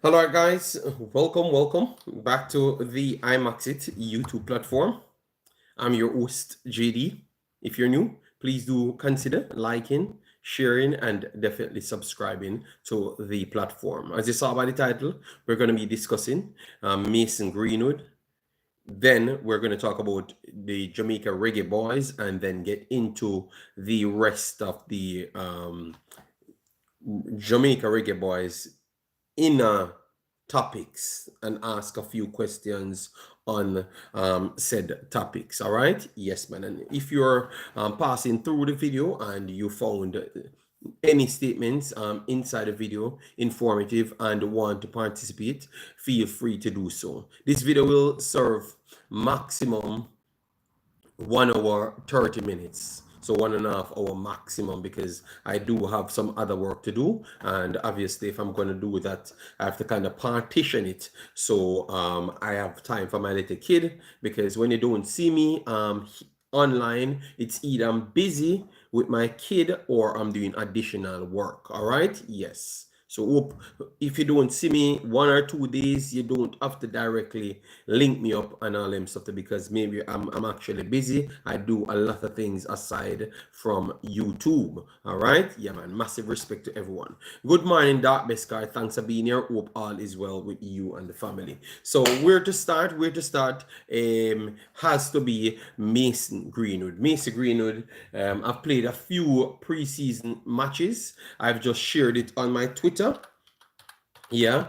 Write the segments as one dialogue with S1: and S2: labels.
S1: Hello, guys. Welcome back to the Imaxit YouTube platform. I'm your host, JD. If you're new, please do consider liking, sharing, and definitely subscribing to the platform. As you saw by the title, we're going to be discussing Mason Greenwood. Then we're going to talk about the Jamaica Reggae Boyz and then get into the rest of the Jamaica Reggae Boyz inner topics and ask a few questions on said topics. All right, yes, man. And if you're passing through the video and you found any statements inside the video informative and want to participate, feel free to do so. This video will serve maximum 1 hour 30 minutes, so 1.5 hour maximum, because I do have some other work to do, and obviously if I'm going to do that I have to kind of partition it so I have time for my little kid, because when you don't see me online, it's either I'm busy with my kid or I'm doing additional work. All right, yes. So hope if you don't see me 1 or 2 days, you don't have to directly link me up and all them stuff, because maybe I'm actually busy. I do a lot of things aside from YouTube. All right, yeah, man. Massive respect to everyone. Good morning, Dark Beskar. Thanks for being here. Hope all is well with you and the family. So where to start? Has to be Mason Greenwood. Mason Greenwood. I've played a few preseason matches. I've just shared it on my Twitter. Yeah,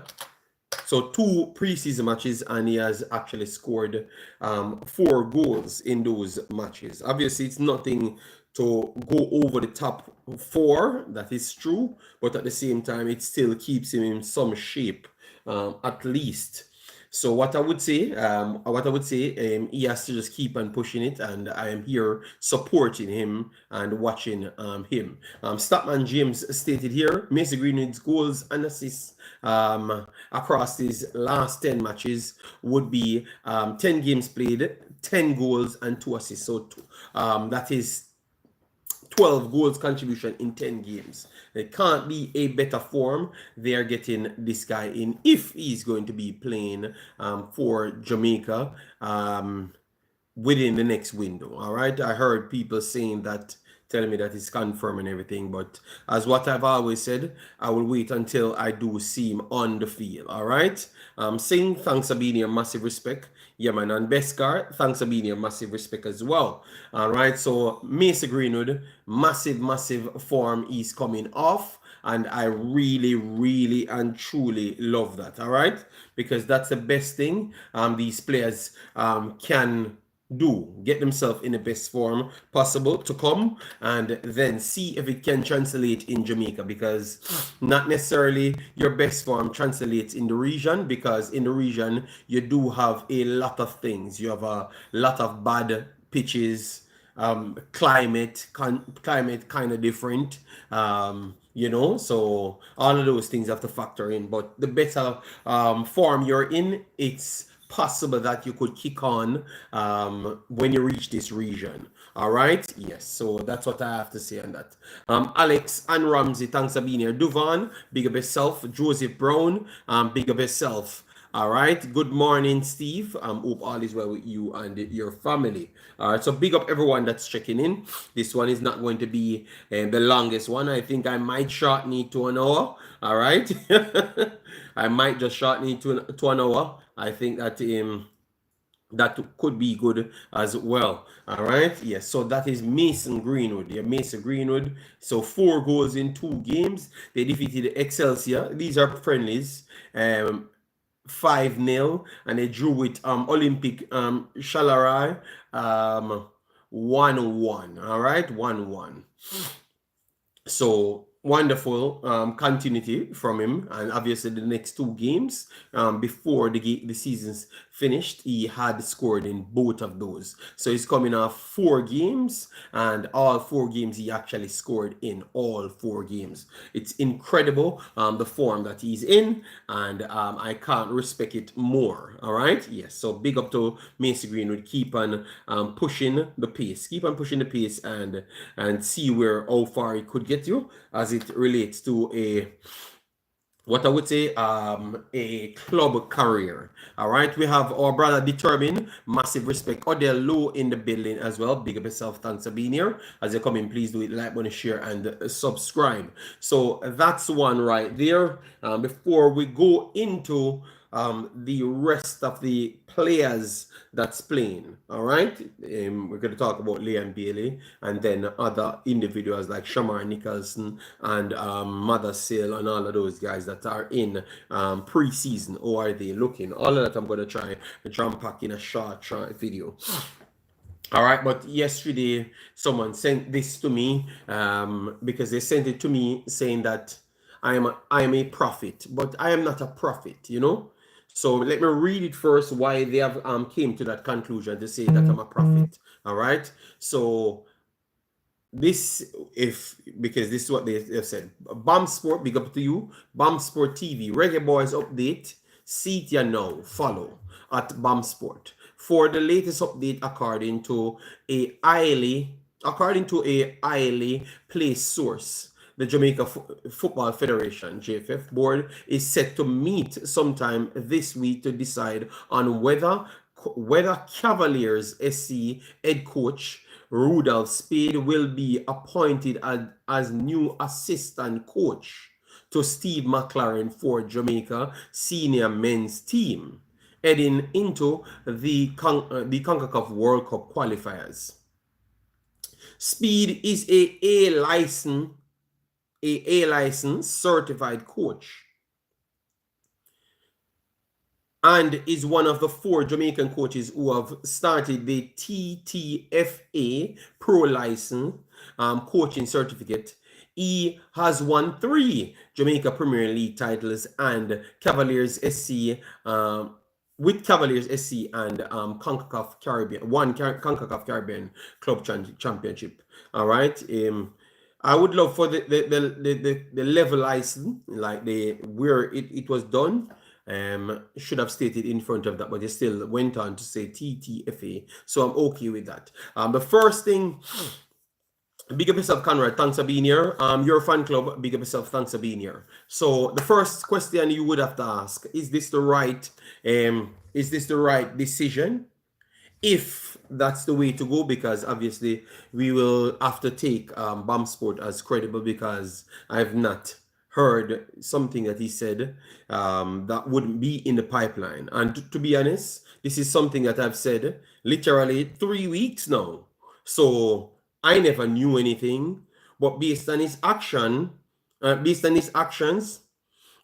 S1: so 2 preseason matches, and he has actually scored 4 goals in those matches. Obviously, it's nothing to go over the top 4, that is true, but at the same time, it still keeps him in some shape, at least. So what I would say, he has to just keep on pushing it, and I am here supporting him and watching him. Statman James stated here, Mason Greenwood's goals and assists across these last 10 matches would be 10 games played, 10 goals and 2 assists. So that is 12 goals contribution in 10 games. It can't be a better form they are getting this guy in if he's going to be playing for Jamaica within the next window. All right, I heard people saying that, telling me that it's confirmed and everything, but as what I've always said, I will wait until I do see him on the field. All right, Singh, thanks for being here, massive respect. Yeah, man. And Beskar, thanks for being here, massive respect as well. All right, so Mason Greenwood, massive form is coming off, and I really and truly love that. All right, because that's the best thing these players can do, get themselves in the best form possible to come and then see if it can translate in Jamaica, because not necessarily your best form translates in the region, because in the region you do have a lot of things. You have a lot of bad pitches, climate kind of different, you know, so all of those things have to factor in. But the better form you're in, it's possible that you could kick on when you reach this region. All right, yes, so that's what I have to say on that. Alex and Ramsey, thanks for being here. Duvan, big up yourself. Joseph Brown, big up yourself. All right, good morning, Steve. Hope all is well with you and your family. All right, so big up everyone that's checking in. This one is not going to be the longest one. I think I might shorten it to an hour. All right, I might just shorten it to an hour. I think that that could be good as well. All right, yes, so that is Mason Greenwood. Yeah, Mason Greenwood. So 4 goals in 2 games. They defeated Excelsior. These are friendlies. 5-0, and they drew with Olympic Shalarai 1-1. All right, 1-1. So wonderful continuity from him, and obviously the next 2 games before the season's finished, he had scored in both of those. So he's coming off 4 games, and all 4 games he actually scored in all 4 games. It's incredible the form that he's in, and I can't respect it more. All right, yes, so big up to Mason Greenwood. Keep on pushing the pace, and see how far he could get you as it relates to what I would say, a club career. All right, we have our brother Determined, massive respect. Odell Low in the building as well. Big up yourself, thanks for being here. As you come in, please do it, like, want to share, and subscribe. So that's one right there. Before we go into the rest of the players that's playing. All right, we're going to talk about Liam Bailey and then other individuals like Shamar Nicholson and Mother Seal and all of those guys that are in pre-season. How are they looking? All of that I'm going to try and jump pack in a short video. All right, but yesterday someone sent this to me because they sent it to me saying that I am a prophet, but I am not a prophet, you know. So let me read it first why they have came to that conclusion to say that I'm a prophet. All right, so this because this is what they've said. Bomb Sport, big up to you. Bomb Sport TV, Reggae Boyz update. See it ya now. Follow at Bomb Sport for the latest update according to a highly placed source. The Jamaica Football Federation (JFF) board is set to meet sometime this week to decide on whether Cavaliers SC head coach Rudolph Spade will be appointed as new assistant coach to Steve McLaren for Jamaica senior men's team heading into the Concacaf World Cup qualifiers. Speed is a licensed certified coach and is one of the 4 Jamaican coaches who have started the TTFA Pro License coaching certificate. He has won 3 Jamaica Premier League titles and Cavaliers SC with Cavaliers SC and Concacaf Caribbean, one Concacaf Caribbean Club Championship. All right. I would love for the level license, like where it was done. Should have stated in front of that, but they still went on to say TTFA. So I'm okay with that. The first thing, big up yourself, Conrad. Thanks for being here. Your fan club, big up yourself. Thanks for being here. So the first question you would have to ask: is this the right decision? If that's the way to go, because obviously we will have to take Bomb Sport as credible, because I've not heard something that he said that wouldn't be in the pipeline. And to be honest, this is something that I've said literally 3 weeks now. So I never knew anything, but based on his actions,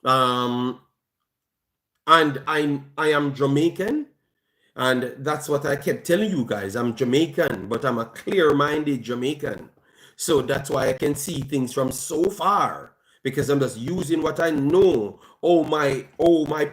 S1: and I am Jamaican. And that's what I kept telling you guys. I'm Jamaican, but I'm a clear-minded Jamaican. So that's why I can see things from so far, because I'm just using what I know. My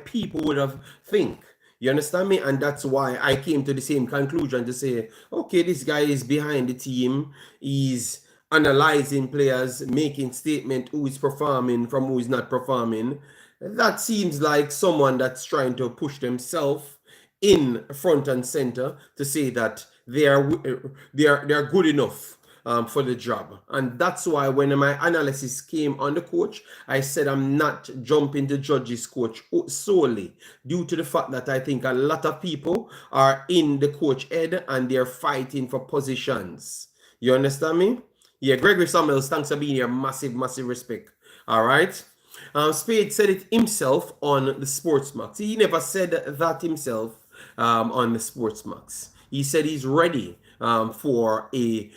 S1: people would have think. You understand me? And that's why I came to the same conclusion to say, okay, this guy is behind the team. He's analyzing players, making statement who is performing from who is not performing. That seems like someone that's trying to push themselves in front and center to say that they are good enough for the job. And that's why when my analysis came on the coach, I said I'm not jumping to judge this coach solely due to the fact that I think a lot of people are in the coach head and they're fighting for positions. You understand me? Yeah, Gregory Samuels, thanks for being here. Massive respect. All right. Spade said it himself on the Sportsmax. He never said that himself on the Sportsmax. He said he's ready for a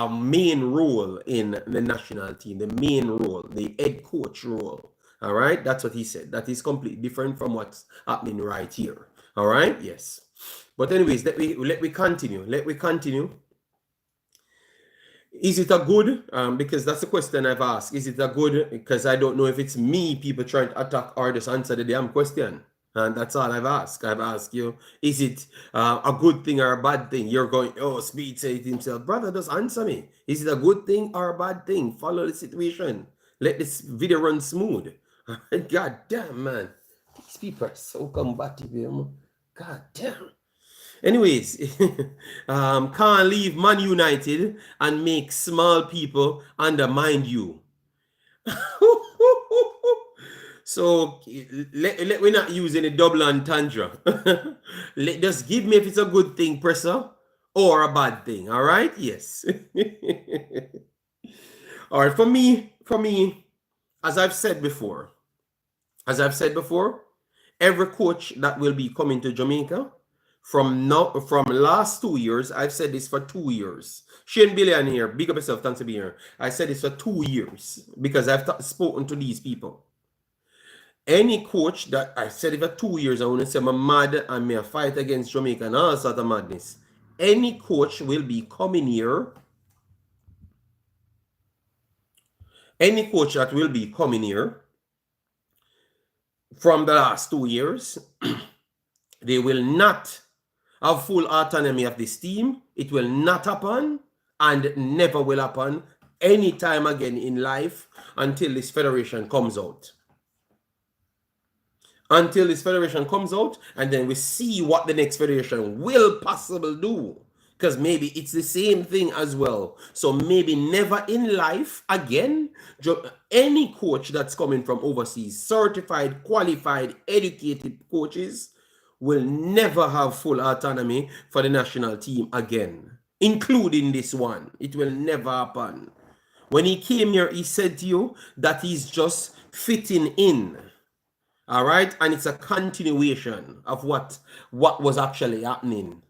S1: main role in the national team, the main role, the head coach role. All right, that's what he said. That is completely different from what's happening right here. All right, yes. But anyways, let me continue. Is it a good? Because that's the question I've asked. Is it a good? Because I don't know if it's me people trying to attack or just answer the damn question. And that's all I've asked. I've asked you, is it a good thing or a bad thing? You're going, oh, Speed said it himself. Brother, just answer me. Is it a good thing or a bad thing? Follow the situation. Let this video run smooth. God damn, man. These people are so combative, you know? God damn. Anyways, can't leave Man United and make small people undermine you. So let we not use any double entendre. Just give me if it's a good thing, presser, or a bad thing. All right? Yes. All right. For me, as I've said before, every coach that will be coming to Jamaica from last 2 years, I've said this for 2 years. Shane Billion here, big up yourself, thanks for being here. I said this for 2 years because I've spoken to these people. Any coach that I said it for 2 years, I want to say I'm mad and may fight against Jamaica and all sort of madness. Any coach will be coming here. Any coach that will be coming here from the last 2 years, they will not have full autonomy of this team. It will not happen and never will happen any time again in life until this federation comes out. Until this federation comes out, and then we see what the next federation will possibly do. Because maybe it's the same thing as well. So maybe never in life again, any coach that's coming from overseas, certified, qualified, educated coaches, will never have full autonomy for the national team again, including this one. It will never happen. When he came here, he said to you that he's just fitting in. All right, and it's a continuation of what was actually happening.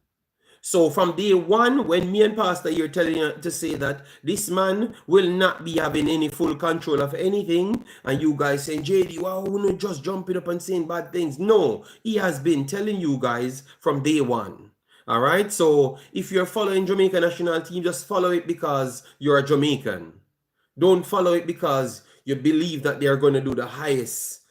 S1: So from day one, when me and Pastor here telling you to say that this man will not be having any full control of anything, and you guys saying, JD, why wouldn't you just jumping up and saying bad things? No, he has been telling you guys from day one. All right, so if you're following Jamaica national team, just follow it because you're a Jamaican. Don't follow it because you believe that they're going to do the highest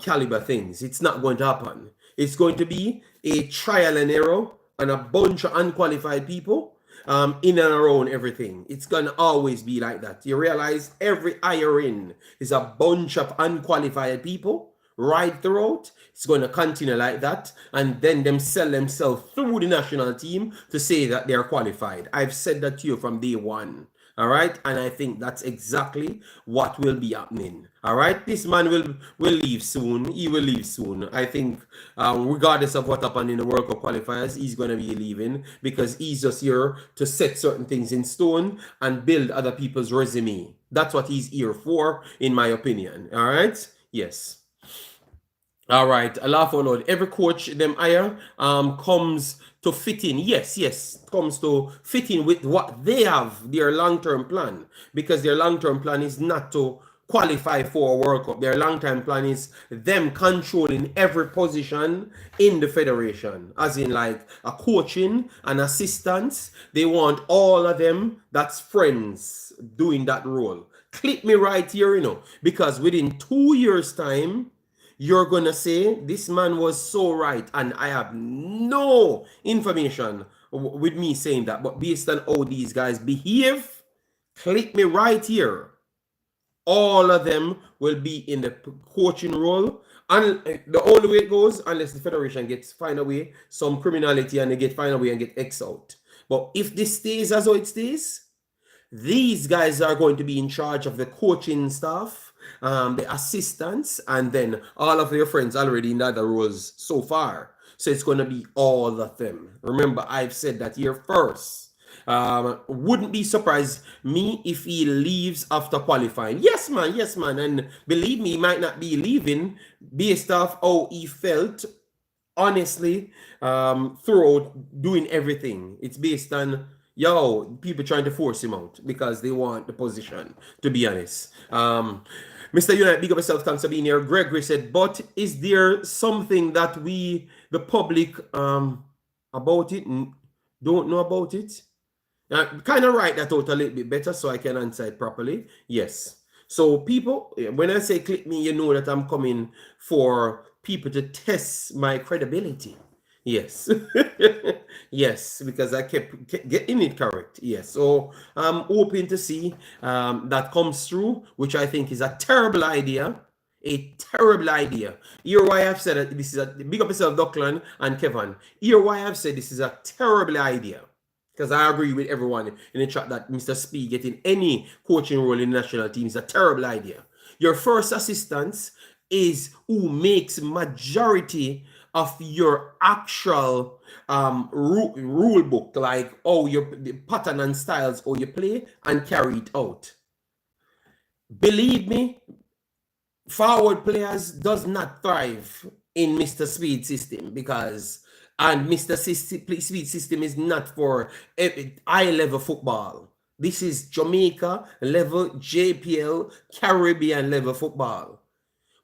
S1: caliber things. It's not going to happen. It's going to be a trial and error and a bunch of unqualified people in and around everything. It's going to always be like that. You realize every hiring is a bunch of unqualified people right throughout. It's going to continue like that, and then them sell themselves through the national team to say that they're qualified. I've said that to you from day one. All right, and I think that's exactly what will be happening. All right, this man will leave soon. He will leave soon. I think, regardless of what happened in the World Cup qualifiers, he's going to be leaving because he's just here to set certain things in stone and build other people's resume. That's what he's here for, in my opinion. All right, yes. All right, I laugh out loud. Every coach them hire comes to fit in. Yes, comes to fit in with what they have, their long-term plan. Because their long-term plan is not to qualify for a World Cup. Their long-term plan is them controlling every position in the federation. As in like a coaching and assistants. They want all of them that's friends doing that role. Click me right here, because within 2 years' time, you're going to say, this man was so right, and I have no information with me saying that, but based on how these guys behave, click me right here. All of them will be in the coaching role, and the only way it goes, unless the federation find a way, some criminality, and they find a way and get X out. But if this stays as how it stays, these guys are going to be in charge of the coaching staff, the assistants, and then all of their friends already in the other roles so far. So it's going to be all of them. Remember, I've said that here first. Wouldn't be surprised me if he leaves after qualifying. Yes, man. And believe me, he might not be leaving based off how he felt, honestly, throughout doing everything. It's based on people trying to force him out because they want the position, to be honest. Mr. Unite, big up yourself, thanks for being here. Gregory said, but is there something that we, the public, about it, don't know about it? Kind of write that out a little bit better so I can answer it properly. Yes. So people, when I say click me, you know that I'm coming for people to test my credibility. Yes. Yes, because I kept getting it correct. Yes. So I'm hoping to see that comes through, which I think is a terrible idea. A terrible idea. Here why I've said that this is a big up yourself, Duckland and Kevin. Here why I've said this is a terrible idea. Because I agree with everyone in the chat that Mr. Speed getting any coaching role in the national team is a terrible idea. Your first assistants is who makes majority of your actual rule book, like the pattern and styles, how you play and carry it out. Believe me, forward players does not thrive in Mr. Speed system and Mr. Speed system is not for high level football. This is Jamaica level, JPL, Caribbean level football.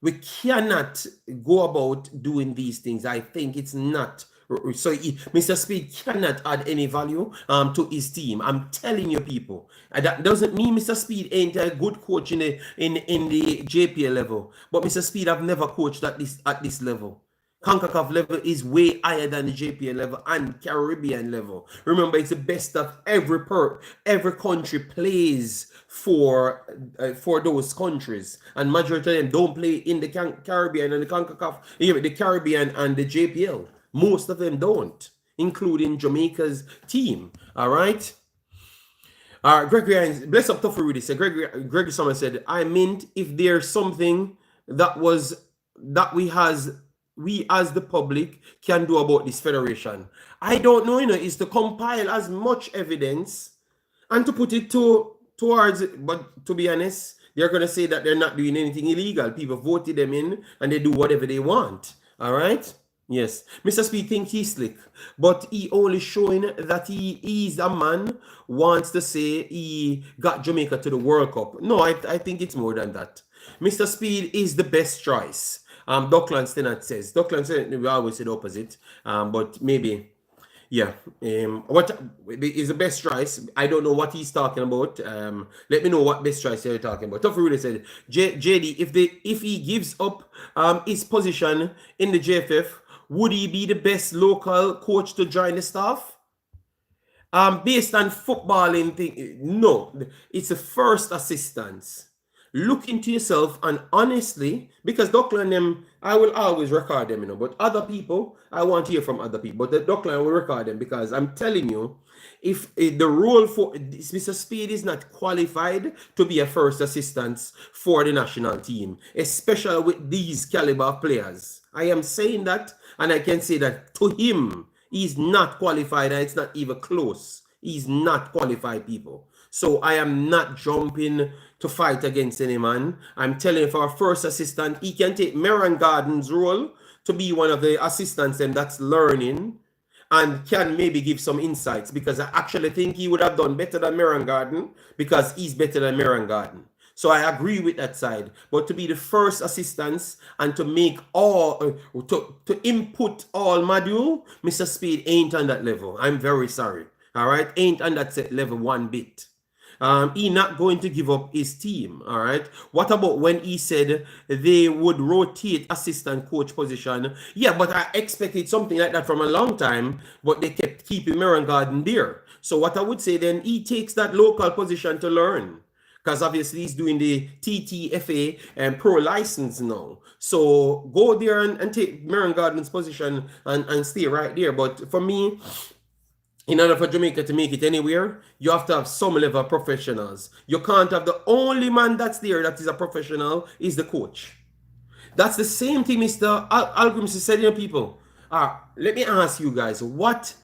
S1: We cannot go about doing these things. I think it's not. So Mr. Speed cannot add any value to his team. I'm telling you, people. And that doesn't mean Mr. Speed ain't a good coach in the JPL level. But Mr. Speed have never coached at this level. Concacaf level is way higher than the JPL level and Caribbean level. Remember, it's the best of every country plays for those countries, and majority of them don't play in the Caribbean and the Concacaf, the Caribbean and the JPL. Most of them don't, including Jamaica's team. All right. Gregory, bless up to for Rudy. Gregory Summer said, I meant if there's something that we as the public can do about this federation. I don't know, is to compile as much evidence and to put it towards it. But to be honest, they're going to say that they're not doing anything illegal. People voted them in and they do whatever they want. All right? Yes. Mr. Speed thinks he's slick, but he only showing that he is a man wants to say he got Jamaica to the World Cup. No, I think it's more than that. Mr. Speed is the best choice. Dockland Stennett says. Dockland Stennett, we always say the opposite. But maybe, yeah. What is the best choice? I don't know what he's talking about. Let me know what best choice you're talking about. Tough really said, JD, if he gives up his position in the JFF, would he be the best local coach to join the staff? Based on footballing thing, no. It's a first assistance. Look into yourself and honestly, because Dockland them, I will always record them, but other people, I want to hear from other people. But the Dockland will record them because I'm telling you, if the role for Mr. Speed is not qualified to be a first assistant for the national team, especially with these caliber of players. I am saying that, and I can say that to him, he's not qualified and it's not even close. He's not qualified, people. So I am not jumping to fight against any man. I'm telling you, for our first assistant, he can take Meron Garden's role to be one of the assistants that's learning and can maybe give some insights, because I actually think he would have done better than Meron Garden because he's better than Meron Garden. So I agree with that side. But to be the first assistants and to make to input all module, Mr. Speed ain't on that level. I'm very sorry. All right, ain't on that level one bit. He not going to give up his team. All right. What about when he said they would rotate assistant coach position? Yeah, but I expected something like that from a long time, but they kept keeping Meron Garden there. So what I would say then, he takes that local position to learn, because obviously he's doing the TTFA and pro license now. So go there and take Meron Garden's position and stay right there. But for me, in order for Jamaica to make it anywhere, you have to have some level of professionals. You can't have the only man that's there that is a professional is the coach. That's the same thing Mr. Algrimson said, people. Let me ask you guys, what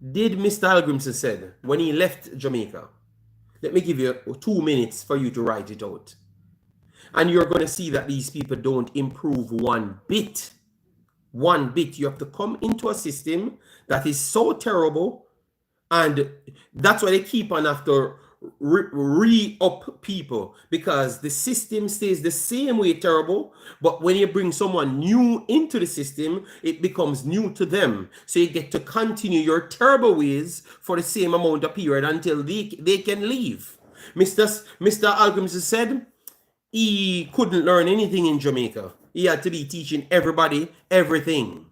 S1: did Mr. Algrimson said when he left Jamaica? Let me give you 2 minutes for you to write it out. And you're going to see that these people don't improve one bit. One bit. You have to come into a system that is so terrible. And that's why they keep on after re-up people, because the system stays the same way terrible, but when you bring someone new into the system, it becomes new to them. So you get to continue your terrible ways for the same amount of period until they can leave. Mr. Algrimson said he couldn't learn anything in Jamaica. He had to be teaching everybody everything.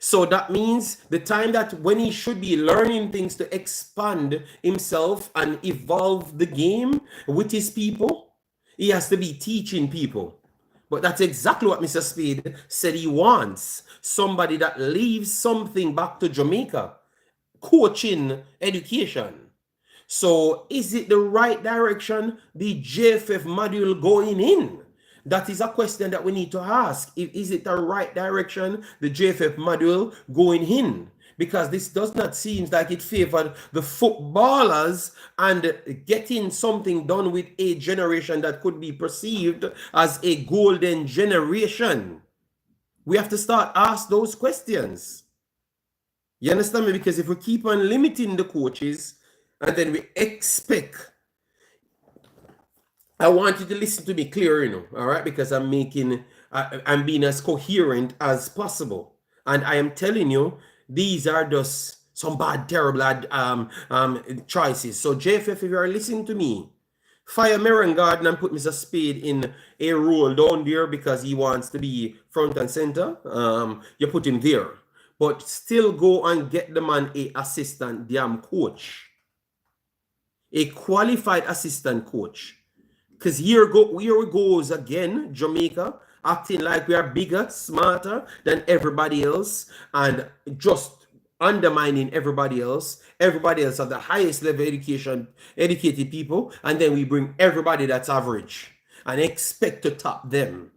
S1: So that means the time that when he should be learning things to expand himself and evolve the game with his people, he has to be teaching people. But that's exactly what Mr. Speed said he wants. Somebody that leaves something back to Jamaica. Coaching, education. So is it the right direction, the JFF module going in? That is a question that we need to ask. Is it the right direction, the JFF module going in? Because this does not seem like it favored the footballers and getting something done with a generation that could be perceived as a golden generation. We have to start ask those questions. You understand me? Because if we keep on limiting the coaches and then we expect, I want you to listen to me clear, all right? Because I'm being as coherent as possible. And I am telling you, these are just some bad, terrible choices. So JFF, if you are listening to me, fire Merron Garden and put Mr. Spade in a role down there because he wants to be front and center. You put him there. But still go and get the man a assistant damn coach. A qualified assistant coach. Because here goes again, Jamaica, acting like we are bigger, smarter than everybody else, and just undermining everybody else. Everybody else have the highest level educated people, and then we bring everybody that's average and expect to top them.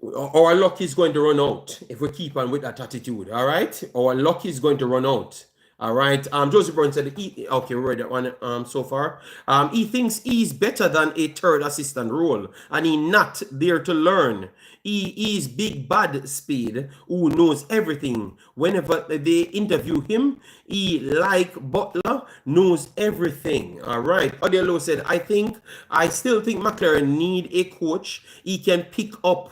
S1: Our luck is going to run out if we keep on with that attitude. All right, our luck is going to run out. All right. Joseph Brown said, okay, we read that one so far. He thinks he's better than a third assistant role, and he's not there to learn. He is big bad Spade who knows everything. Whenever they interview him, he, like Butler, knows everything. All right. Odelo said, I still think McLaren need a coach he can pick up.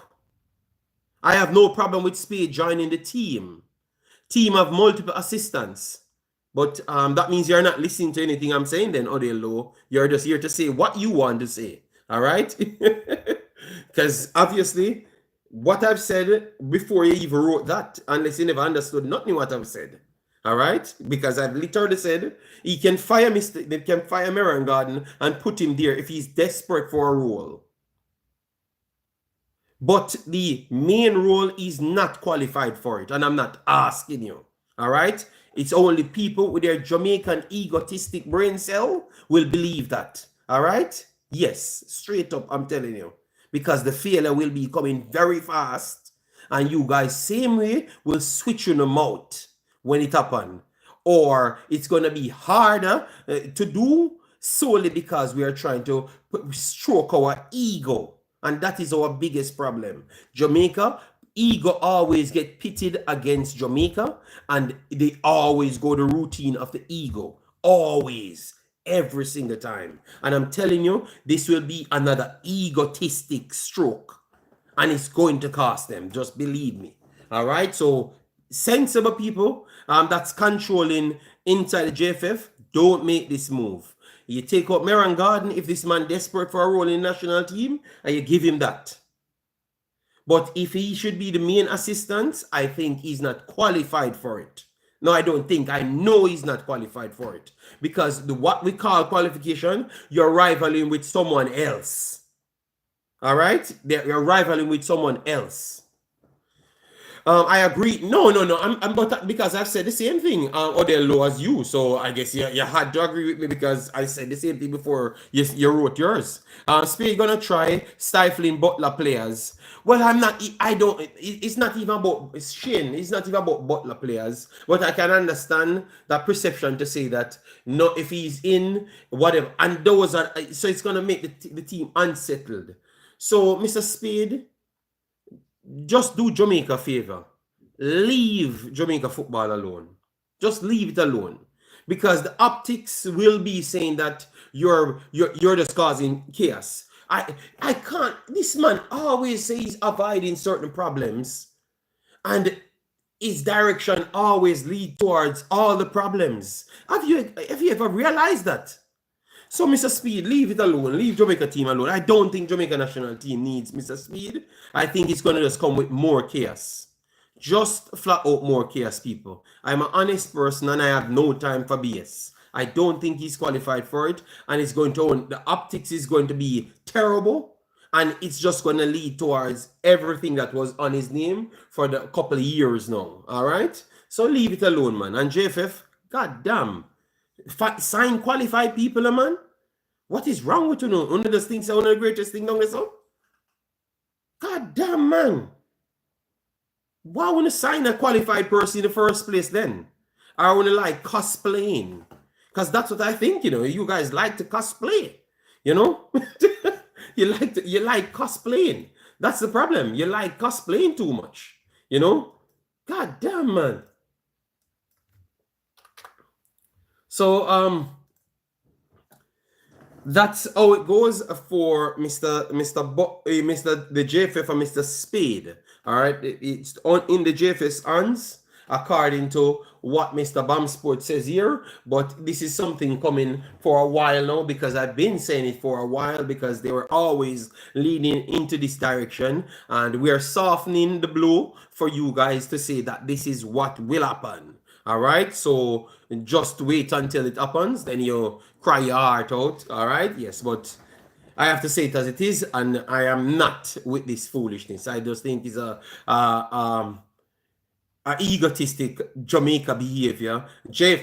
S1: I have no problem with Spade joining the team. Team of multiple assistants. But that means you're not listening to anything I'm saying then, Odelo. You're just here to say what you want to say. All right? Because obviously, what I've said before you even wrote that, unless you never understood nothing what I've said. All right? Because I've literally said they can fire Merron Garden and put him there if he's desperate for a role. But the main role is not qualified for it. And I'm not asking you. All right? It's only people with their Jamaican egotistic brain cell will believe that. All right? Yes, straight up, I'm telling you. Because the failure will be coming very fast. And you guys, same way, will switch in the mouth when it happens. Or it's going to be harder to do solely because we are trying to stroke our ego. And that is our biggest problem. Jamaica, ego always get pitted against Jamaica, and they always go the routine of the ego. Always. Every single time. And I'm telling you, this will be another egotistic stroke. And it's going to cost them. Just believe me. All right? So, sensible people that's controlling inside the JFF, don't make this move. You take out Merron Garden if this man desperate for a role in the national team, and you give him that. But if he should be the main assistant, I think he's not qualified for it. No, I don't think. I know he's not qualified for it. Because what we call qualification, you're rivaling with someone else. All right? You're rivaling with someone else. I agree. No. But because I've said the same thing, Odelo, as you. So I guess you had to agree with me because I said the same thing before you wrote yours. Spade gonna try stifling Butler players. Well, I'm not. I don't. It's not even about Shane. It's not even about Butler players. But I can understand that perception to say that no, if he's in whatever, and those are so it's gonna make the team unsettled. So, Mr. Spade, just do Jamaica a favor. Leave Jamaica football alone. Just leave it alone. Because the optics will be saying that you're just causing chaos. I can't. This man always says he's avoiding certain problems. And his direction always leads towards all the problems. Have you ever realized that? So, Mr. Speed, leave it alone. Leave Jamaica team alone. I don't think Jamaica national team needs Mr. Speed. I think it's going to just come with more chaos. Just flat out more chaos, people. I'm an honest person and I have no time for BS. I don't think he's qualified for it. And it's going to, the optics is going to be terrible. And it's just going to lead towards everything that was on his name for the couple of years now. All right? So leave it alone, man. And JFF, god damn. Sign qualified people, man. What is wrong with you? One of those things, one of the greatest things, don't so? God damn, man. Why want to sign a qualified person in the first place then? I want to like cosplaying. Because that's what I think, you guys like to cosplay, you like cosplaying. That's the problem. You like cosplaying too much, God damn, man. So that's how it goes for Mr. the JFF and Mr. Spade. All right, it's in the JFS hands according to what Mr. Bamsport says here. But this is something coming for a while now, because I've been saying it for a while, because they were always leading into this direction, and we are softening the blow for you guys to say that this is what will happen. All right, so just wait until it happens, then you cry your heart out. All right, yes, but I have to say it as it is, and I am not with this foolishness. I just think it's a egotistic Jamaica behavior.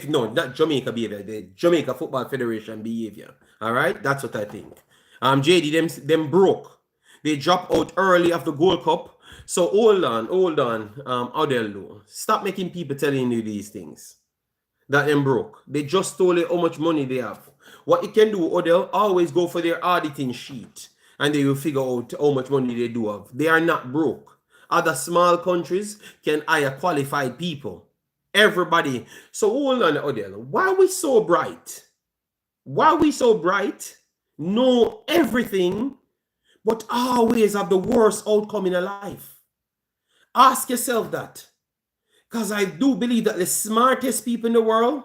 S1: No, not Jamaica behavior, the Jamaica Football Federation behavior. All right, that's what I think. JD, them broke. They dropped out early of the Gold Cup. So hold on, Odell, stop making people telling you these things. That them broke. They just told you how much money they have. What you can do, Odell, always go for their auditing sheet, and they will figure out how much money they do have. They are not broke. Other small countries can hire qualified people. Everybody. So hold on, Odell. Why are we so bright? Why are we so bright? Know everything, but always have the worst outcome in a life. Ask yourself that. Because I do believe that the smartest people in the world,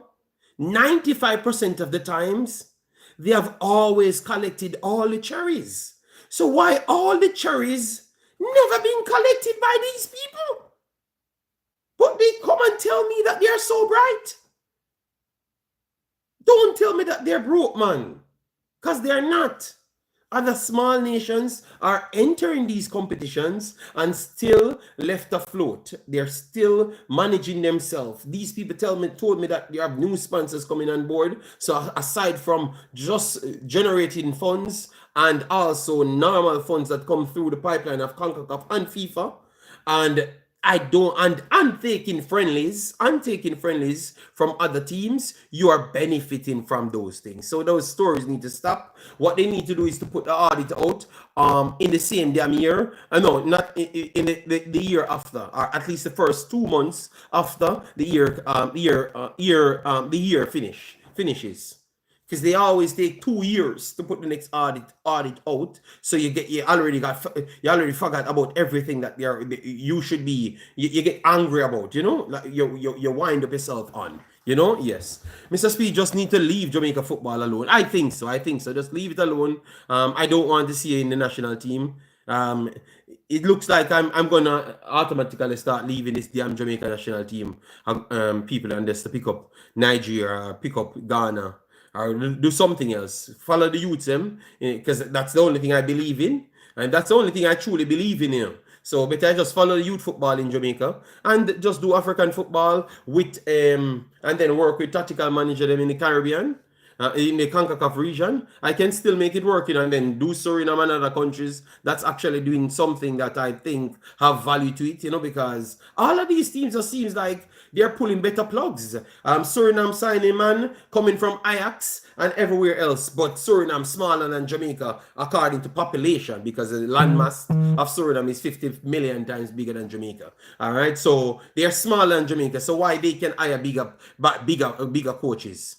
S1: 95% of the times, they have always collected all the cherries. So why all the cherries never been collected by these people? But they come and tell me that they're so bright. Don't tell me that they're broke, man. Because they're not. Other small nations are entering these competitions and still left afloat. They're still managing themselves. These people told me that they have new sponsors coming on board. So aside from just generating funds and also normal funds that come through the pipeline of Concacaf and FIFA, and I'm taking friendlies from other teams, you are benefiting from those things. So those stories need to stop. What they need to do is to put the audit out in the same damn year. No, not in the year after, or at least the first 2 months after the year finishes. Because they always take 2 years to put the next audit out. So you already forgot about everything that you should be. You get angry about. Like you wind up yourself on. Yes. Mr. Speed just need to leave Jamaica football alone. I think so. Just leave it alone. I don't want to see you in the national team. It looks like I'm gonna automatically start leaving this damn Jamaica national team. People and just to pick up Nigeria, pick up Ghana, or do something else. Follow the youths, because that's the only thing I believe in, and that's the only thing I truly believe in. So better just follow the youth football in Jamaica and just do African football with and then work with tactical manager them in the Caribbean. In the Concacaf region, I can still make it work, and then do Suriname and other countries that's actually doing something that I think have value to it, because all of these teams just seems like they're pulling better plugs. Suriname signing man coming from Ajax and everywhere else, but Suriname smaller than Jamaica according to population, because the landmass of Suriname is 50 million times bigger than Jamaica. All right, so they're smaller than Jamaica, so why they can hire bigger coaches?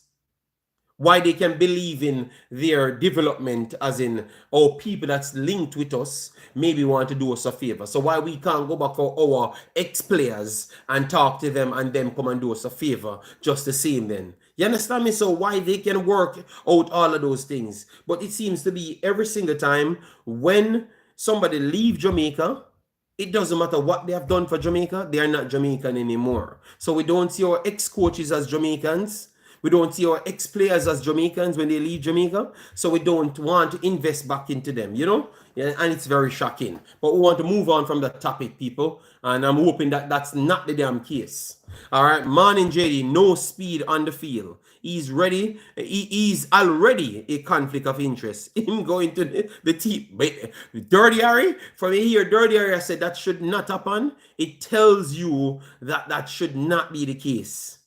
S1: Why they can believe in their development, as in, people that's linked with us maybe want to do us a favor. So why we can't go back for our ex-players and talk to them and them come and do us a favor just the same then? You understand me? So why they can work out all of those things. But it seems to be every single time when somebody leave Jamaica, it doesn't matter what they have done for Jamaica, they are not Jamaican anymore. So we don't see our ex-coaches as Jamaicans. We don't see our ex-players as Jamaicans when they leave Jamaica, so we don't want to invest back into them, Yeah, and it's very shocking. But we want to move on from that topic, people, and I'm hoping that that's not the damn case. All right, morning, JD, no speed on the field. He's ready. He's already a conflict of interest. Him going to the team. Dirty Harry, from here, Dirty Harry, I said that should not happen. It tells you that that should not be the case.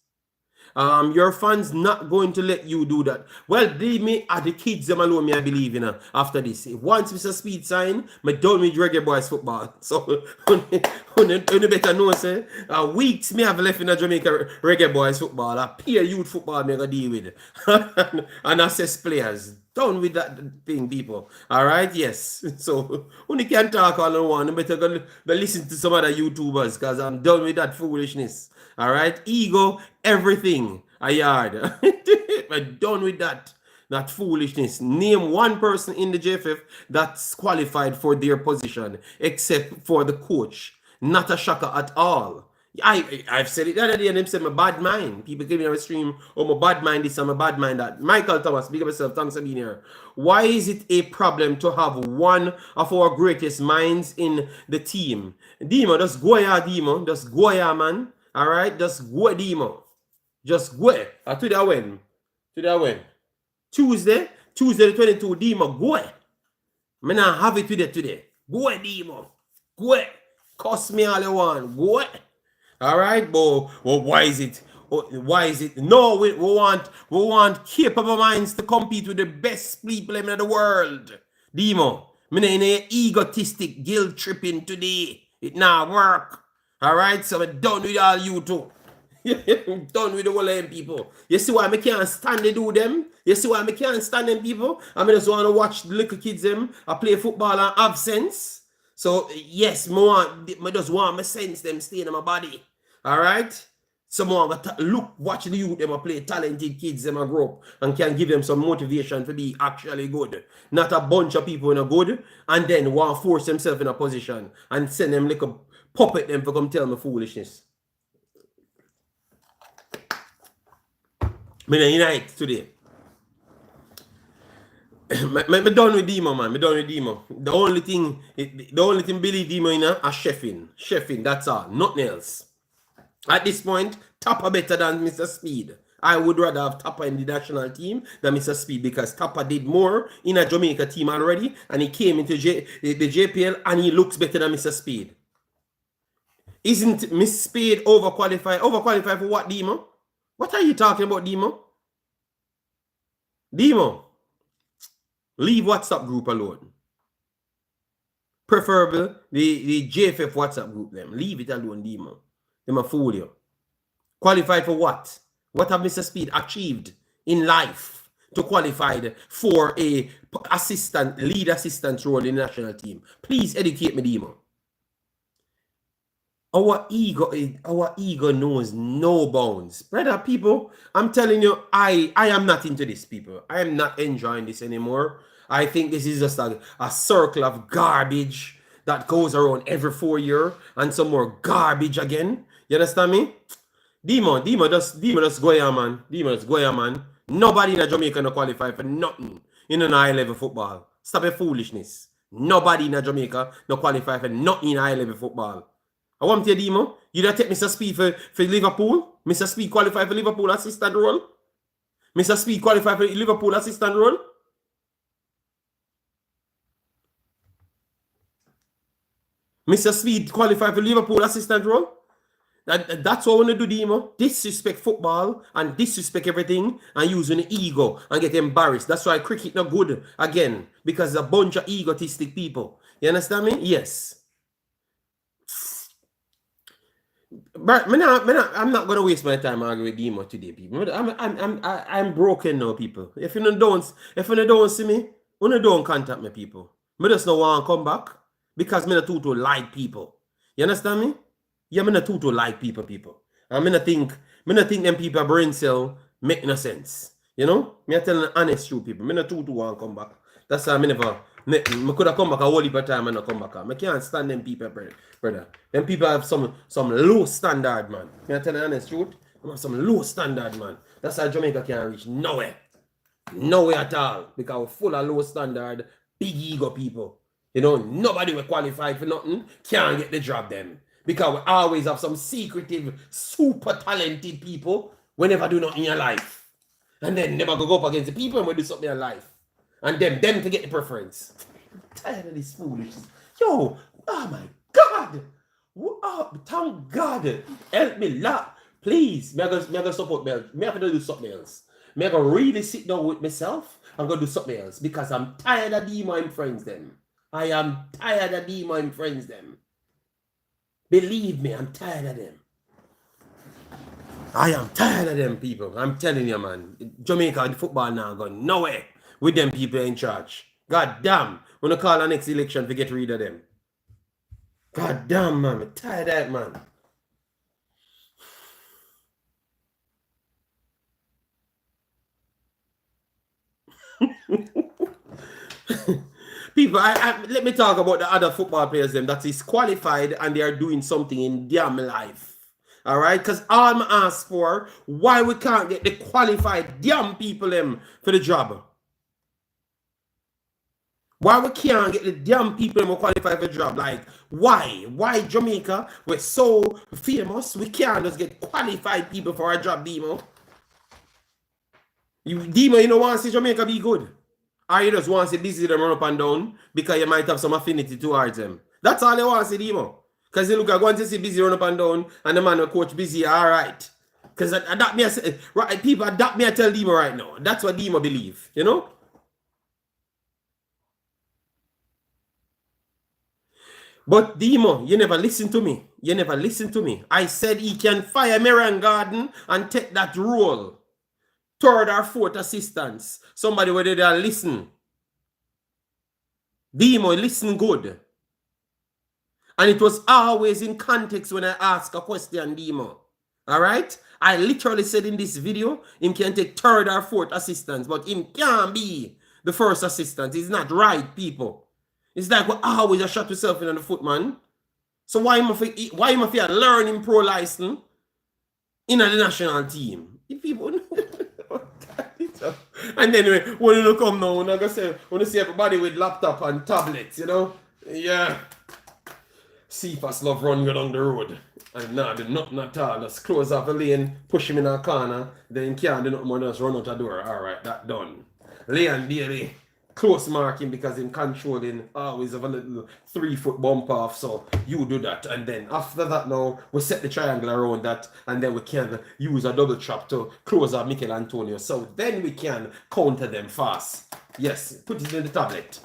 S1: Your fans not going to let you do that. Well, leave me at the kids them alone, me I believe, you know, after this. Once Mr. Speed sign, me done with Reggae Boyz football. So, you better know, say, weeks me have left in a Jamaica Reggae Boyz football. A peer youth football me gonna deal with. And assess players. Done with that thing, people. Alright, yes. So, when you can talk all in one, you better go listen to some other YouTubers, because I'm done with that foolishness. Alright, ego, everything, a yard. I'm done with that foolishness. Name one person in the JFF that's qualified for their position, except for the coach. Not a shocker at all. I've said it the other day, and them said my bad mind. People came in our stream, oh, my bad mind this and my bad mind that. Michael Thomas, big up yourself, thanks for being here. Why is it a problem to have one of our greatest minds in the team? Demo, just go here, Demo. Just go here, man. Alright, just go, Demo. Just go. To that when? Tuesday the 22, Demo, go. I not have it today. Go, Demo. Go. Cost me all you want. Go. Alright, but why is it? No, we want capable minds to compete with the best people in the world. Demo, I'm in a egotistic guilt tripping today. It not work. Alright, so I'm done with all you two. I'm done with the whole of them people. You see why I can't stand to do them? You see why I can't stand them people? I just want to watch the little kids them. I play football and have sense. So yes, I just want my sense them stay in my body. Alright? Someone watch the youth them play, talented kids them grow up and can give them some motivation to be actually good. Not a bunch of people in a good and then want to force themselves in a position and send them like a puppet them for come tell me foolishness. Me unite today. Me done with Demo, man. Me done with Demo. The only thing believe Demo in a chefing. That's all. Nothing else. At this point, Tapper better than Mr. Speed. I would rather have Tapper in the national team than Mr. Speed because Tapper did more in a Jamaica team already and he came into the JPL and he looks better than Mr. Speed. Isn't Mr. Speed overqualified? Overqualified for what, Demo? What are you talking about, Demo? Demo, leave WhatsApp group alone. Preferably the JFF WhatsApp group them. Leave it alone, Demo. Them a fool you. Qualified for what? What have Mr. Speed achieved in life to qualify for a lead assistant role in the national team? Please educate me, Demo. Our ego knows no bounds. Brother, people, I'm telling you, I am not into this, people. I am not enjoying this anymore. I think this is just a circle of garbage that goes around every 4 years and some more garbage again. You understand me? Demo just go here, man. Demo just go here, man. Nobody in Jamaica no qualify for nothing in an high-level football. Stop your foolishness. Nobody in Jamaica no qualify for nothing in high-level football. I want to tell you, Demo, you don't take Mr. Speed for Liverpool? Mr. Speed qualified for Liverpool assistant role? Mr. Speed qualified for Liverpool assistant role? Mr. Speed qualified for Liverpool assistant role? That's what I want to do, Demo. Disrespect football and disrespect everything and using the ego and get embarrassed. That's why cricket not good again. Because a bunch of egotistic people. You understand me? Yes. But I'm not gonna waste my time arguing with Demo today, people. I'm broken now, people. If you don't see me, you don't contact me, people. I just don't want to come back because I not too like people. You understand me? Yeah, I not too like people. And I not think them people brain cell make no sense. You know? Me tell the honest truth, people. I not too want to come back. That's why I could have come back a whole heap of time and not come back. I can't stand them people, brother. Them people have some low standard, man. Can I tell the honest truth? They have some low standard, man. That's why Jamaica can't reach nowhere. Nowhere at all. Because we're full of low standard, big ego people. You know, nobody will qualify for nothing, can't get the job them. Because we always have some secretive, super talented people who never do nothing in your life. And then never go up against the people and we do something in life. And them to get the preference. I'm tired of this foolishness. Yo, oh my God. Oh, thank God. Help me lot. Please. Me gonna support me. Me have to do something else. Me gonna really sit down with myself and go do something else. Because I'm tired of my friends them. I am tired of my friends them. Believe me, I'm tired of them. I am tired of them people. I'm telling you, man. Jamaica, the football now gone nowhere with them people in charge. God damn. When I call the next election to get rid of them. God damn, man. I'm tired of that, man. People, let me talk about the other football players them that is qualified and they are doing something in damn life. All right, because all I'm asked for, why we can't get the qualified damn people them for the job? Why we can't get the damn people them who qualify for the job? Like, why? Why Jamaica? We're so famous, we can't just get qualified people for our job, Demo. Demo, you don't want to see Jamaica be good. Or you just want to see busy them run up and down because you might have some affinity towards them. That's all you want to see, Demo. Because you look at going to see busy run up and down and the man will coach busy, all right. Because that me, right, people, that me I tell Demo right now. That's what Demo believe, you know? But Demo, you never listen to me. You never listen to me. I said he can fire Marian Garden and take that role. Third or fourth assistants. Somebody where they listen. Demo, listen good. And it was always in context when I ask a question, Demo. All right? I literally said in this video, him can take third or fourth assistants, but him can't be the first assistant. It's not right, people. It's like we always just shot yourself in on the foot, man. So why am I learning pro license in the national team? If people and then when you come now, when I see everybody with laptop and tablets, you know? Yeah. Cephas love run go down the road. And now do nothing at all. Just close off the lane, push him in a corner, then can't do nothing more than just run out the door. Alright, that done. Leon Daly, close marking because him controlling always have a little 3-foot bump off. So you do that. And then after that now, we set the triangle around that and then we can use a double trap to close out Mikel Antonio. So then we can counter them fast. Yes, put it in the tablet.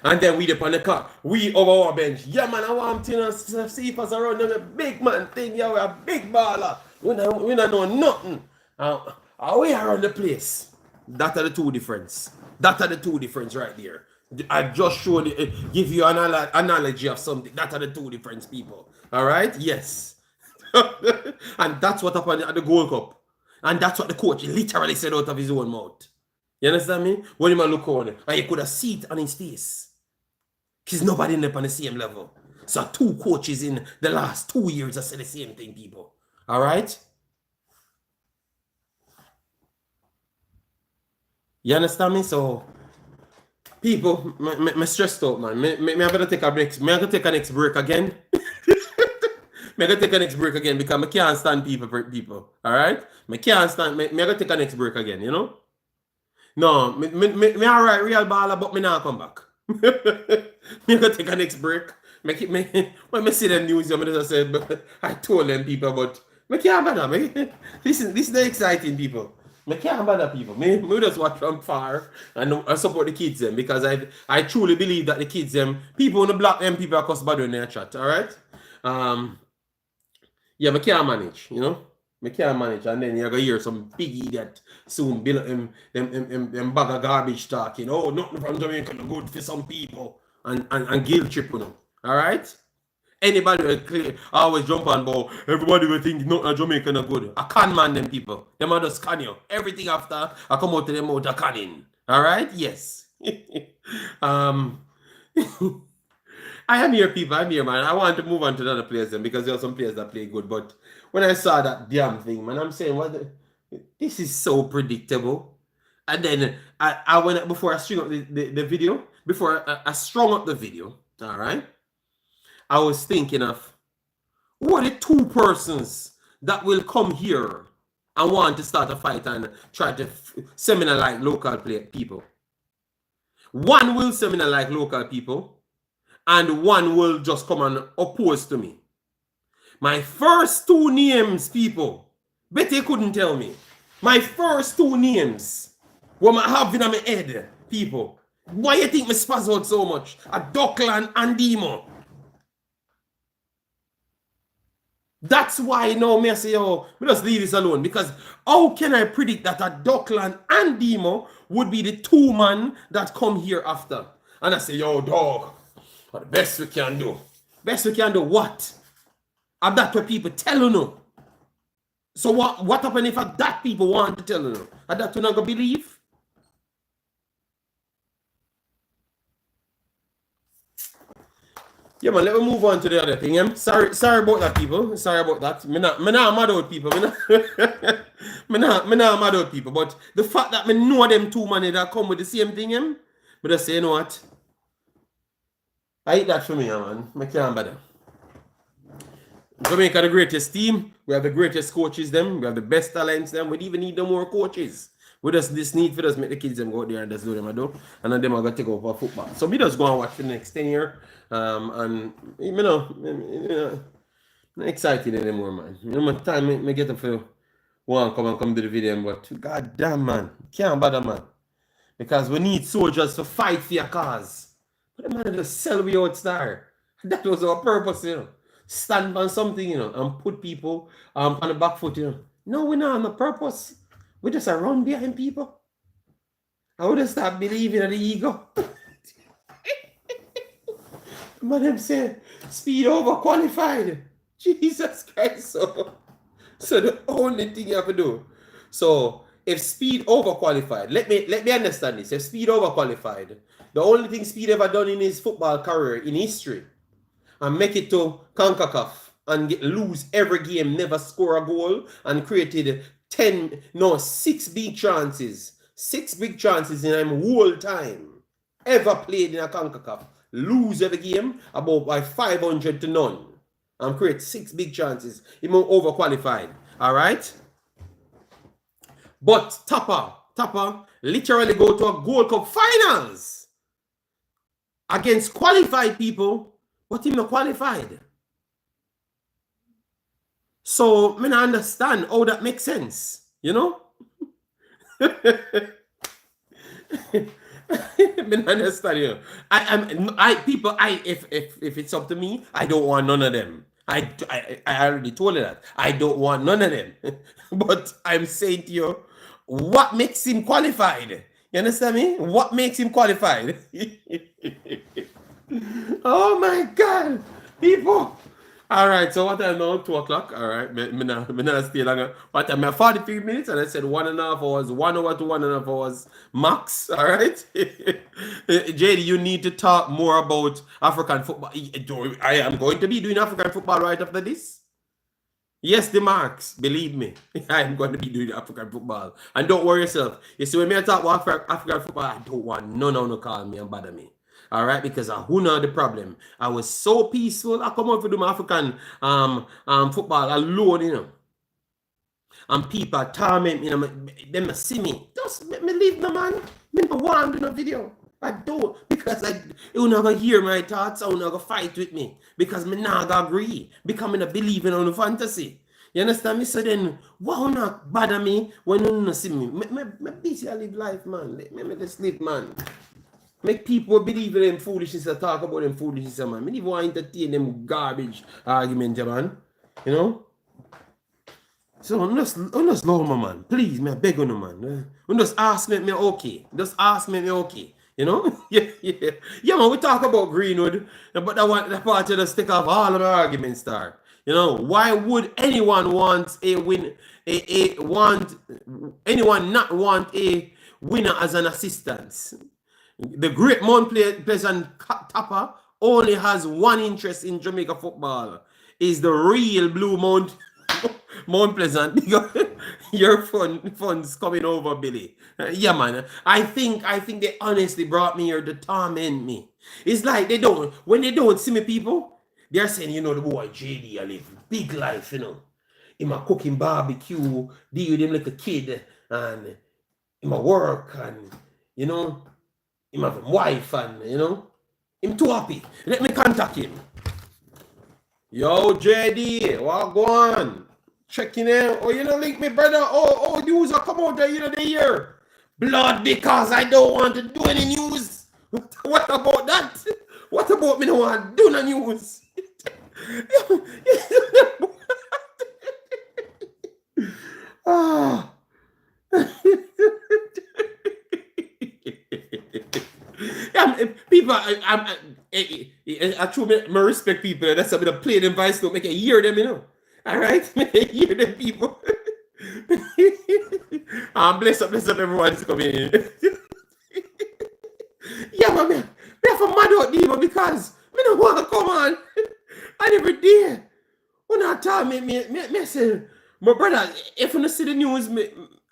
S1: And then we upon the car. We over our bench. Yeah, man, I want to see if us around the big man thing. Yeah, we're a big baller. We don't know nothing. We are on the place. That are the two difference. That are the two difference right there. I just showed you, give you an analogy of something. That are the two difference, people. All right? Yes. And that's what happened at the Gold Cup. And that's what the coach literally said out of his own mouth. You understand me? When you look on it, and you could have seen it on his face. Because nobody up on the same level. So two coaches in the last 2 years have said the same thing, people. All right? You understand me? So, people, me stressed out, man. Me I better take a break. Me I gonna take a next break again. Me I gonna take a next break again because I can't stand people. All right? Me can't stand. Me I gonna take a next break again, you know? No, me all right, real baller, but me not come back. Me gonna take a next break. When me see the news, I just said, I told them people, but me can't bother. This is the exciting people. Me can't bother people. Me just watch from far and I support the kids them because I truly believe that the kids them people on the block them people are cost bad in their chat. All right. Yeah, me can't manage. You know. Me can't manage, and then you're gonna hear some big idiot soon build them bag of garbage talking. Oh, nothing from Jamaica good for some people and guilt trip, you know. All right. Anybody will always jump on board. Everybody will think nothing Jamaica not good. I can't man them people. Them are just can you. Everything after I come out to them out I canning. All right. Yes. I am here, people. I'm here, man. I want to move on to the other players then because there are some players that play good. But when I saw that damn thing, man, I'm saying, this is so predictable. And then I went before I string up the video, before I strung up the video, all right, I was thinking of who are the two persons that will come here and want to start a fight and try to seminar like local people. One will seminar like local people, and one will just come and oppose to me. My first two names, people, Betty couldn't tell me. My first two names, what I have in my head, people. Why you think me spaz out so much? A Dockland and Demo. That's why now me say, oh, me just leave this alone. Because how can I predict that a Dockland and Demo would be the two man that come here after? And I say, yo, dog, the best we can do. Best we can do what? And that's what people tell you no. So what happen if that people want to tell you no? And that you not gonna believe? Yeah, man, let me move on to the other thing. Sorry about that, people. Sorry about that. Me not mad out people. Me not mad out people. But the fact that me know them two man that come with the same thing, me just say, you know what? I eat that for me, man. I can't bother. Jamaica the greatest team. We have the greatest coaches, them. We have the best talents, them. We even need no more coaches. We just this need for us make the kids them go out there and just do them do. And then them are gonna take over football. So we just go and watch for the next 10 years. And you know, not excited anymore, man. You know, my time me get up for one come do the video, but god damn, man, can't bother, man. Because we need soldiers to fight for your cause. But the man just sell we out star. That was our purpose, you know. Stand on something, you know, and put people on the back foot, you know. No, we're not on the purpose. We just run behind people. I would have start believing in the ego. Man, them say speed over qualified. Jesus Christ. So the only thing you have to do. So if speed over qualified, let me understand this. If speed over qualified, the only thing Speed ever done in his football career in history, and make it to Concacaf and lose every game, never score a goal, and created 6 big chances. 6 big chances in him whole time ever played in a Concacaf. Lose every game about by 500 to none. And create 6 big chances. Even overqualified. Alright? But Tapper literally go to a Gold Cup finals against qualified people, but him not qualified. So, I understand how that makes sense. You know? I understand, you know. If it's up to me, I don't want none of them. I already told you that. I don't want none of them. But I'm saying to you, what makes him qualified? You understand me? What makes him qualified? Oh my God, people. All right, so what time now? 2 o'clock. All right, me not stay longer. What time? 43 minutes, and I said 1.5 hours, 1 hour to 1.5 hours max. All right, JD, you need to talk more about African football. I am going to be doing African football right after this. Yes, the marks. Believe me, I am going to be doing African football. And don't worry yourself. You see, when me talk about African football, I don't want no call me and bother me. All right, because who know the problem? I was so peaceful. I come out to do my African football alone, you know. And people torment me, you know, them see me. Just let me leave no man. Me no want to do no video. I don't, because you not gonna hear my thoughts. You not gonna fight with me because me not gonna agree. Because me not believing on the fantasy. You understand me? So then, why not bother me when you not see me? Me busy I live life, man. Let me just live, man. Make people believe in them foolishness and talk about them foolishness, man. Me even want to entertain them garbage arguments, man. You know? So, just love me, man. Please, me, I beg you, man. Just ask me okay. Just ask me okay. You know? Yeah, man, we talk about Greenwood, but that part of the stick off all of the arguments start. You know, why would anyone want a win? Anyone not want a winner as an assistant? The great Mount Pleasant Tapper only has one interest in Jamaica football. Is the real Blue Mount Pleasant. Your funds coming over, Billy. Yeah, man. I think they honestly brought me here to torment me. It's like when they don't see me, people, they're saying, you know, the boy JD, I live big life, you know. him a cooking barbecue, deal with him like a kid, and him a work, and you know, him have a wife, and you know, him too happy. Let me contact him. Yo, JD, what go on? Checking in. Oh, you know, link me, brother. Oh, news are come out there, you know, the year. Blood, because I don't want to do any news. What about that? What about me don't want to do no news? Ah. Yeah, people, I truly respect people. That's a bit of plain advice to make a hear them, you know. All right, make a hear them, people. Bless up everyone who's coming in. Yeah, man, me have a mad out there because me don't want to come on. And every day, when I tell me say, my brother, if you don't see the news,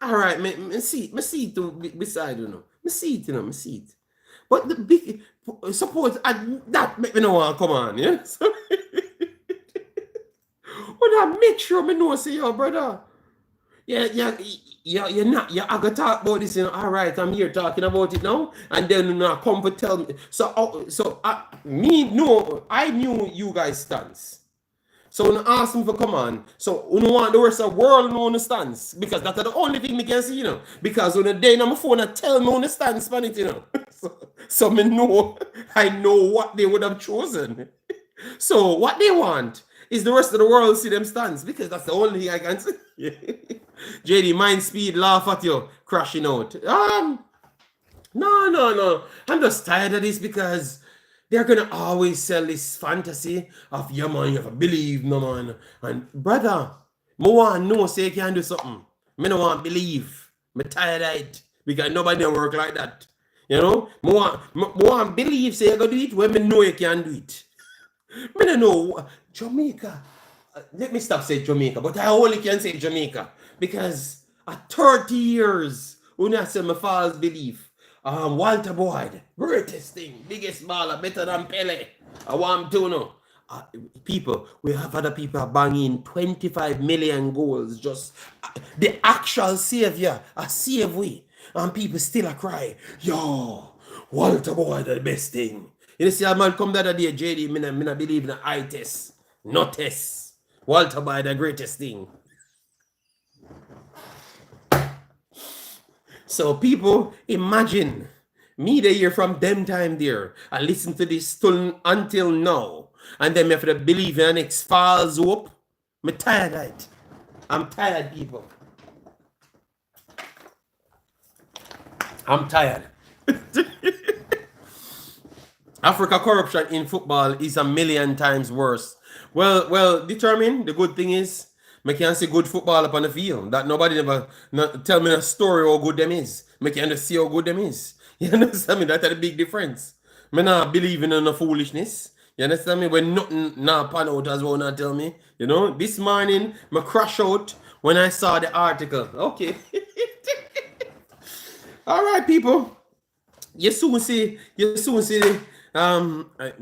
S1: all right, me see it beside you know. Me see it. But the big suppose that make me no want to come on, yeah? So, but I make sure me know say, yo, brother, you're not, I got to talk about this, you know. All right, I'm here talking about it now, and then you know, come to tell me. I knew you guys stance. So when I ask me for come on, so you don't want the rest of the world to understand, because that's the only thing me can see, you know. Because when the day on my phone I tell me understand Spanish, you know. So me know, I know what they would have chosen. So what they want is the rest of the world see them stance, because that's the only thing I can see. JD, mind speed, laugh at you, crashing out. No. I'm just tired of this because they're gonna always sell this fantasy of, yeah, man, you have to believe, no, man. And brother, me want know say you can do something. Me no want believe. Me tired of it because nobody don't work like that. You know, me want believe say you gonna do it when me know you can do it. Me don't know Jamaica. Let me stop saying Jamaica, but I only can say Jamaica because at 30 years, when I say my false belief. Walter Boyd, greatest thing, biggest baller, better than Pele. I want to know. People, we have other people banging 25 million goals. Just the actual savior, a save we, and people still a cry. Yo, Walter Boyd, the best thing. You see, a man come the other day, JD, me not believe in the eye test, no test. Walter Boyd, the greatest thing. So people, imagine me the year from them time there. I listen to this until now. And then me have to believe in the next false hope. I'm tired of it. I'm tired, people. I'm tired. Africa corruption in football is a million times worse. Well, determine the good thing is, I can see good football up on the field. That nobody never tell me a story how good them is. I can just see how good them is. You understand me? That's a big difference. I not believing in the foolishness. You understand me? When nothing now pan out as well not tell me. You know, this morning I crash out when I saw the article. Okay. All right, people. You soon see yeah. All right.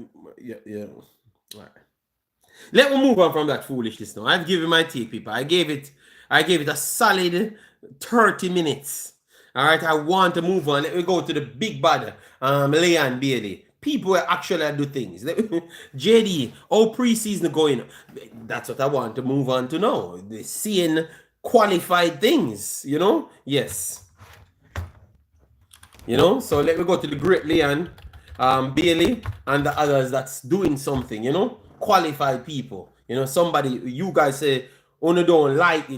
S1: Let me move on from that foolishness now. I've given my take, people. I gave it a solid 30 minutes. All right, I want to move on. Let me go to the big bad, Leon Bailey. People actually do things. JD, all preseason going. That's what I want to move on to now. The seeing qualified things, you know? Yes. You know, so let me go to the great Leon Bailey and the others that's doing something, you know? Qualified people, you know, somebody you guys say only don't like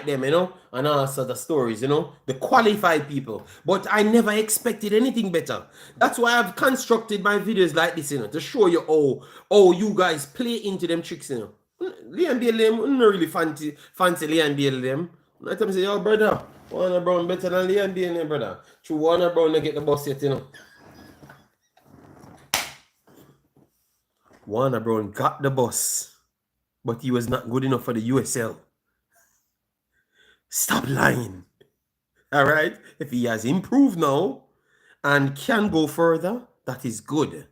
S1: them, you know, and all sorts of stories, you know, the qualified people. But I never expected anything better. That's why I've constructed my videos like this, you know, to show you how you guys play into them tricks, you know. Leon Bailey, I'm not really fancy Leon Bailey them. Let them say, yo, brother, Warner Brown better than Leon Bailey, brother. True, Warner Brown to get the bus yet, you know. Warner Brown got the bus, but he was not good enough for the USL. Stop lying. All right? If he has improved now and can go further, that is good.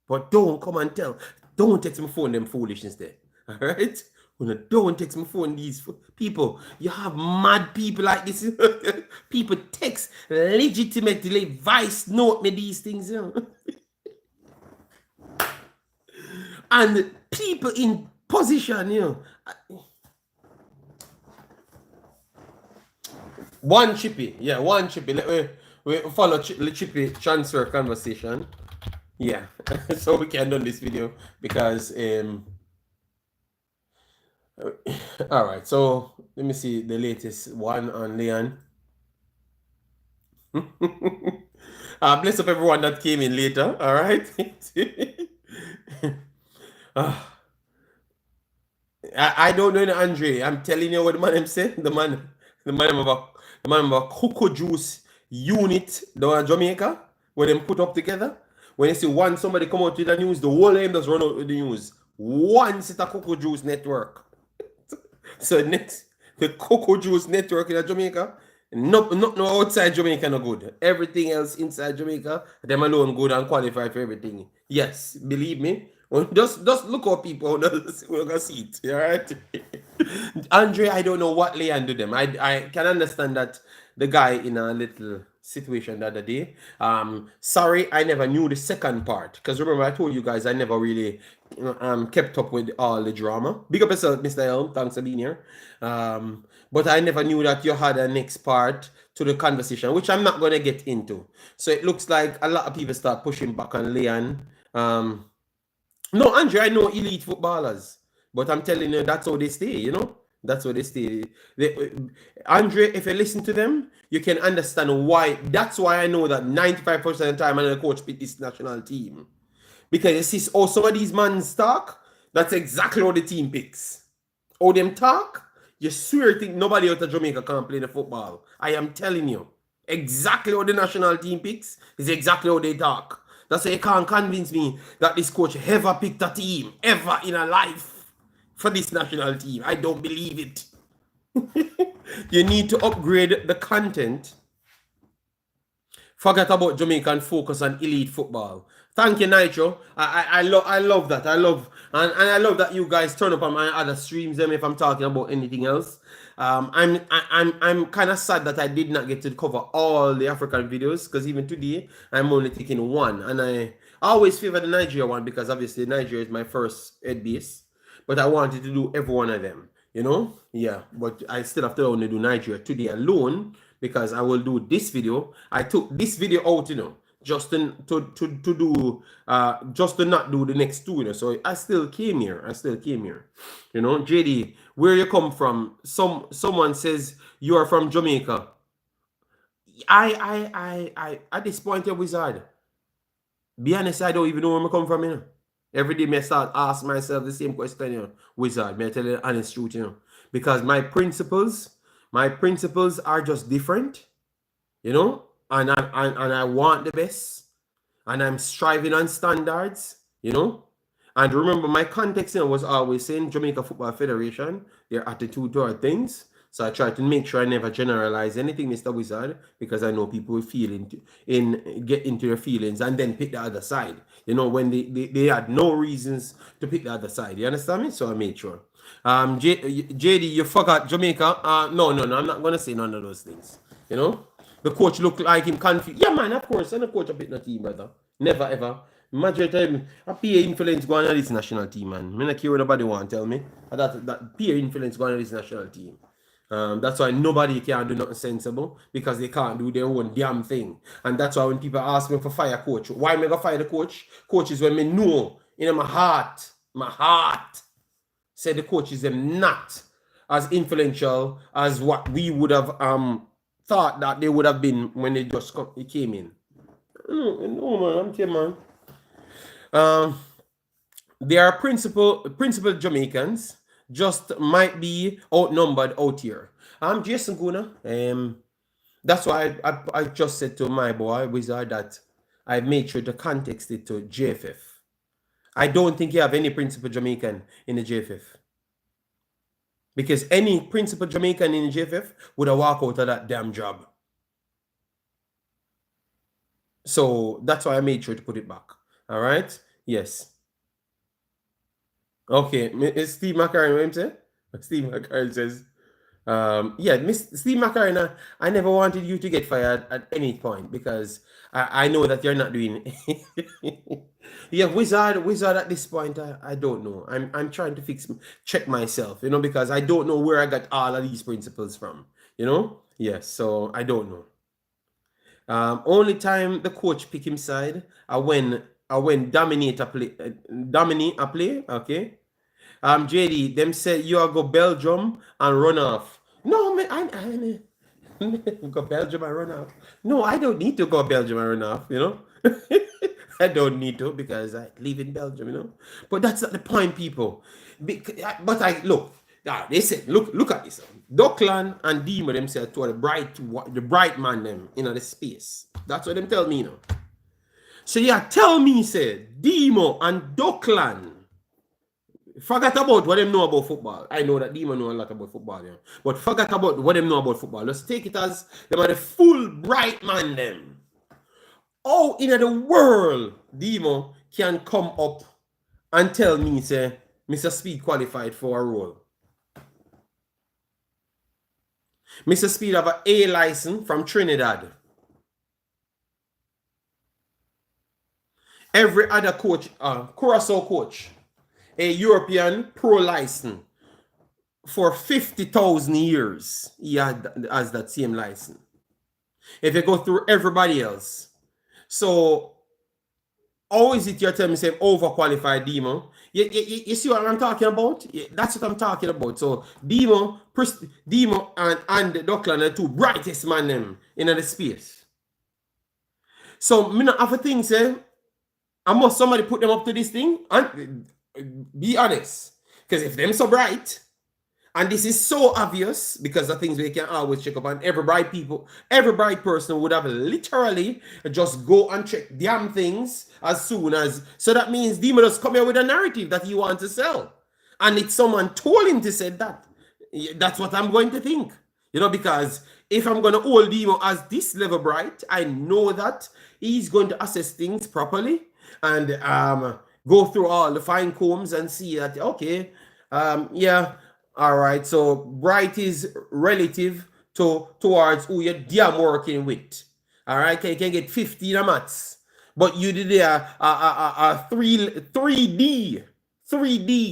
S1: But don't come and don't text my phone them foolishness there. All right? Don't text my phone, these people. You have mad people like this. People text legitimately, voice note me these things, you know. And people in position, you know. One chippy, yeah, one chippy. Let we follow the chippy transfer conversation. Yeah, so we can do this video because all right. So let me see the latest one on Leon. Bless up everyone that came in later. All right. I don't know Andre. I'm telling you what the man him say. The man have a cocoa juice unit down in Jamaica where them put up together. When you see one somebody come out with the news, the whole name does run out with the news. Once it's a cocoa juice network. So next, the cocoa juice network in Jamaica, no outside Jamaica no good. Everything else inside Jamaica, them alone good and qualified for everything. Yes, believe me. Just look at people. We're gonna see it. All right. Andre, I don't know what Leon do them. I can understand that the guy in a little situation the other day. Sorry, I never knew the second part because remember I told you guys I never really kept up with all the drama. Big up yourself, Mr. Elm. Thanks for being here. But I never knew that you had a next part to the conversation, which I'm not gonna get into. So it looks like a lot of people start pushing back on Leon. No, Andre, I know elite footballers, but I'm telling you, that's how they stay, you know? That's how they stay. Andre, if you listen to them, you can understand why. That's why I know that 95% of the time I'm the coach pick this national team. Because you see, oh, some of these men talk, that's exactly how the team picks. Oh, them talk, you swear think nobody out of Jamaica can play the football. I am telling you. Exactly how the national team picks is exactly how they talk. That's why you can't convince me that this coach ever picked a team, ever in a life, for this national team. I don't believe it. You need to upgrade the content. Forget about Jamaica and focus on elite football. Thank you, Nitro. I love that. I love that you guys turn up on my other streams. Them if I'm talking about anything else. I'm kind of sad that I did not get to cover all the African videos because even today I'm only taking one, and I always favor the Nigeria one because obviously Nigeria is my first head base, but I wanted to do every one of them. You know, yeah. But I still have to only do Nigeria today alone because I will do this video. I took this video out, you know, just to do just to not do the next two, you know. So I still came here. You know, JD, where you come from? Someone says you are from Jamaica. I at this point, you're wizard. Be honest, I don't even know where I come from, you know. Every day I start ask myself the same question, you know. Wizard, may I tell you the honest truth, you know. Because my principles are just different, you know, and I want the best, and I'm striving on standards, you know. And remember, my context, you know, was always saying Jamaica Football Federation, their attitude toward things. So I try to make sure I never generalize anything, Mr. Wizard, because I know people will get into their feelings and then pick the other side. You know, when they had no reasons to pick the other side. You understand me? So I made sure. JD, you forgot Jamaica. No, I'm not gonna say none of those things. You know, the coach looked like him confused. Yeah, man, of course, and the coach a bit no team, brother. Never ever. Majority time, a peer influence going on this national team, man. I don't care what nobody want tell me. That peer influence going on this national team. That's why nobody can do nothing sensible because they can't do their own damn thing. And that's why when people ask me for fire coach, why am I gonna fire the coach? Coach is when me know in my heart, say the coaches them not as influential as what we would have thought that they would have been when they just came in. No man, I'm telling man. They are principal Jamaicans, just might be outnumbered out here. I'm Jason Guna. That's why I just said to my boy Wizard that I made sure to context it to JFF. I don't think you have any principal Jamaican in the JFF. Because any principal Jamaican in the JFF would have walked out of that damn job. So that's why I made sure to put it back. All right? Yes. Okay. Is Steve McCarron what him say? Steve McCarron says, yeah, Miss Steve McCarron, I never wanted you to get fired at any point because I know that you're not doing. Yeah, Wizard at this point, I don't know. I'm trying to check myself, because I don't know where I got all of these principles from, Yes, so I don't know. Only time the coach pick him side when dominate a play, okay. JD, them say you are go Belgium and run off. No, man, I go Belgium and run off. No, I don't need to go Belgium and run off, I don't need to because I live in Belgium, But that's not the point, people. But look, they said, look at this. Dockland and Demo themselves to the bright man them in the space. That's what them tell me, So yeah, tell me, say Demo and Dockland. Forget about what them know about football. I know that Demo know a lot about football, but forget about what them know about football. Let's take it as them are the full bright man them. Oh, in the world, Demo can come up and tell me, say, Mr. Speed qualified for a role. Mr. Speed have an A license from Trinidad. Every other coach, Curacao coach, a European pro license for 50,000 years. He has that same license. If you go through everybody else. So, how is it you're telling me say overqualified Demo? You see what I'm talking about? That's what I'm talking about. So, Demo and Dockland are the two brightest man them in the space. So, me not have a thing, say, I must somebody put them up to this thing and be honest. Because if them so bright, and this is so obvious because the things we can always check up on, every bright person would have literally just go and check damn things as soon as. So that means Demo just come here with a narrative that he wants to sell. And it's someone told him to say that. That's what I'm going to think. Because if I'm going to hold Demo as this level bright, I know that he's going to assess things properly and go through all the fine combs and see that, okay, yeah, all right, so bright is relative towards who you're damn working with. All right, you can get 15 a maths, but you did a 3D,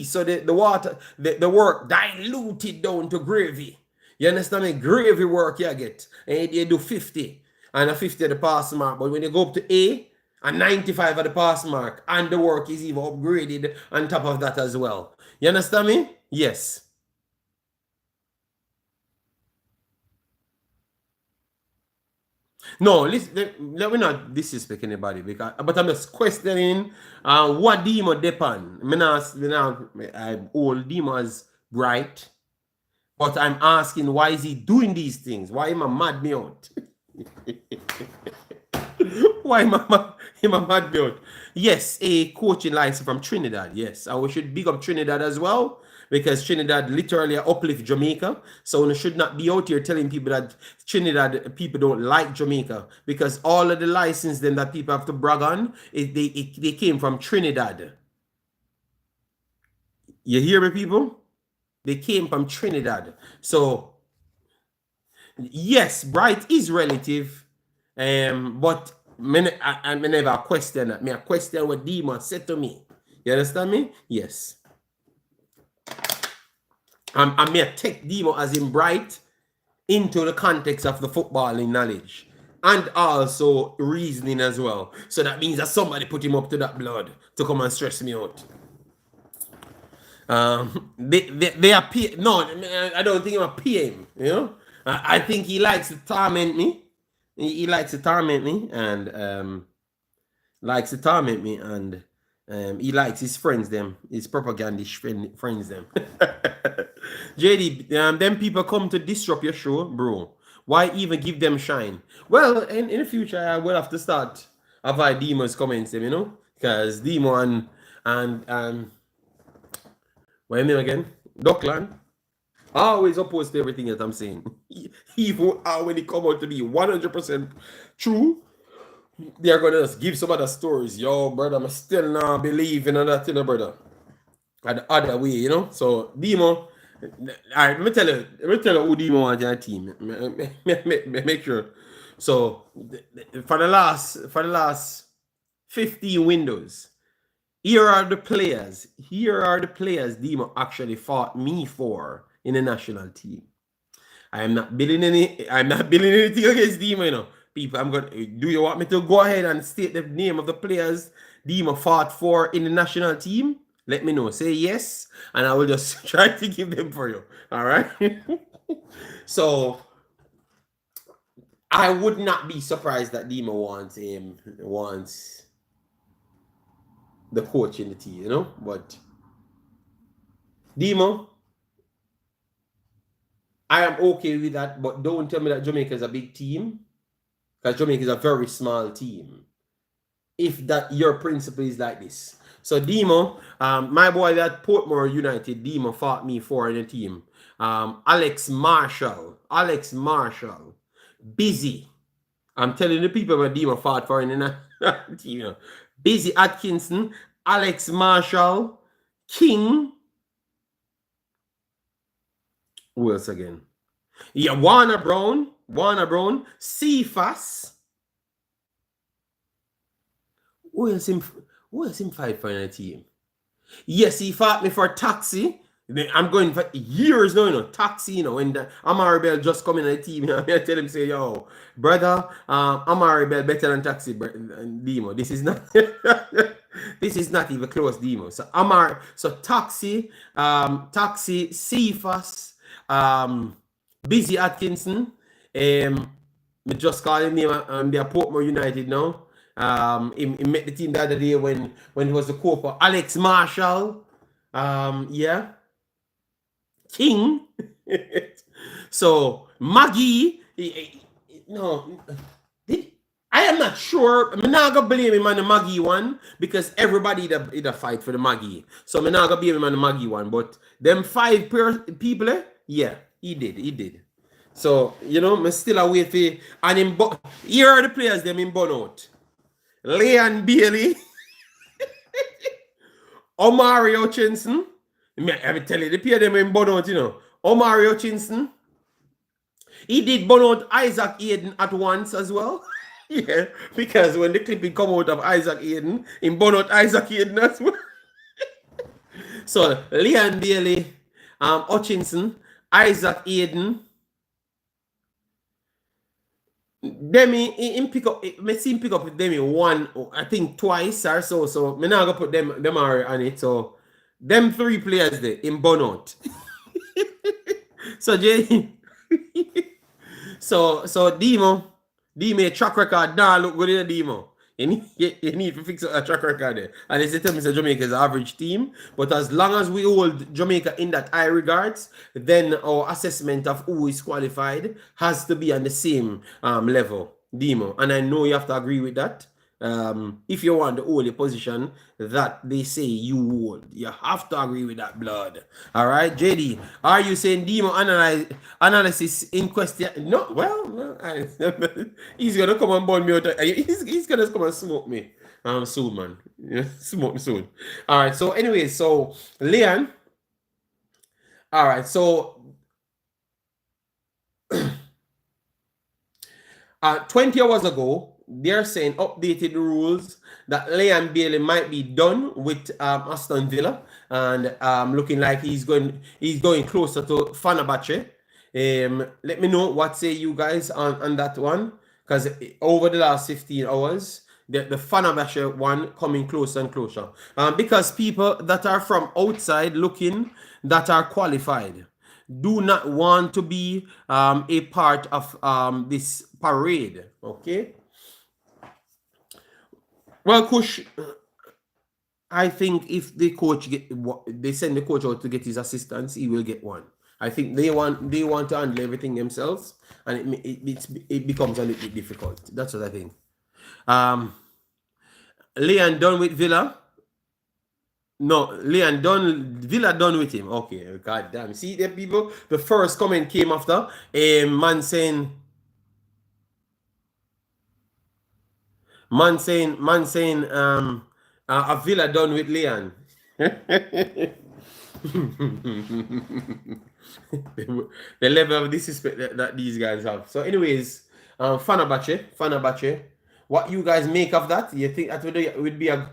S1: so the work diluted down to gravy. You understand me? Gravy work you get, and you do 50, and a 50 at the pass mark, but when you go up to A, a 95 at the pass mark, and the work is even upgraded on top of that as well. You understand me? Yes. No, listen, let me not disrespect anybody, but I'm just questioning what Demo depend. I'm old Demo is bright, but I'm asking why is he doing these things? Why am I mad me out? Why am I mad me out? Yes, a coaching license from Trinidad. Yes, we should big up Trinidad as well. Because Trinidad literally uplift Jamaica. So we should not be out here telling people that Trinidad people don't like Jamaica. Because all of the license then that people have to brag on, they came from Trinidad. You hear me, people? They came from Trinidad. So, yes, bright is relative. But I never question that. I question what Demo said to me. You understand me? Yes. I may take Demo as in bright into the context of the footballing knowledge and also reasoning as well. So that means that somebody put him up to that blood to come and stress me out. They are no, I don't think I'm a PM. I think he likes to torment me. He likes to torment me and he likes his friends them, his propagandist friends them. JD, them people come to disrupt your show, bro. Why even give them shine? Well, in the future, I will have to start avoid Demo's comments them, because Demo and what's his name again? Dockland always opposed to everything that I'm saying. Even when it come out to be 100% true, they're gonna just give some other stories. Yo, brother, I'm still not believing in that, brother. And the other way, So Demo, All right, let me tell you who Demo wants in a team. Make sure. So for the last 15 windows, here are the players. Here are the players Demo actually fought me for in the national team. I'm not building anything against Demo, you know. People, do you want me to go ahead and state the name of the players Demo fought for in the national team? Let me know. Say yes, and I will just try to give them for you. All right. So I would not be surprised that Demo wants the coach in the team, you know. But Demo, I am okay with that. But don't tell me that Jamaica is a big team, because Jamaica is a very small team. If that your principle is like this. So Demo, my boy that Portmore United, Demo fought me for in the team. Alex Marshall, busy. I'm telling the people what Demo fought for in the team. You know. Busy Atkinson, Alex Marshall, King. Who else again? Yeah, Warner Brown, Cephas. Who else him fight for in a team? Yes, he fought me for Taxi. I'm going for years now, you know. Taxi, you know, when Amari Bell just come in the team, you know, I tell him, say, yo, brother, Amari Bell better than Taxi, Demo. This is not this is not even close, Demo. So Taxi, Cephas, Busy Atkinson, me just call him name, they're Portmore United now. He met the team the other day when he was the coach for Alex Marshall. Yeah. King. So Maggie, no, I am not sure. I'm not gonna blame him on the Maggie one because everybody did a fight for the Maggie. So I'm not gonna blame him on the Maggie one. But them 5 people, yeah, he did. So you know, I'm still away for and him. Here are the players them in burnout. Leon Bailey, Omari Hutchinson. I will tell you, the pair of them in burnout, you know. Omari Hutchinson. He did burn out Isaac Aiden at once as well. Yeah, because when the clipping come out of Isaac Aiden, he burn out Isaac Aiden as well. So, Leon Bailey, Hutchinson, Isaac Aiden. Demi pick up. Me see him pick up with Demi one, I think twice or so. So me now go put them are on it. So them 3 players there in burnout. So Jay, so Demo track record now look good in the Demo. You need to fix a track record there. And they say tell me that Jamaica is an average team, but as long as we hold Jamaica in that high regards, then our assessment of who is qualified has to be on the same level, Demo. And I know you have to agree with that. If you want to hold a position that they say you hold, you have to agree with that, blood. All right, JD, are you saying Demo analysis in question? No, well, he's gonna come and burn me out. He's gonna come and smoke me. Soon, man. Yeah, smoke me soon. All right. So, anyway, so Leon. All right. So. 20 hours ago, they're saying updated rules that Leon Bailey might be done with Aston Villa and looking like he's going closer to Fenerbahce. Let me know what say you guys on that one, because over the last 15 hours, the Fenerbahce one coming closer and closer. Because people that are from outside looking that are qualified do not want to be a part of this parade. Okay. Well, Kush, I think if the coach they send the coach out to get his assistants, he will get one. I think they want to handle everything themselves, and it becomes a little bit difficult. That's what I think. Leon done with Villa. No, Leon done Villa done with him. Okay, god damn. See the people. The first comment came after man saying a Villa done with Leon. The level of disrespect that these guys have. So, anyways, Fenerbahce, what you guys make of that? You think that would be a...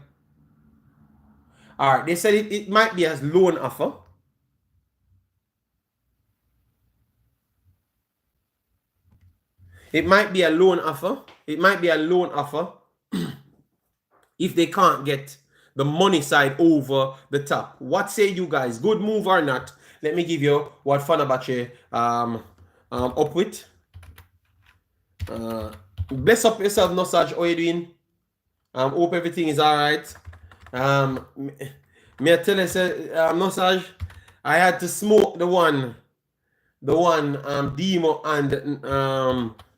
S1: All right, they said it might be a loan offer. It might be a loan offer. It might be a loan offer if they can't get the money side over the top. What say you guys? Good move or not? Let me give you what Fenerbahce up with. Bless up yourself, Nosaj. How you doing? Hope everything is alright. Me I tell you, Nosaj, I had to smoke the one Demo and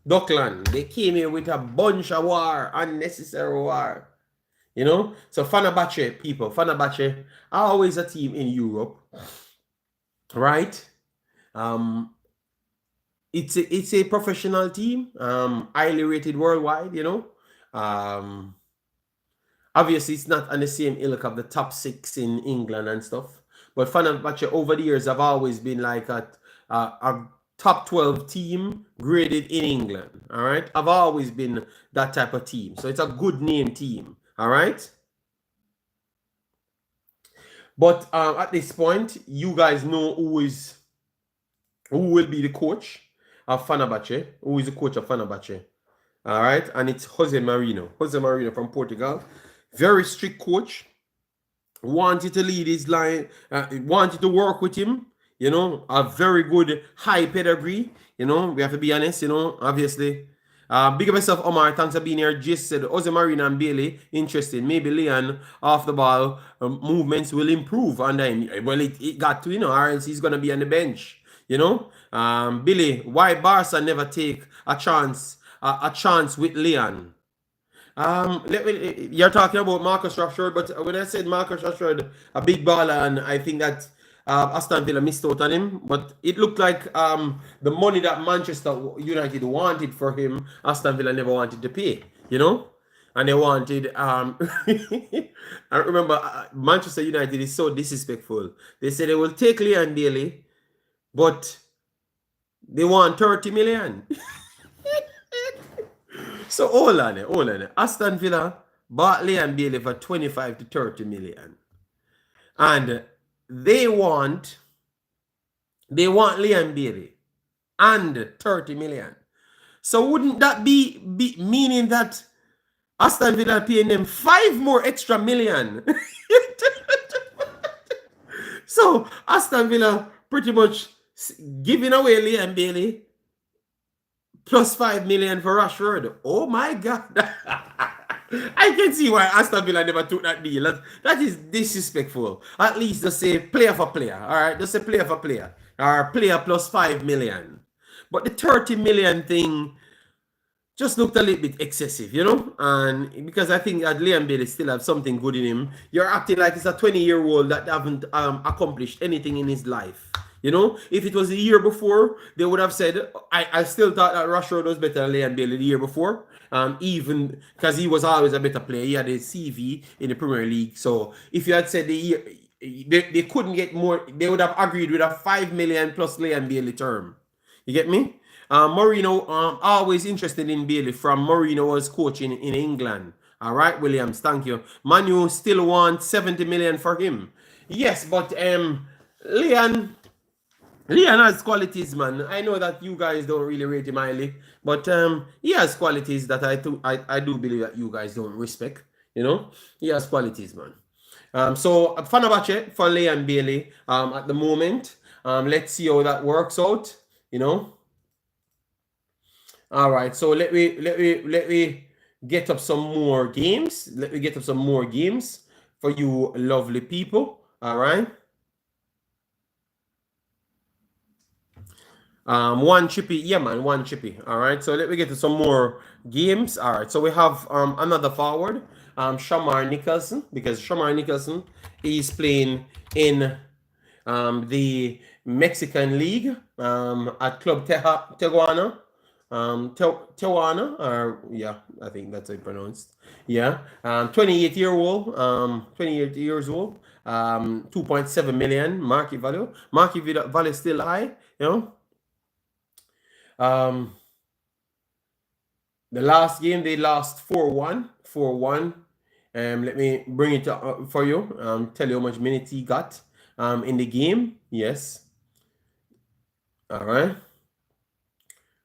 S1: Duckland. They came here with a bunch of war, unnecessary war. You know? So Fenerbahce, people, Fenerbahce are always a team in Europe. Right? It's a professional team, highly rated worldwide, you know. Obviously, it's not on the same ilk of the top 6 in England and stuff. But Fenerbahce over the years have always been like a top 12 team graded in England. All right, I've always been that type of team. So it's a good name team. All right. But at this point, you guys know who will be the coach of Fenerbahce. Who is the coach of Fenerbahce? All right, and it's Jose Mourinho. Jose Mourinho from Portugal. Very strict coach. Wanted to lead his line. Wanted to work with him. You know, a very good high pedigree. You know, we have to be honest. You know, obviously. Big up yourself, Omar. Thanks for being here. Just said Jose Mourinho and Bailey. Interesting. Maybe Leon off the ball movements will improve under him. Well, it got to, you know, or else he's gonna be on the bench. You know, Billy. Why Barca never take a chance with Leon? You're talking about Marcus Rashford, but when I said Marcus Rashford, a big baller, and I think that Aston Villa missed out on him. But it looked like the money that Manchester United wanted for him, Aston Villa never wanted to pay, you know? And they wanted, I remember Manchester United is so disrespectful. They said they will take Leon Bailey, but they want 30 million. So hold on. Aston Villa bought Leon Bailey for 25 to 30 million. And they want Leon Bailey and 30 million. So wouldn't that be meaning that Aston Villa paying them 5 more extra million? So Aston Villa pretty much giving away Leon Bailey plus 5 million for Rashford. Oh my God. I can see why Aston Villa never took that deal. That is disrespectful. At least just say player for player. All right, just say player for player. Or player plus 5 million. But the 30 million thing just looked a little bit excessive, you know? And because I think that Leon Bailey still have something good in him, you're acting like it's a 20-year-old that haven't accomplished anything in his life. You know, if it was the year before, they would have said, I still thought that Rashford was better than Leon Bailey the year before. Even because he was always a better player. He had a CV in the Premier League. So if you had said the year, they couldn't get more, they would have agreed with a 5 million plus Leon Bailey term. You get me? Mourinho, always interested in Bailey from Mourinho was coaching in England. All right, Williams, thank you. Manu still wants 70 million for him. Yes, but Leon has qualities, man. I know that you guys don't really rate him highly, but he has qualities that I do believe that you guys don't respect. You know, he has qualities, man. So Fenerbahce for Leon Bailey at the moment. Let's see how that works out. You know. All right. So let me get up some more games. Let me get up some more games for you lovely people. All right. One chippy, yeah man, one chippy. All right, so let me get to some more games. All right, so we have another forward, Shamar Nicholson, because Shamar Nicholson is playing in the Mexican League at Club Tijuana. Tijuana, or yeah, I think that's how it's pronounced. Yeah, 28 years old. 2.7 million market value. Market value is still high, you know. The last game they lost 4-1. 4-1. Let me bring it up for you. Tell you how much minutes he got in the game. Yes. All right.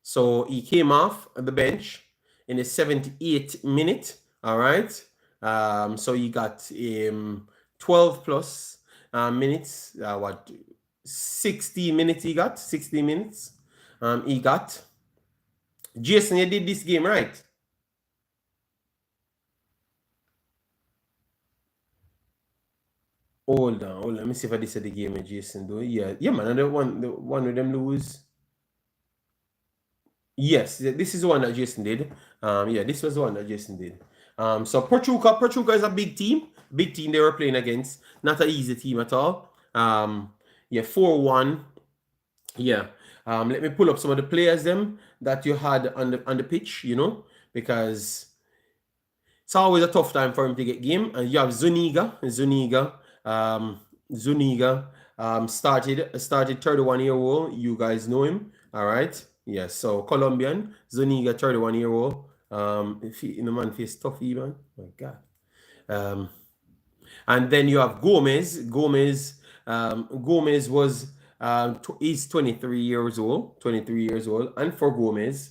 S1: So he came off the bench in the 78th minute. All right. So he got 12 plus minutes. 60 minutes he got. 60 minutes he got. Jason, you did this game, right? Hold on. Let me see if I did the game with Jason though. Yeah, man. The one with them lose. Yes, this is the one that Jason did. Yeah, this was the one that Jason did. So Pachuca is a big team. Big team they were playing against. Not an easy team at all. Yeah, 4-1. Yeah. Let me pull up some of the players them that you had on the pitch, you know, because it's always a tough time for him to get game. And you have Zuniga. Started 31-year-old. You guys know him. All right. Yes. So Colombian, Zuniga, 31-year-old. If he in the man face tough even. Oh my God. And then you have Gomez. Gomez was he's 23 years old. 23 years old. And for Gomez.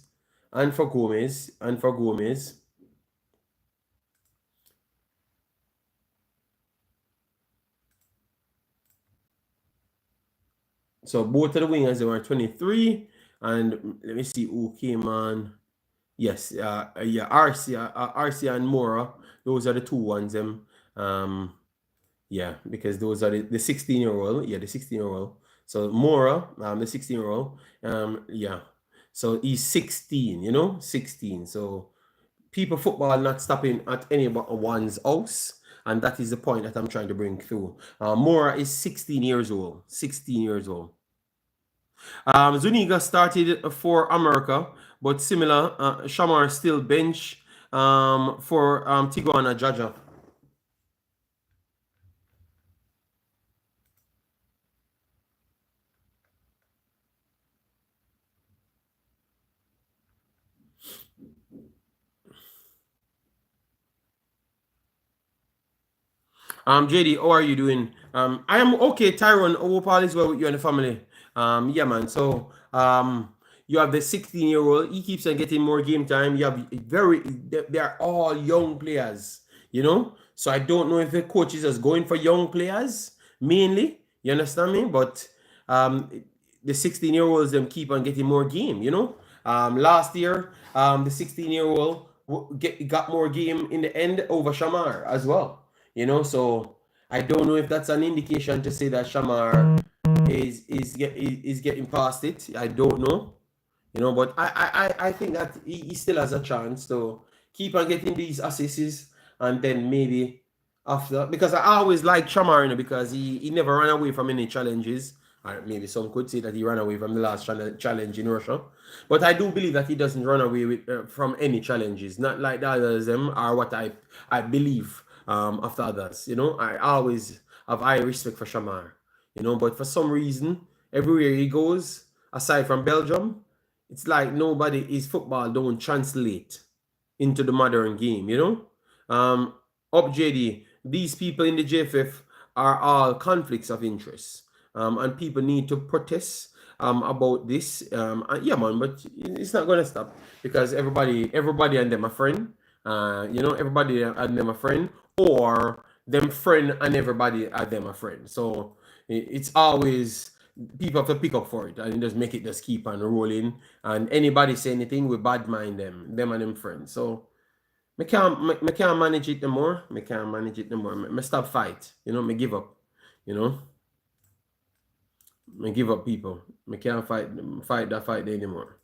S1: So both of the wingers, they were 23. And let me see who came on. Yes, yeah, RC and Mora. Those are the two ones. Yeah, because those are the 16-year-old. Yeah, the 16-year-old. So Mora, the 16-year-old. Yeah. So he's 16, you know, 16. So people football not stopping at any one's house. And that is the point that I'm trying to bring through. Mora is 16 years old. 16 years old. Zuniga started for America, but similar, Shamar still bench for Tijuana, Jaja. JD, how are you doing? I am okay, Tyrone. Hope all is well with you and the family. Yeah, man. So, you have the 16-year-old. He keeps on getting more game time. You have they are all young players, you know. So I don't know if the coach is just going for young players mainly. You understand me? But the 16-year-olds them keep on getting more game, you know. Last year, the 16-year-old got more game in the end over Shamar as well. You know, so I don't know if that's an indication to say that Shamar is getting past it. I don't know, you know, but I think that he still has a chance to keep on getting these assists, and then maybe after, because I always like Shamar, you know, because he never ran away from any challenges. Or maybe some could say that he ran away from the last challenge in Russia, but I do believe that he doesn't run away from any challenges. Not like the others them are what I believe. After others, you know, I always have high respect for Shamar, you know, but for some reason, everywhere he goes, aside from Belgium, it's like his football don't translate into the modern game, you know. Up JD, these people in the JFF are all conflicts of interest, and people need to protest about this. Yeah, man, but it's not gonna stop because everybody and them a friend. You know, everybody and them a friend, or them friend and everybody and them a friend. So it's always people have to pick up for it and just make it just keep on rolling. And anybody say anything, we bad mind them and them friends. So me can't manage it no more. Me stop fight. You know, me give up. You know, me give up people. Me can't fight that fight anymore.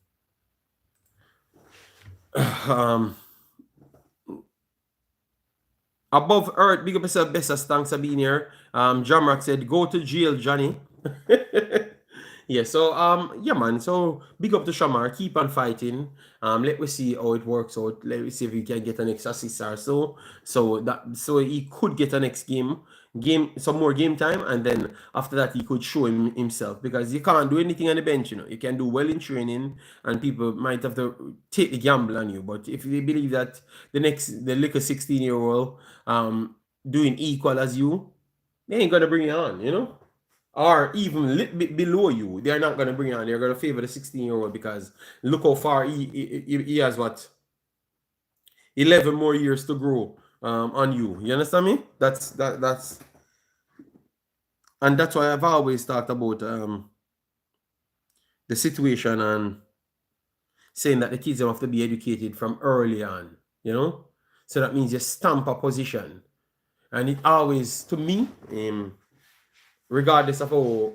S1: Above Earth, big up yourself, best thanks for being here. Jamrock said, go to jail, Johnny. Yeah, so yeah, man. So big up to Shamar, keep on fighting. Let me see how it works out. Let me see if he can get an next assist or so. So he could get a next game. some more game time, and then after that he could show himself, because you can't do anything on the bench. You can do well in training, and people might have to take the gamble on you. But if they believe that the little 16-year-old doing equal as you, they ain't gonna bring you on. Or even a little bit below you, they're not gonna bring you on. They're gonna favor the 16-year-old, because look how far he has, what, 11 more years to grow on you. You understand me? And that's why I've always talked about the situation, and saying that the kids have to be educated from early on. So that means you stamp a position, and it always, to me, regardless of how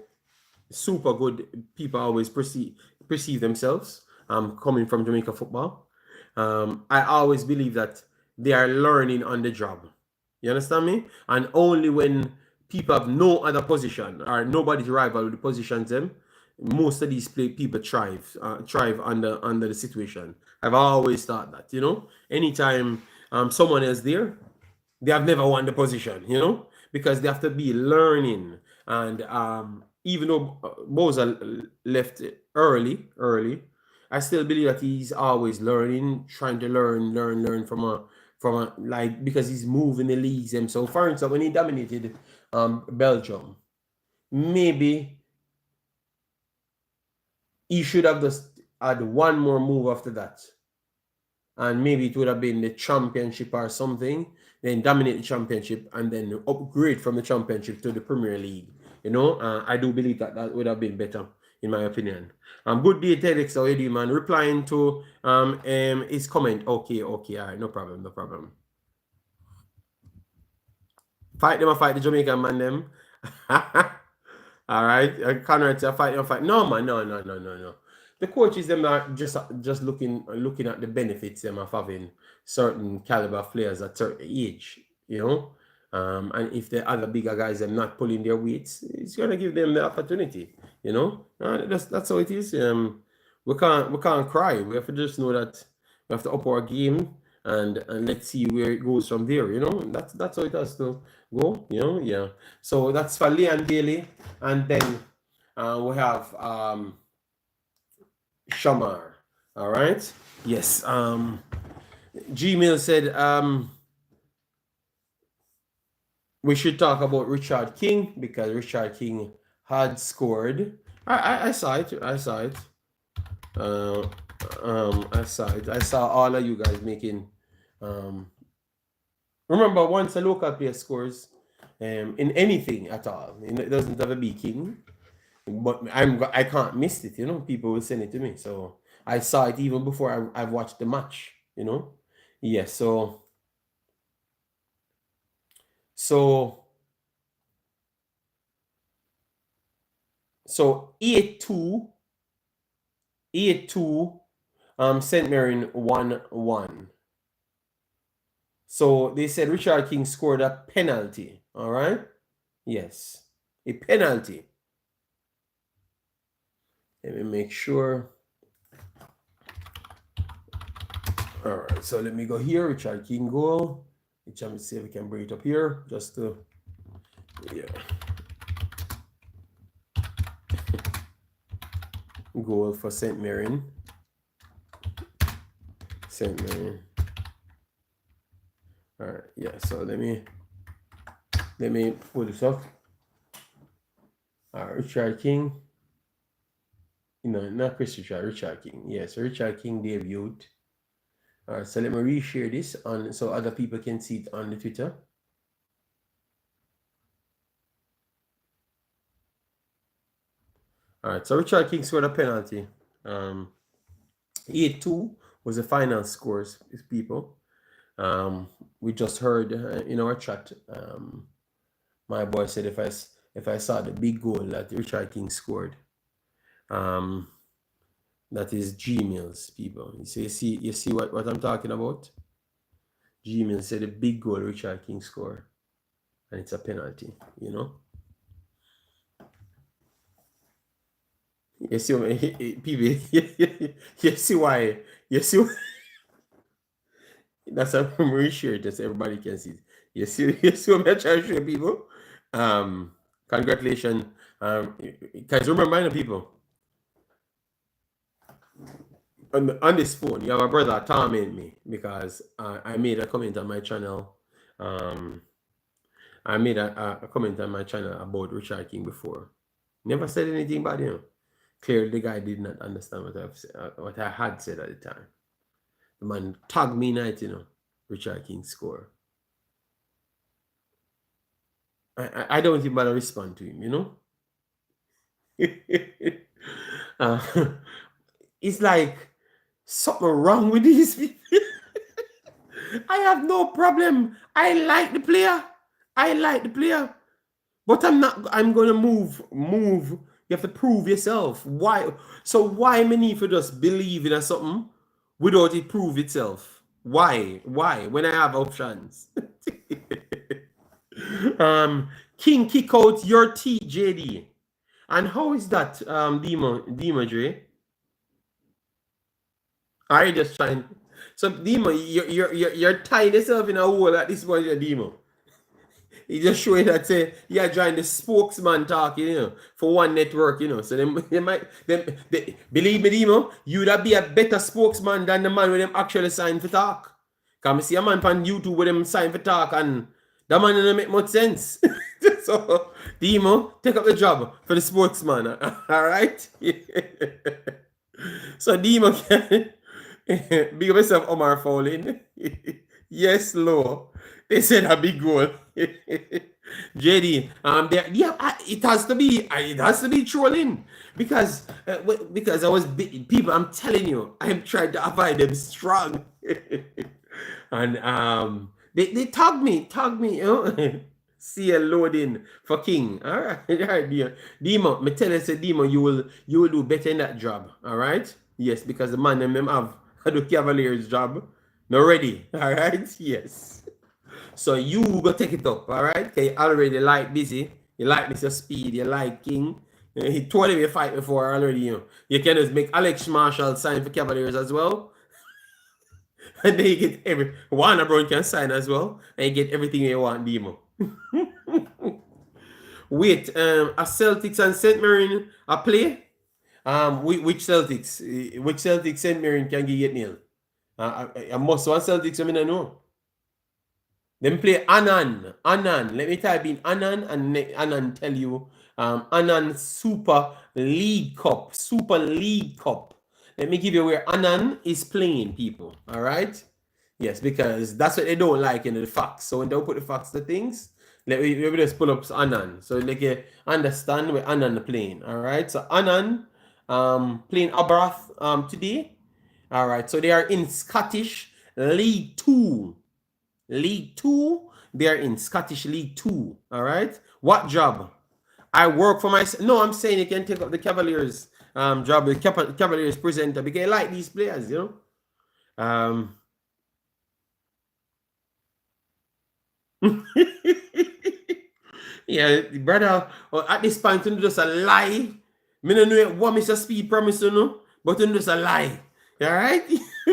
S1: super good people always perceive themselves, coming from Jamaica football, I always believe that they are learning on the job. You understand me? And only when people have no other position, or nobody's rival with the positions them, most of these people thrive under the situation. I've always thought that, anytime someone is there, they have never won the position, because they have to be learning. And even though Boza left early, I still believe that he's always learning, trying to learn from a like, because he's moving the leagues himself. For instance, when he dominated Belgium, maybe he should have just had one more move after that, and maybe it would have been the championship or something, then dominate the championship, and then upgrade from the championship to the Premier League. I do believe that would have been better, in my opinion. Good day, Telex, how you doing, man? Replying to his comment. Okay, all right, no problem. Fight them or fight the Jamaican man them. All right, Conrad, fight them or fight. No, man, no. The coaches them are just looking at the benefits them of having certain caliber players at certain age, and if the other bigger guys are not pulling their weights, it's gonna give them the opportunity, that's how it is. We can't cry. We have to just know that we have to up our game, and let's see where it goes from there. That's how it has to go. Yeah. So that's for Leon Bailey, and then we have Shamar. All right. Yes. Gmail said we should talk about Richard King, because Richard King had scored. I saw it. I saw it. I saw all of you guys making. Remember, once a local player scores in anything at all, it doesn't have to be King, but I can't miss it. People will send it to me, so I saw it even before I've watched the match. Yes. So 8-2, St. Mirren 1-1. So they said Richard King scored a penalty. All right. Yes, a penalty. Let me make sure. All right, so let me go here. Richard King goal. Let me see if we can bring it up here, just to, yeah. Goal for St. Mirren. All right, yeah. So let me pull this up. All right, Richard King. Not Chris Richard. Richard King. Yes, Richard King debuted. All right, so let me reshare this so other people can see it on the Twitter. All right, so Richard King scored a penalty. 8-2 was the final scores, people. We just heard in our chat, my boy said if I saw the big goal that Richard King scored, that is Gmails, people. You see what I'm talking about? Gmail said the big goal Richard King scored, and it's a penalty. You see, people. You see why? You see. That's a reshare it so everybody can see. You see what I'm trying to show people? Congratulations. Guys, remember people on this phone. You have a brother torment me because I made a comment on my channel. Um, I made a comment on my channel about Richard King before. Never said anything about him. Clearly, the guy did not understand what I had said at the time. The man tagged me night, Richard King score. I don't even bother respond to him. uh, it's like something wrong with these people. I have no problem. I like the player. But I'm gonna move. You have to prove yourself. Why? So why many for just believe in something without it prove itself? Why? When I have options? King kick out your TJD. And how is that, Demo Dre? Are you just trying? So Demo, you're tying yourself in a hole at this point, Demo. He just showing that say you're joining the spokesman talking, for one network, So they believe me, Demo, you'd be a better spokesman than the man with them actually sign for talk. Cause I see a man on YouTube with them sign for talk and that man doesn't make much sense. So Demo, take up the job for the spokesman. Alright? So Demo can big up yourself, Omar Fowling. Yes, low. They said a big goal. JD, it has to be trolling because I was people. I'm telling you, I'm trying to avoid them strong, and they tagged me, See a loading for King. All right, Demo. Me tell you, say Demo, you will do better in that job. All right, yes, because the man them have the Cavaliers job. Not ready. All right, yes. So you go take it up, all right? Okay, already like busy. You like Mr. Speed, you like King. He told him you fight before already, You can just make Alex Marshall sign for Cavaliers as well. And then you get Warner Brown can sign as well. And you get everything you want, Demo. Wait, a Celtics and St. Mirren a play? Which Celtics? Which Celtics St. Mirren can get nil? I must one Celtics, I mean, I know. Them play Anan. Let me type in Anan and Anan tell you. Anan Super League Cup. Let me give you where Anan is playing, people. All right? Yes, because that's what they don't like in the facts. So when they put the facts to things, let me just pull up Anan. So like you understand where Anan playing. All right? So Anan playing Abrath today. All right. So they are in Scottish League 2. They are in Scottish League 2. All right. What job? I work for myself. No, I'm saying you can take up the Cavaliers job, the Cavaliers presenter, because I like these players, Yeah, brother. At this point, you just a lie. Me no know what Mr. Speed promised, but you just a lie. All right?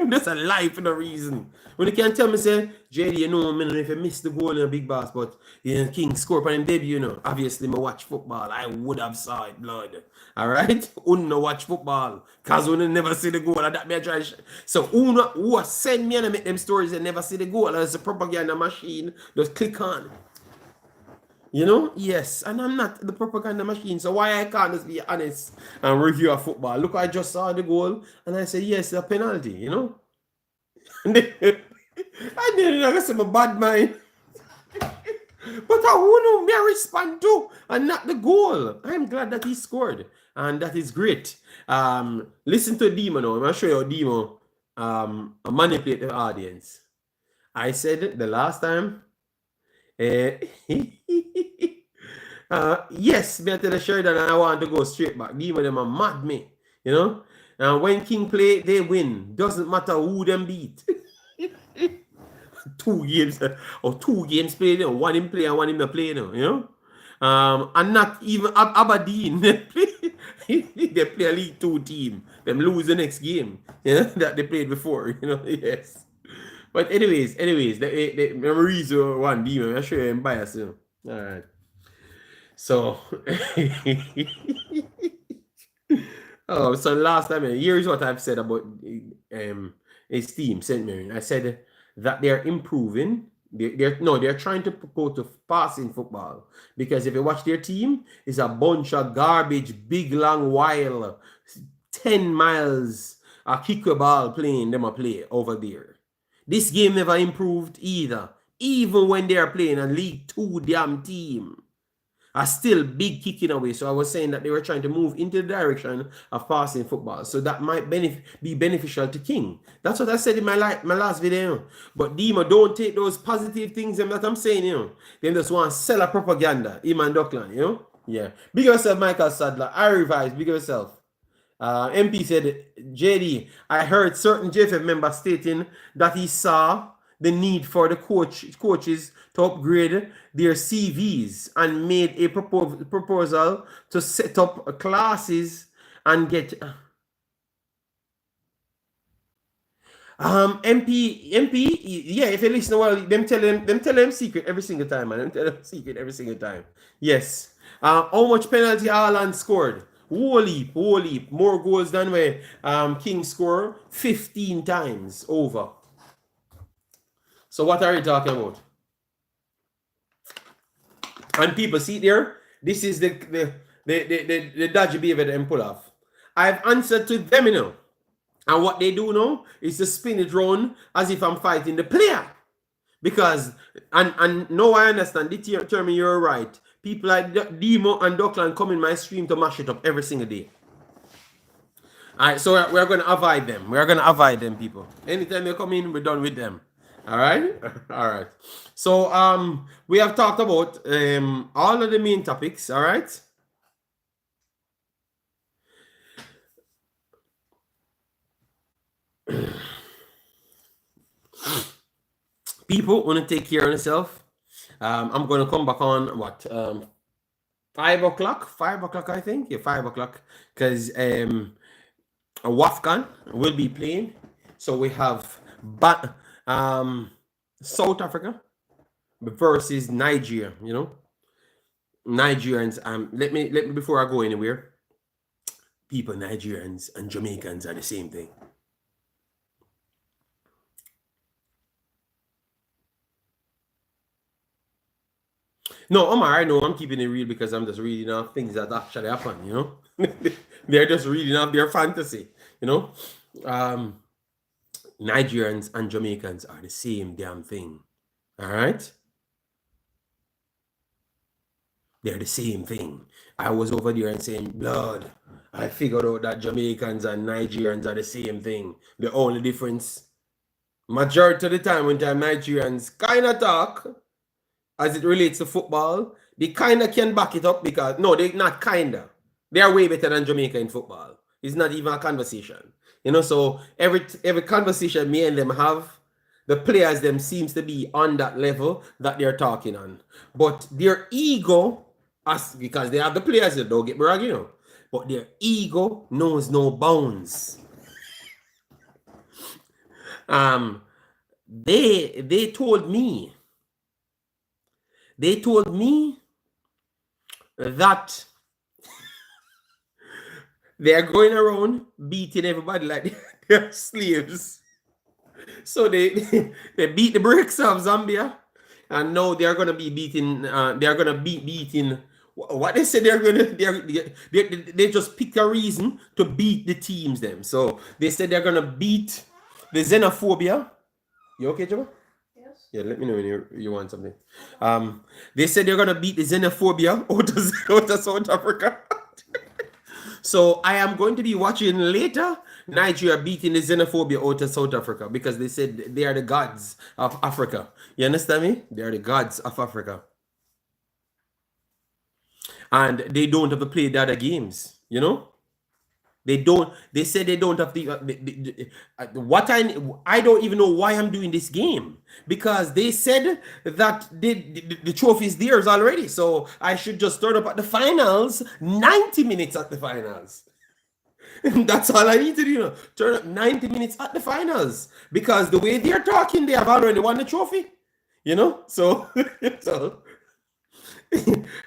S1: Just a lie for no reason. When you can tell me, say, JD, if you miss the goal in a big boss, but King score for him debut, obviously, me watch football. I would have saw it, blood. All right? Uno watch football. Because uno never see the goal. That me try. So, who send me and make them stories and never see the goal. That's a propaganda machine. Just click on. Yes, and I'm not the propaganda machine, so why I can't just be honest and review a football? Look, I just saw the goal, and I said, yes, a penalty, and then I said, my bad mind. But who know me I respond to, and not the goal. I'm glad that he scored, and that is great. Listen to Demo now. I'm going to show you Demo manipulate the audience. I said the last time, yes, me I tell the Sheridan I want to go straight back. These them are mad me, And when King play, they win. Doesn't matter who them beat. 2 games played, one in play and one in the play, and not even Aberdeen. They play a League 2 team. Them lose the next game, that they played before, yes. But anyways, the memories one demon. I'm sure I'm biased, All right. So, oh, so last time, here's what I've said about his team, St. Mirren. I said that they're improving. They're trying to go to passing football, because if you watch their team, it's a bunch of garbage, big long while, 10 miles a kick a ball playing them a play over there. This game never improved either, even when they are playing a League Two damn team. Are still big kicking away. So I was saying that they were trying to move into the direction of passing football. So that might be beneficial to King. That's what I said in my last video. But Dima, don't take those positive things that I'm saying, They just want to sell a propaganda. Him and Duckland, Yeah. Big yourself, Michael Sadler. I revise. Big yourself. MP said, JD, I heard certain JFF members stating that he saw the need for the coaches to upgrade their CVs and made a proposal to set up classes and get MP, yeah, if you listen, well, them tell them secret every single time, man. Them tell them secret every single time. Yes. How much penalty Haaland scored? Whole heap. More goals than where King scored 15 times over. So what are you talking about? And people see there, this is the dodgy behavior that pull off. I've answered to them, And what they do now is to spin it round as if I'm fighting the player. Because, and no, I understand, determine you're right. People like Demo and Duckland come in my stream to mash it up every single day. All right, so we're going to avoid them. We're going to avoid them, people. Anytime they come in, we're done with them. All right. All right. So we have talked about all of the main topics. All right. People want to take care of themselves. I'm going to come back on what 5 o'clock. 5 o'clock, I think. Yeah, 5 o'clock. Because AFCON will be playing. So we have South Africa versus Nigeria, Nigerians. Let me before I go anywhere, people, Nigerians and Jamaicans are the same thing. No, Omar, I know I'm keeping it real because I'm just reading off things that actually happen, They're just reading off their fantasy, Nigerians and Jamaicans are the same damn thing. All right? They're the same thing. I was over there and saying, blood, I figured out that Jamaicans and Nigerians are the same thing. The only difference, majority of the time when Nigerians kind of talk as it relates to football, they kind of can back it up because, no, they're not kind of. They are way better than Jamaica in football. It's not even a conversation. So every conversation me and them have, the players them seems to be on that level that they're talking on. But their ego, because they have the players that don't get bragging, but their ego knows no bounds. They told me that they're going around beating everybody like they're slaves. So they beat the bricks of Zambia, and now they're gonna be beating. They're gonna be beating. What they said they just pick a reason to beat the teams. Them. So they said they're gonna beat the xenophobia. You okay, Jabba?
S2: Yes.
S1: Yeah, let me know when you want something. They said they're gonna beat the xenophobia out of South Africa. So I am going to be watching later Nigeria beating the xenophobia out of South Africa because they said they are the gods of Africa. You understand me? They are the gods of Africa. And they don't have to play the other games, They don't. They said they don't have what I don't even know why I'm doing this game because they said that the trophy is theirs already. So I should just turn up at the finals, 90 minutes at the finals. That's all I need to do. Turn up 90 minutes at the finals because the way they're talking, they have already won the trophy. So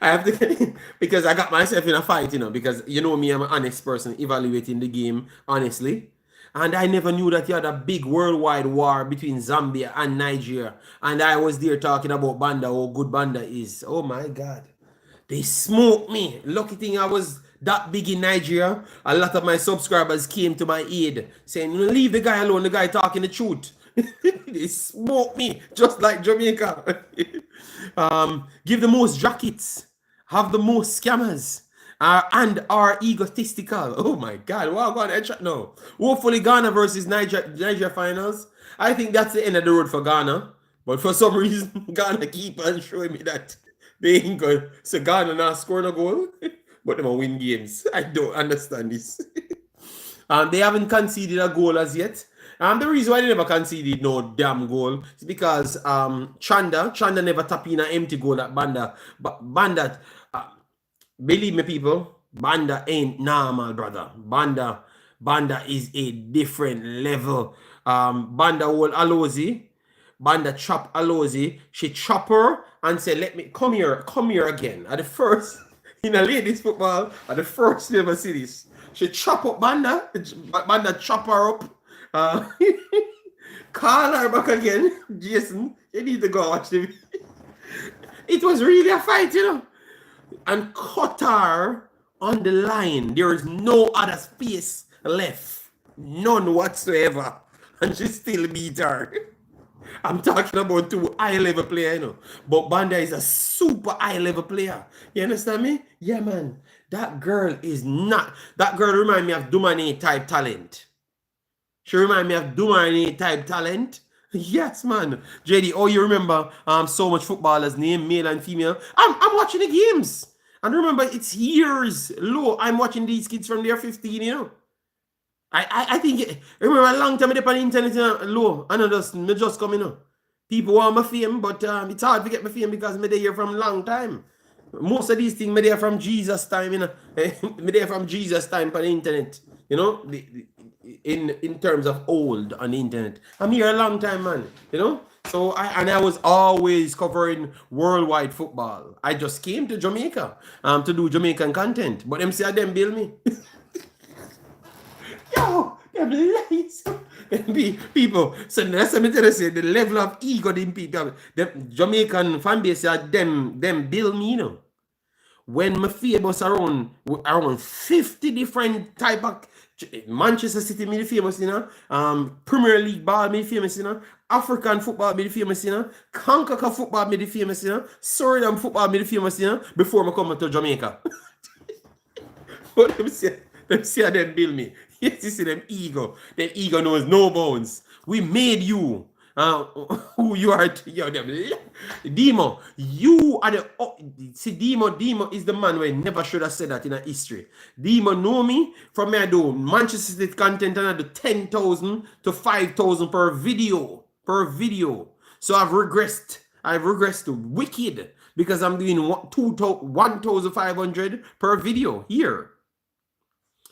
S1: I have to because I got myself in a fight, because you know me, I'm an honest person evaluating the game honestly. And I never knew that you had a big worldwide war between Zambia and Nigeria. And I was there talking about Banda, how good Banda is. Oh my God. They smoked me. Lucky thing I was that big in Nigeria. A lot of my subscribers came to my aid saying, leave the guy alone, the guy talking the truth. They smoked me just like Jamaica. Give the most jackets, have the most scammers, and are egotistical. Oh my God, wow, God, no. Hopefully Ghana versus Nigeria finals. I think that's the end of the road for Ghana. But for some reason, Ghana keep on showing me that they ain't good. So Ghana not scoring a goal, but they will win games. I don't understand this. They haven't conceded a goal as yet. The reason why they never conceded no damn goal is because Chanda never tap in an empty goal at Banda. But Banda, believe me, people, Banda ain't normal, brother. Banda is a different level. Banda hold Alozi. Banda chop Alozi. She chop her and say, let me come here again. At the first, in a ladies football, at the first never see this. She chop up Banda. Banda chop her up. Call her back again. Jason, you need to go watch the It was really a fight, and cut her on the line. There is no other space left. None whatsoever. And she still beat her. I'm talking about two high-level players, But Banda is a super high-level player. You understand me? Yeah, man. That girl is not... That girl remind me of Dumani type talent. She remind me of Dumani type talent. Yes, man. JD, oh, you remember so much footballers name, male and female. I'm watching the games. And remember, it's years low. I'm watching these kids from their 15, I think, remember a long time I on the internet low, and I just coming. People want my fame, but it's hard to get my fame because I'm there from a long time. Most of these things, I'm there from Jesus time, I'm there from Jesus time on the internet, in terms of old on the internet. I'm here a long time, man, So I was always covering worldwide football. I just came to Jamaica to do Jamaican content, but them say them bill me. Yo, them lies. People, so that's what I'm telling you, the level of ego them people, the Jamaican fan base are them bill me, When my famous around 50 different type of Manchester City me famous, Premier League ball me famous, African football me famous, Concacaf football me famous, Suriname football me famous, before I come to Jamaica. But them say them bill me. Yes, you see them ego. Them ego knows no bounds. We made you. Who you are? Demo, you are the... see, Demo is the man who never should have said that in a history. Demo know me from me I do Manchester City content and I do 10,000 to 5,000 per video. So I've regressed to wicked because I'm doing 1,500 per video here.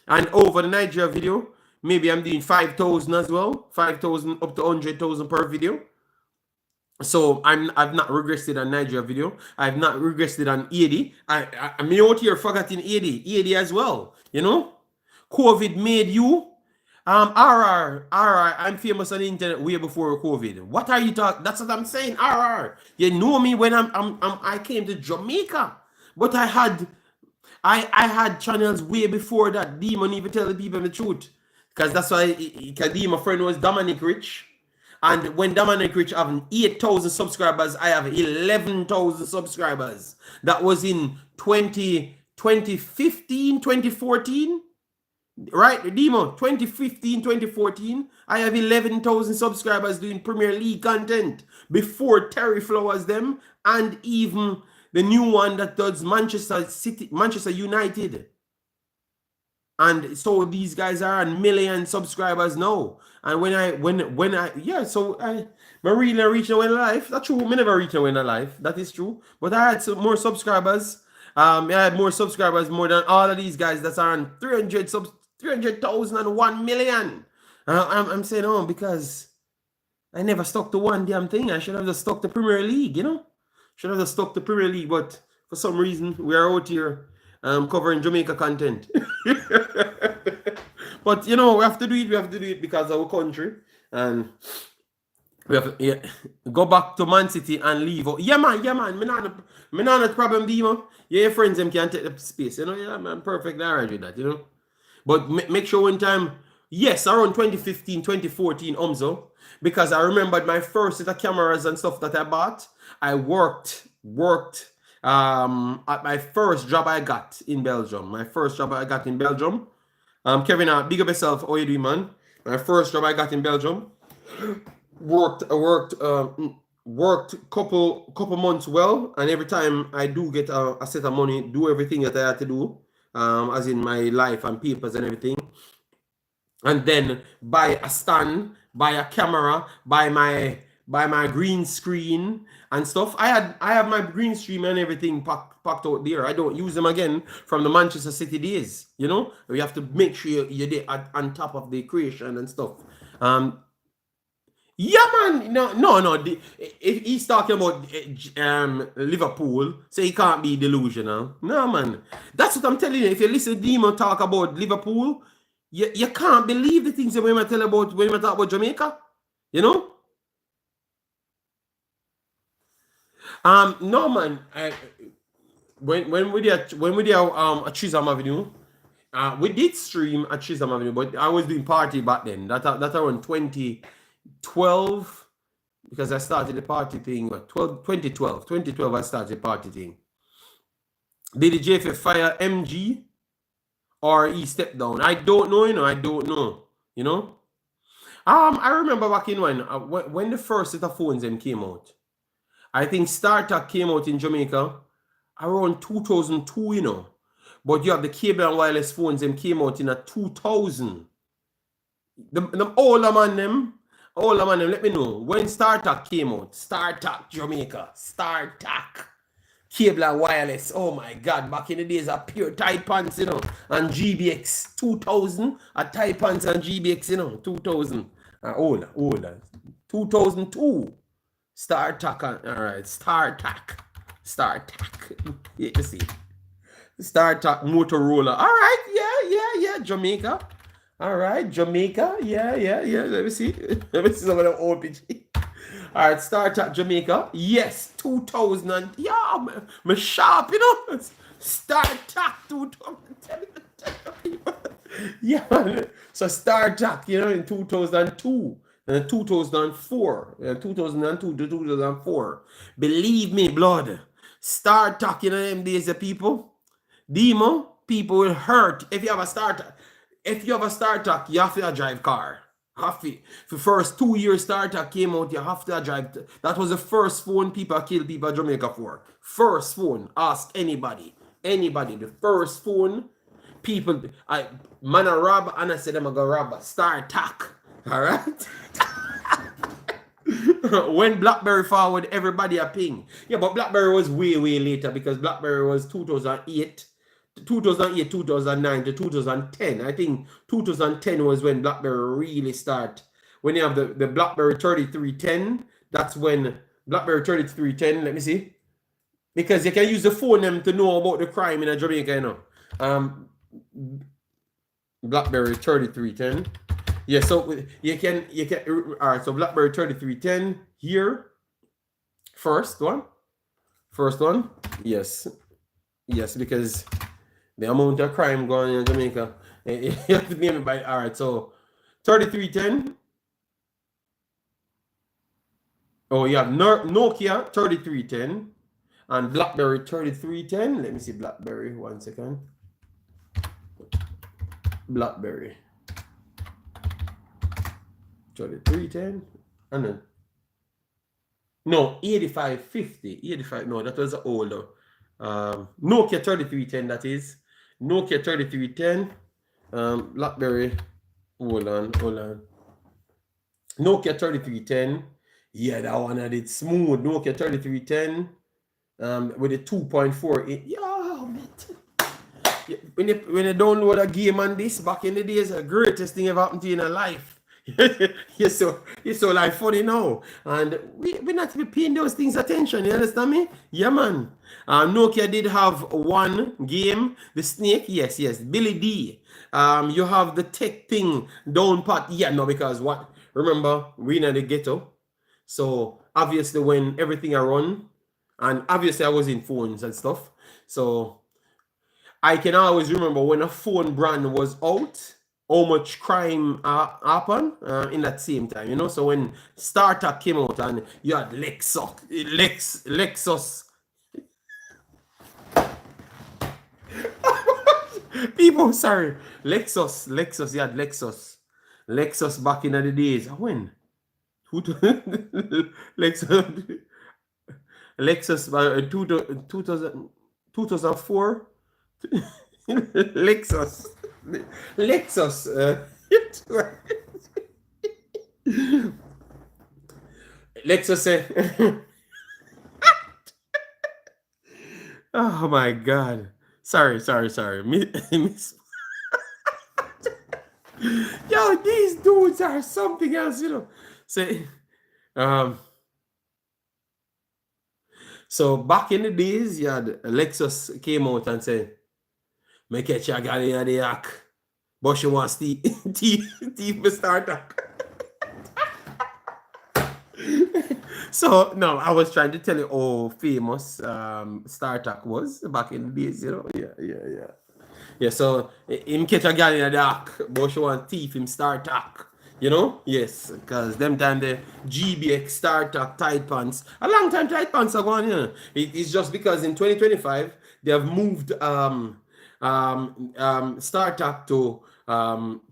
S1: And over the Nigeria video, maybe I'm doing 5,000 as well. 5,000 up to 100,000 per video. So I've not regressed on Nigeria video. I've not regressed on 80. I'm out here forgetting 80 as well. COVID made you. RR, I'm famous on the internet way before COVID. What are you talking? That's what I'm saying. RR. You know me when I came to Jamaica, but I had channels way before that. Demon even tell the people the truth. Because that's why my friend was Dominic Rich. And when Dominic Rich have 8,000 subscribers, I have 11,000 subscribers. That was in 2015, 2014. Right, Demo, 2015, 2014. I have 11,000 subscribers doing Premier League content before Terry Flowers them and even the new one that does Manchester United. And so these guys are on million subscribers now. And when I really reach a win life. That's true. I never reach a win life. That is true. But I had some more subscribers. I had more subscribers more than all of these guys that are on 300,000 and 1 million. I'm saying because I never stuck to one damn thing. I should have just stuck to Premier League, Should have just stuck to Premier League, but For some reason, we are out here covering Jamaica content. But you know, we have to do it. We have to do it because of our country, and we have to go back to Man City and leave. Yeah, man. Me not a problem, Demo. Yeah, your friends them can take the space. You know, yeah, man, perfectly alright with that. You know, but make sure one time, yes, around 2015, 2014, because I remembered my first set of cameras and stuff that I bought. I worked at my first job I got in Belgium. Kevin, big up yourself. How you doing, man? My first job I got in Belgium. Worked couple months well, and every time I do get a set of money, do everything that I had to do, as in my life and papers and everything, and then buy a stand, buy a camera, buy my green screen and stuff. I have my green screen and everything packed out there. I don't use them again from the Manchester City days. You know, you have to make sure you're there on top of the creation and stuff. Yeah, man. No. If he's talking about Liverpool, so he can't be delusional. No, man. That's what I'm telling you. If you listen to Demon talk about Liverpool, you can't believe the things that we talk about Jamaica. You know? No, man. When we did at Chisholm Avenue, we did stream at Chisholm Avenue, but I was doing party back then. That around 2012, because I started the party thing. 2012 I started the party thing. Did the JFF fire MG or he stepped down? I don't know. I don't know. You know. I remember back in when the first set of phones them came out. I think StarTAC came out in Jamaica around 2002, you know. But you have the cable and wireless phones, them came out in 2000. The older man, let me know. When StarTAC came out, StarTAC Jamaica, StarTAC, cable and wireless. Oh my God, back in the days of pure tight pants, you know, and GBX 2000, tight pants and GBX, you know, 2000. Older. 2002. StarTAC, all right, StarTAC. You see, StarTAC Motorola. All right, yeah, Jamaica. All right, Jamaica. Yeah. Let me see some of them old pictures. All right, StarTAC Jamaica. Yes, 2000. Yeah, me sharp, you know. StarTAC 2000. Yeah, man. So StarTAC, you know, in 2002. 2004, 2002 to 2004. Believe me, blood. Start talking to them days, the people. Demo, people will hurt. If you have a StarTAC, you have to drive car. For first 2 years StarTAC came out, you have to drive. That was the first phone people kill people in Jamaica for. First phone. Ask anybody. The first phone people. Man a rob, and I said I'm gonna rob a StarTAC. All right. When BlackBerry forward, everybody a ping. Yeah, but BlackBerry was way later, because BlackBerry was 2008, 2009 to 2010. I think 2010 was when BlackBerry really started. When you have the BlackBerry 3310, that's when BlackBerry 3310. Let me see, because you can use the phone them to know about the crime in Jamaica, you know. BlackBerry 3310. Yeah, so you can all right, so BlackBerry 3310 here. First one. Yes, because the amount of crime going on in Jamaica, you have to name it by. All right, so 3310. Oh, you have Nokia 3310 and BlackBerry 3310. Let me see BlackBerry, 1 second. BlackBerry 3310, and then no, 8550. No, that was older. Nokia 3310, that is. Nokia 3310. BlackBerry. Hold on. Nokia 3310. Yeah, that one I did smooth. Nokia 3310. With a 2.4. Yeah, man. When you download a game on this, back in the days, the greatest thing ever happened to you in your life. you're so like funny now. And we're not even paying those things attention, you understand me? Yeah, man. Nokia did have one game, the snake, yes, Billy D. You have the tech thing down pat. Yeah, no, because what? Remember, we in the ghetto. So obviously when everything I run, and obviously I was in phones and stuff. So I can always remember when a phone brand was out, how much crime happened in that same time, you know. So when StarTAC came out and you had Lexus, people, sorry, Lexus, you had Lexus back in the days. When? Who Lexus, Lexus, 2004. Lexus. Lexus. Oh my God. Sorry. Miss. Yo, these dudes are something else, you know. So back in the days, yeah, Lexus came out and said, "Me catch a gal in the hack, but she wants teeth me start hack." So no, I was trying to tell you how famous StarTAC was back in the days, you know. Yeah. So him catch a gal in the hack, but she want teeth him StarTAC. You know? Yes, because them time the GBX StarTAC tight pants, a long time tight pants are going, you know. It's just because in 2025 they have moved StarTAC to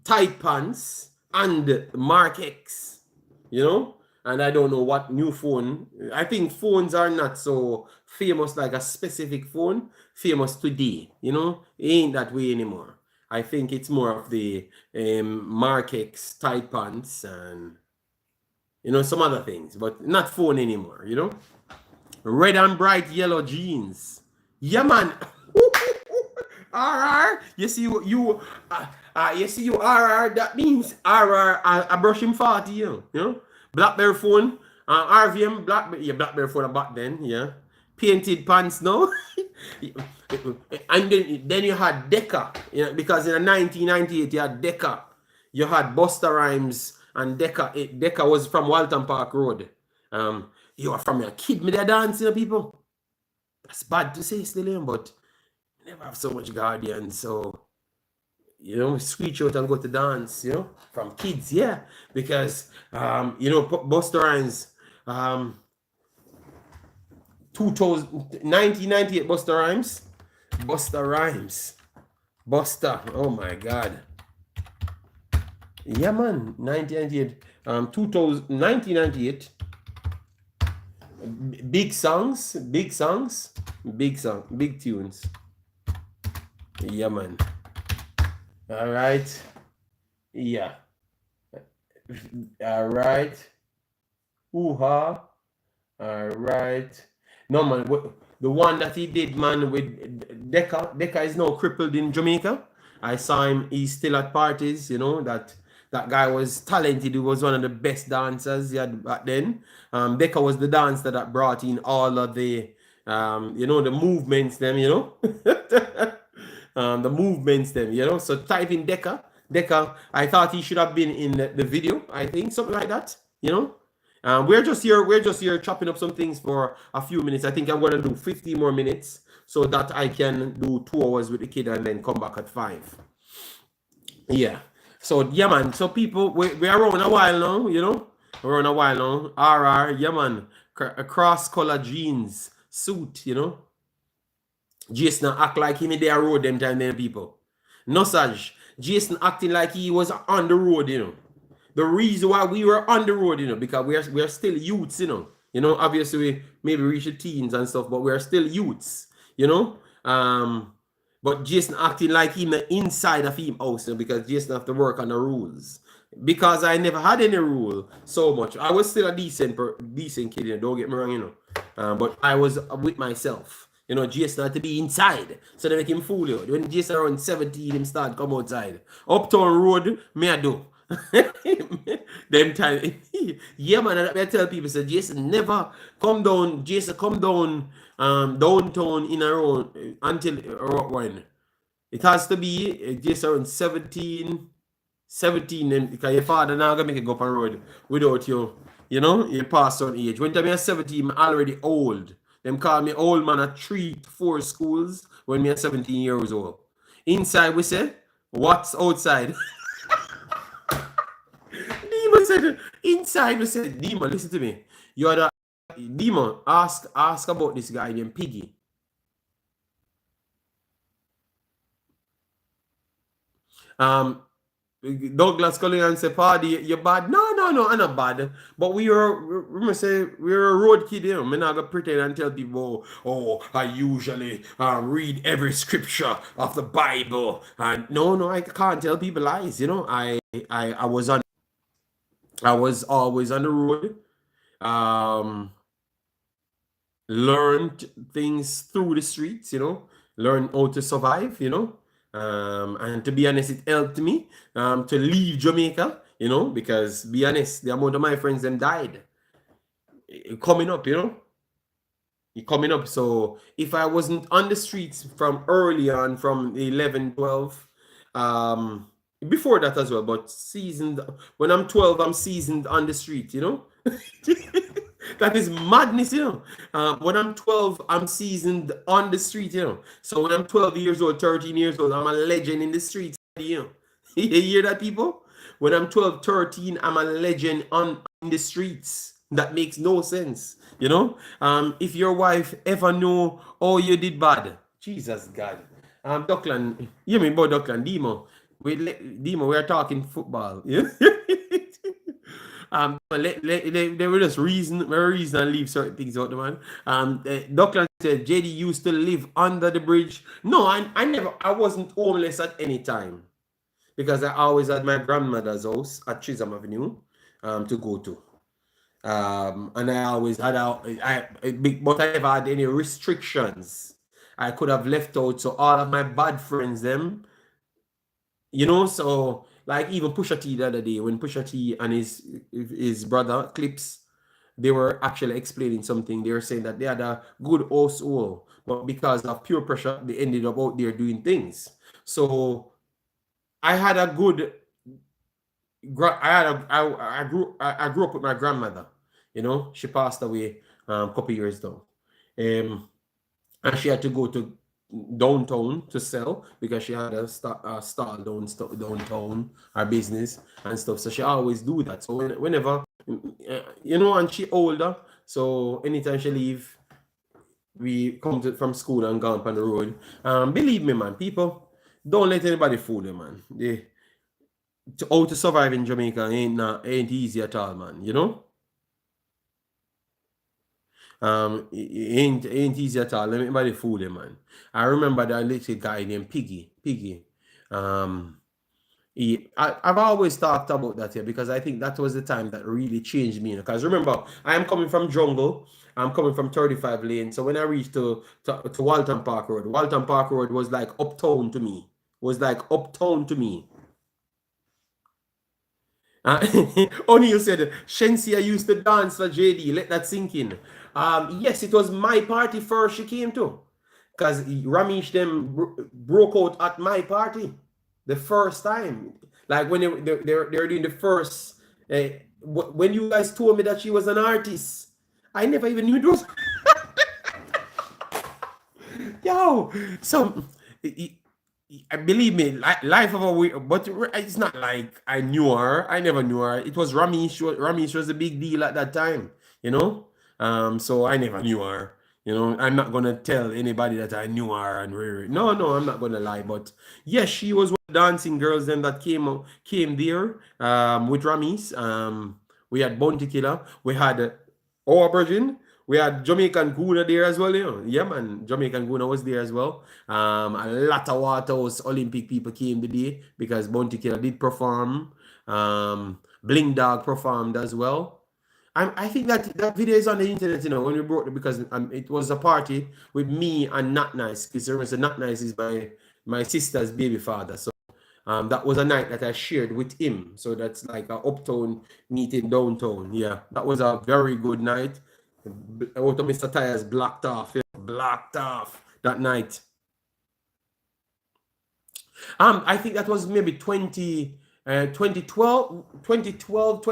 S1: tight pants and Mark X, you know. And I don't know what new phone. I think phones are not so famous like a specific phone famous today, you know. It ain't that way anymore. I think it's more of the Mark X tight pants and, you know, some other things, but not phone anymore, you know. Red and bright yellow jeans. Yeah, man. RR. You see you RR. That means RR. I brush him 40, you know. BlackBerry phone. RVM BlackBerry phone back then, yeah. Painted pants now. And then you had Decca, you know, because in 1998 you had Decca. You had Busta Rhymes and Decca. Decca was from Walton Park Road. You are from your kid, me there dancing, people. That's bad to say still, but you never have so much guardian, so you know, screech out and go to dance, you know, from kids, yeah. Because you know, Busta Rhymes, 1998 Busta Rhymes. Oh my God. Yeah, man. 1998. 1998. Big songs. Big tunes. Yeah, man. All right. Yeah. All right. Hoo-ha. All right. No, man. The one that he did, man, with Decca. Decca is now crippled in Jamaica. I saw him. He's still at parties, you know, that guy was talented. He was one of the best dancers he had back then. Decca was the dancer that brought in all of the, you know, the movements, them, you know. The movements, them, you know. So type in Decca. I thought he should have been in the video, I think, something like that, you know. We're just here chopping up some things for a few minutes. I think I'm gonna do 50 more minutes so that I can do 2 hours with the kid and then come back at 5. Yeah. So yeah, man. So people, we are around a while now, you know. We're around a while now. RR, yeah, man. A cross-color jeans suit, you know. Jason act like him in their road them time, then people. No such. Jason acting like he was on the road, you know. The reason why we were on the road, you know, because we are still youths, you know. You know, obviously we maybe reach the teens and stuff, but we are still youths, you know. But Jason acting like him inside of him house, you know, because Jason have to work on the rules. Because I never had any rule so much. I was still a decent kid, you know, don't get me wrong, you know. But I was with myself. You know, Jason had to be inside. So they make him fool you. When Jason around 17, him start come outside. Uptown Road, me I do. Them time, yeah, man. And I tell people, say, Jason, never come down. Jason, come down, downtown in a row until when it has to be just around 17, then because your father now gonna make it go up on road without you. You know, you pass on age. When time you're 17, I'm already old. Them call me old man at 3 to 4 schools when me are 17 years old. Inside we say, what's outside? Demon said, inside we said, Demon, listen to me. You are the Demon, ask about this guy named Piggy. Douglas Cullinan say, "Party, you're bad." No, I'm not bad. But we we're a road kid, you know. I'm not gonna pretend and tell people, oh, I usually read every scripture of the Bible. And no, I can't tell people lies. You know, I was always on the road. Learned things through the streets, you know, learn how to survive, you know. And to be honest, it helped me to leave Jamaica, you know, because be honest, the amount of my friends them died coming up, you know. Coming up. So if I wasn't on the streets from early on, from 11, 12, before that as well, but seasoned, when I'm 12, I'm seasoned on the street, you know. That is madness, you know. When I'm 12, I'm seasoned on the street, you know. So when I'm 12 years old, 13 years old, I'm a legend in the streets, you know. You hear that, people? When I'm 12, 13, I'm a legend on in the streets. That makes no sense, you know. If your wife ever know, oh, you did bad, Jesus God. Duckland, you mean about Duckland, Demo? Demo, we are talking football. Yeah. They will just reason and leave certain things out, the man. Duckland said JD used to live under the bridge. No, I wasn't homeless at any time because I always had my grandmother's house at Chisholm Avenue to go to. And I always had but I never had any restrictions. I could have left out, so all of my bad friends, them, you know, so like even Pusha T the other day, when Pusha T and his brother Clips, they were actually explaining something. They were saying that they had a good household, but because of pure pressure, they ended up out there doing things. So I had a good. I grew up with my grandmother. You know, she passed away a couple years ago, and she had to go to downtown to sell because she had a stall downtown, her business and stuff. So she always do that. So whenever, you know, and she older, so anytime she leave, we come from school and go up on the road. Believe me, man, people, don't let anybody fool you, man. How to survive in Jamaica ain't easy at all, man. You know. It ain't easy at all. Let me anybody fool you, man. I remember that little guy named Piggy. I've always talked about that here because I think that was the time that really changed me. Because remember, I am coming from jungle. I'm coming from 35 lane. So when I reached to Walton Park Road was like uptown to me. O'Neill said, Shensia used to dance for JD. Let that sink in. Yes, it was my party first she came to. Because Ramesh them broke out at my party the first time. Like when they're doing the first, when you guys told me that she was an artist, I never even knew it was. Yo, so believe me, life of a weird, but it's not like I knew her. I never knew her. It was Ramesh. Ramesh was a big deal at that time, you know. So I never knew her. You know, I'm not gonna tell anybody that I knew her and no, I'm not gonna lie. But yes, she was one of the dancing girls then that came there with Ramesh. We had Bounty Killer. We had our Virgin. We had Jamaican Guna there as well, you know. Yeah, man. Jamaican Guna was there as well. A lot of Waterhouse Olympic people came today because Bounty Killer did perform. Bling Dog performed as well. I think that video is on the internet, you know, when we brought it because it was a party with me and Not Nice. Because remember, Not Nice is my sister's baby father. So That was a night that I shared with him. So that's like a uptown meeting downtown. Yeah, that was a very good night. Out of Mr. Tires blocked off. Yeah, blocked off that night. I think that was maybe 2012, 2012,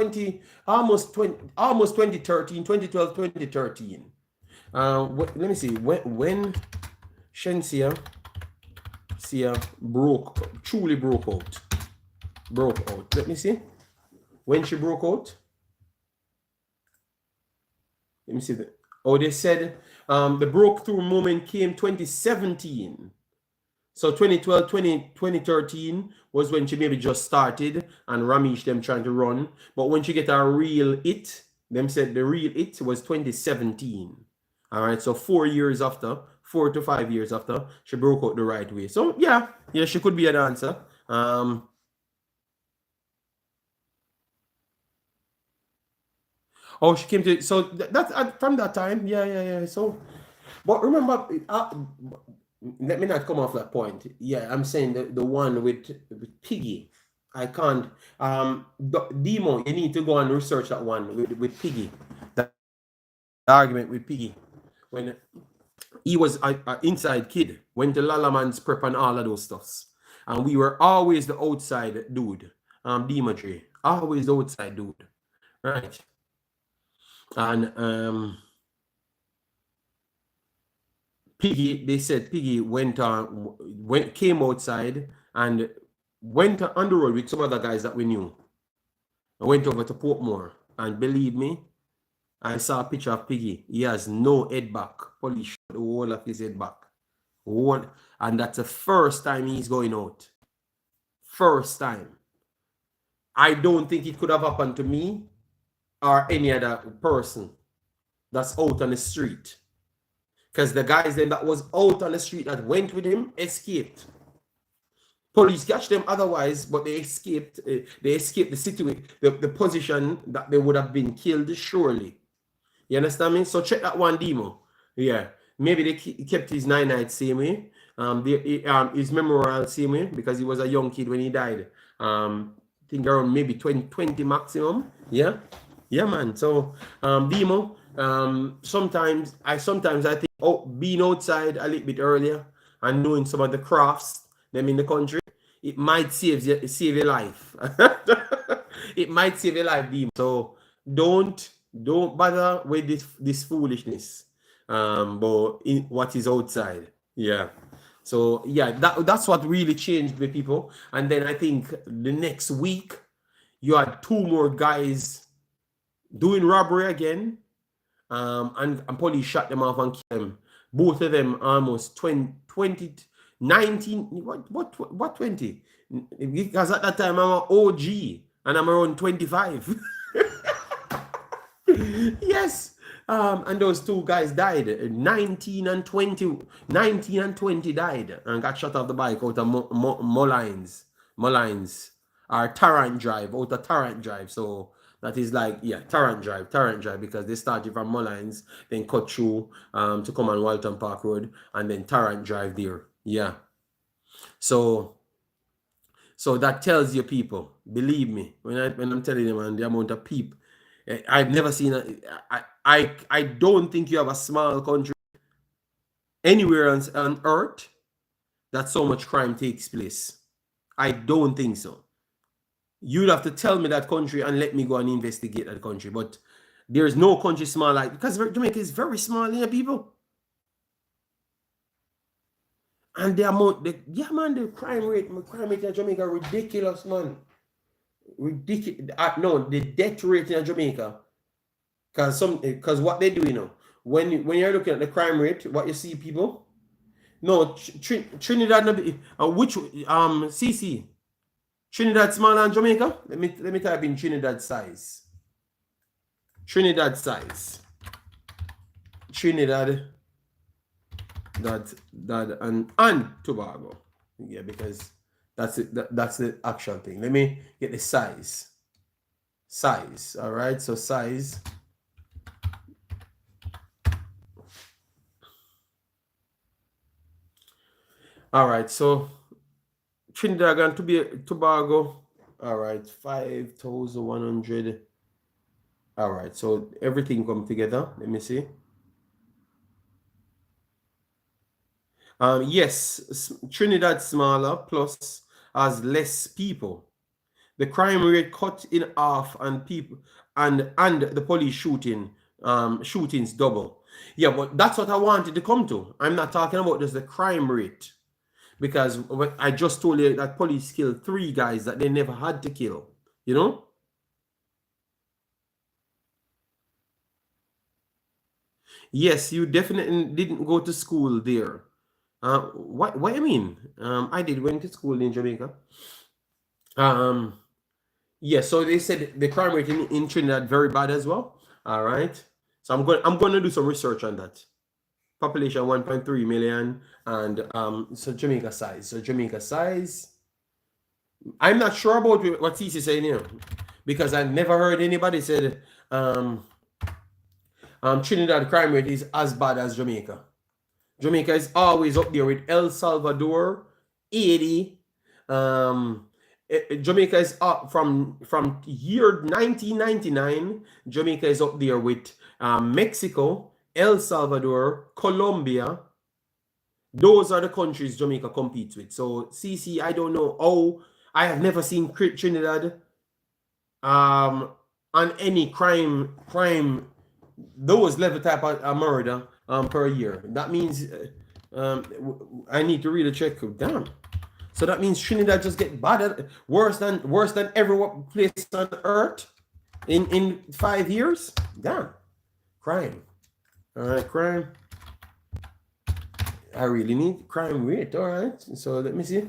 S1: almost 2013, 2012, 2013. Let me see, when Shensia truly broke out. Let me see. When she broke out. Let me see. They said the breakthrough moment came 2017. So 2012, 2013 was when she maybe just started and Ramesh them trying to run. But when she get a real hit, them said the real hit was 2017. All right, so 4 to 5 years after, she broke out the right way. So yeah, she could be an answer. Oh, she came to, so that's from that time. Yeah. So, but remember, let me not come off that point. Yeah, I'm saying the one with Piggy. I can't. Demo, you need to go and research that one with Piggy. The argument with Piggy when he was an inside kid, went to Lalaman's prep and all of those stuffs, and we were always the outside dude. Demo Dre, always the outside dude, right? And Piggy, they said Piggy came outside and went on the road with some other guys that we knew. I went over to Portmore, and believe me, I saw a picture of Piggy. He has no head back. Police shot the whole of his head back. And that's the first time he's going out. First time. I don't think it could have happened to me or any other person that's out on the street. Because the guys then that was out on the street that went with him escaped. Police catch them otherwise, but they escaped. They escaped the situation, the position that they would have been killed surely. You understand me? So check that one demo. Yeah, maybe they kept his 9 same way. His memorial same way because he was a young kid when he died. I think around maybe 20 maximum. Yeah, man. So demo. Sometimes I think being outside a little bit earlier and knowing some of the crafts them in the country, it might save your life. It might save your life, Demo. So don't bother with this foolishness. But what is outside, yeah. So yeah, that's what really changed with people. And then I think the next week you had 2 more guys doing robbery again. And police shot them off and killed them. Both of them almost 19, what 20? Because at that time I'm an OG and I'm around 25. Yes. And those 2 guys died. 19 and 20 died and got shot off the bike out of Mullines, or Tarrant Drive, out of Tarrant Drive. So that is like, yeah, Tarrant Drive, because they started from Mullines, then cut through to come on Walton Park Road, and then Tarrant Drive there. Yeah. So that tells you, people, believe me, when I'm telling you, man, the amount of people, I've never seen I don't think you have a small country anywhere on earth that so much crime takes place. I don't think so. You'd have to tell me that country and let me go and investigate that country. But there's no country small like, because Jamaica is very small, people. And the amount, the crime rate in Jamaica ridiculous, man. Ridiculous. No, the death rate in Jamaica, because what they do, when you're looking at the crime rate, what you see, people. No, Trinidad, which CC. Trinidad smaller than Jamaica? Let me type in Trinidad size. Trinidad and Tobago. Yeah, because that's it. That's the actual thing. Let me get the size. All right. So size. All right. So Trinidad and Tobago. All right, 5,100. All right, so everything come together. Let me see. Yes, Trinidad smaller plus has less people. The crime rate cut in half and people and the police shootings double. Yeah, but that's what I wanted to come to. I'm not talking about just the crime rate. Because I just told you that police killed 3 guys that they never had to kill. You know? Yes, you definitely didn't go to school there. What do you mean? I did went to school in Jamaica. Yeah, so they said the crime rate in Trinidad very bad as well. All right. So I'm going to do some research on that. Population 1.3 million and so Jamaica size. So Jamaica size. I'm not sure about what CC saying here because I never heard anybody said Trinidad crime rate is as bad as Jamaica. Jamaica is always up there with El Salvador, Haiti. Jamaica is up from year 1999. Jamaica is up there with Mexico, El Salvador, Colombia. Those are the countries Jamaica competes with. So CC, I don't know. Oh, I have never seen Trinidad on any crime those level type of murder per year. That means I need to really check. Damn. So that means Trinidad just get bad, worse than every place on earth in 5 years. Damn. Crime. All right, crime. I really need crime rate. All right. So let me see.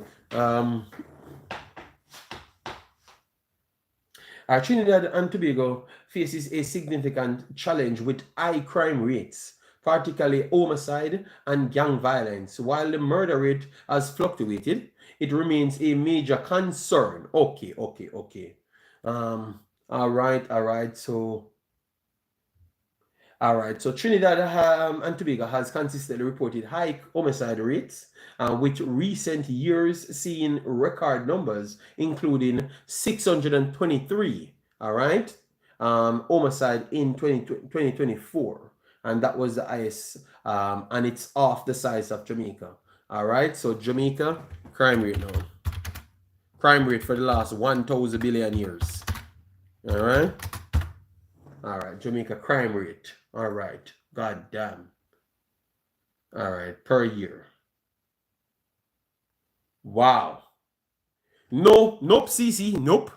S1: Trinidad and Tobago faces a significant challenge with high crime rates, particularly homicide and gang violence. While the murder rate has fluctuated, it remains a major concern. Okay. All right. So Trinidad and Tobago has consistently reported high homicide rates, with recent years seeing record numbers, including 623, all right, homicide in 2024. And that was the highest, and it's half the size of Jamaica. All right, so Jamaica, crime rate now. Crime rate for the last 1,000 billion years. All right. All right, Jamaica crime rate. All right, god damn. All right, per year. Wow. Nope, CC, nope.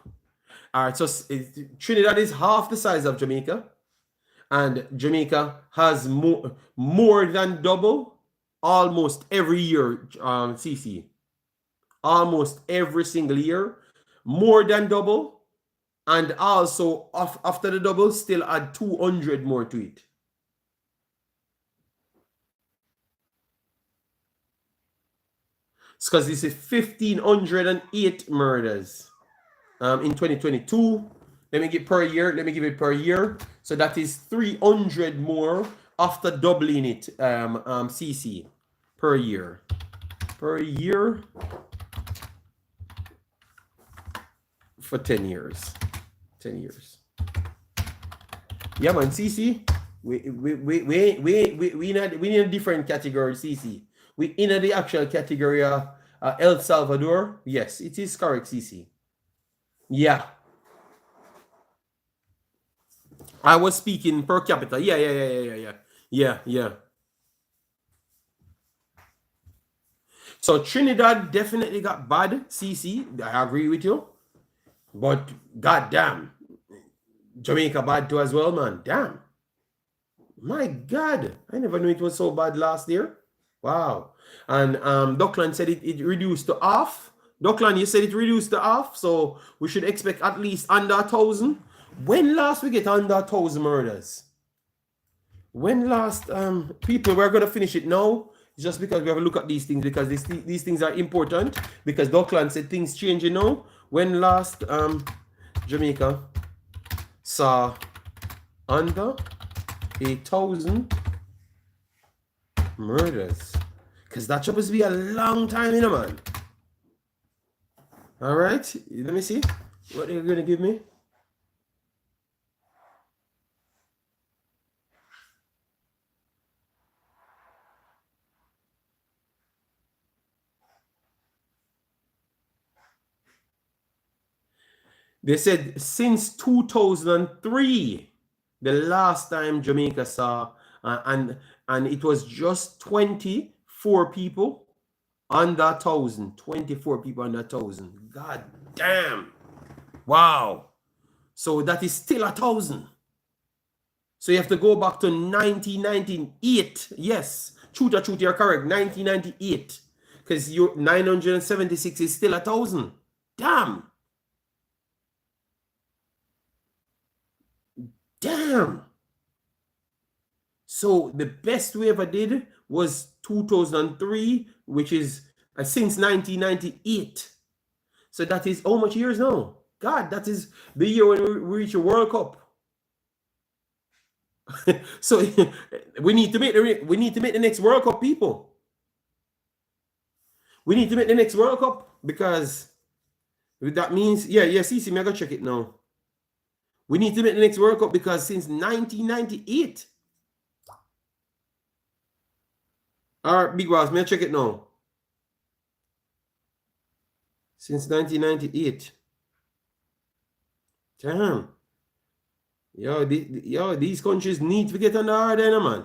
S1: All right, so Trinidad is half the size of Jamaica, and Jamaica has more than double almost every year. CC, almost every single year, more than double. And also, after the double, still add 200 more to it. It's because this is 1,508 murders in 2022. Let me give it per year. So that is 300 more after doubling it, CC, per year. Per year for 10 years. 10 years. Yeah, man, CC. We need a different category, CC. We in the actual category El Salvador. Yes, it is correct, CC. Yeah. I was speaking per capita. Yeah. So Trinidad definitely got bad, CC. I agree with you. But goddamn, Jamaica bad too as well, man. Damn. My God. I never knew it was so bad last year. Wow. And Dockland said it reduced to half. Dockland, you said it reduced to half, so we should expect at least under 1,000. When last we get under 1,000 murders? When last people, we're gonna finish it now. Just because we have a look at these things, because these things are important. Because Dockland said things changing now. When last Jamaica saw under 1,000 murders, because that's supposed to be a long time, you know, man. All right, let me see what they're gonna give me. They said since 2003, the last time Jamaica saw, and it was just 24 people under 1,000. 24 people under 1,000. God damn! Wow! So that is still 1,000. So you have to go back to 1998. Yes, truth, you're correct. 1998, because your 976 is still 1,000. Damn! Damn! So the best we ever did was 2003, which is since 1998. So that is how much years now? God, that is the year when we reach a World Cup. So we need to make the next World Cup, people. We need to make the next World Cup, because that means, yeah, see, me, I gotta check it now. We need to make the next World Cup, because since 1998. All right, Big Boss, me check it now. Since 1998. Damn. Yo, these countries need to get on the order, man.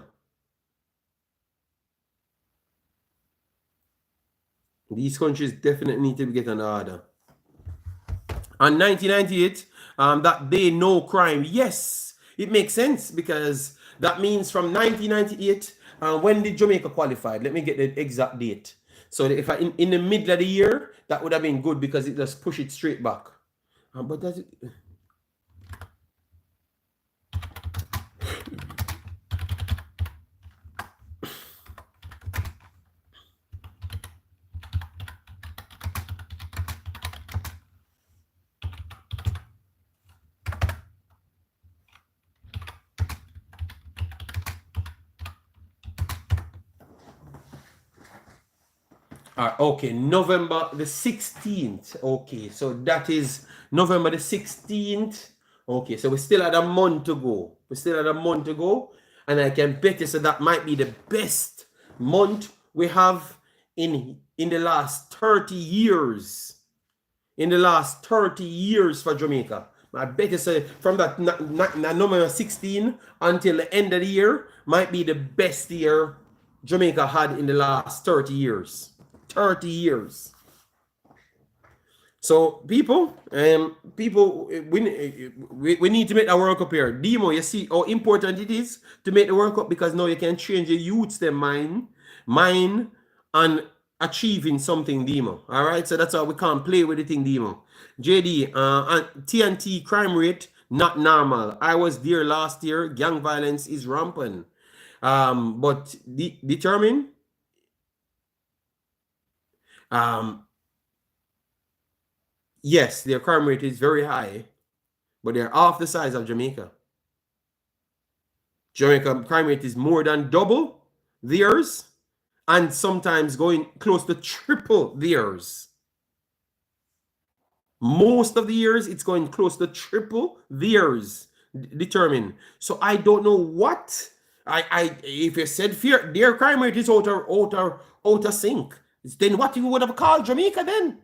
S1: These countries definitely need to get on the order. And 1998, that day, no crime. Yes, it makes sense, because that means from 1998, when did Jamaica qualified? Let me get the exact date. So if in the middle of the year, that would have been good, because it just push it straight back. But that's it. Okay, November the 16th. Okay, so that is November the 16th. Okay, so we still had a month to go. And I can bet you, so that might be the best month we have in the last 30 years. In the last 30 years for Jamaica. I bet you, say, from that number 16 until the end of the year might be the best year Jamaica had in the last 30 years. 30 years. So people, we need to make a World Cup here. Demo, you see how important it is to make the World Cup, because now you can change your youths their mind and achieving something, Demo. All right, so that's how we can't play with the thing, Demo. JD, TNT crime rate not normal. I was there last year. Gang violence is rampant. But determine. Yes, their crime rate is very high, but they're half the size of Jamaica. Jamaica crime rate is more than double theirs, and sometimes going close to triple theirs. Most of the years, it's going close to triple theirs. Determined. So I don't know what if you said their crime rate is out of sync, then what you would have called Jamaica then?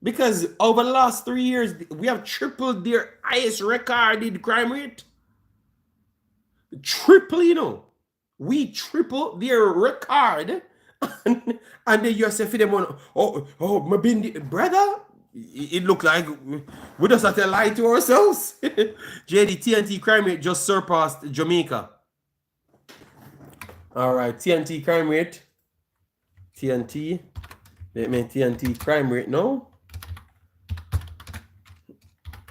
S1: Because over the last 3 years, we have tripled their highest recorded crime rate. Triple, you know. We triple their record. And then you say for them, my bindi, brother, it looked like we just have to lie to ourselves. JD, TNT crime rate just surpassed Jamaica. All right, TNT crime rate. TNT. Let me TNT crime rate now.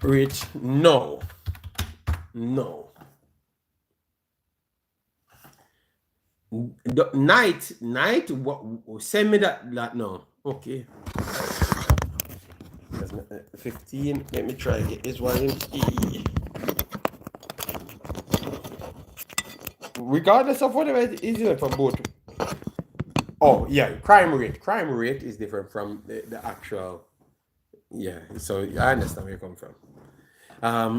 S1: Rich, no. Night, what, send me that no. Okay. 15, let me try get this one in. Regardless of whatever it is for both. Oh yeah, crime rate is different from the actual Yeah, so I understand where you come from.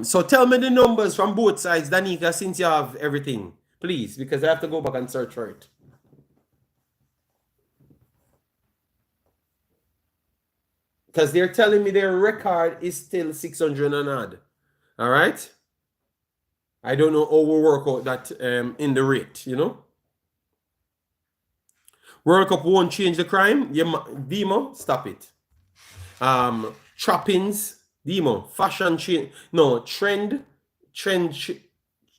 S1: So tell me the numbers from both sides, Danica, since you have everything, please, because I have to go back and search for it. Because they're telling me their record is still 600 and odd. All right? I don't know how we work out that in the rate, you know? World Cup won't change the crime. Demo, stop it. Trappings, Demo, fashion change. No, trend,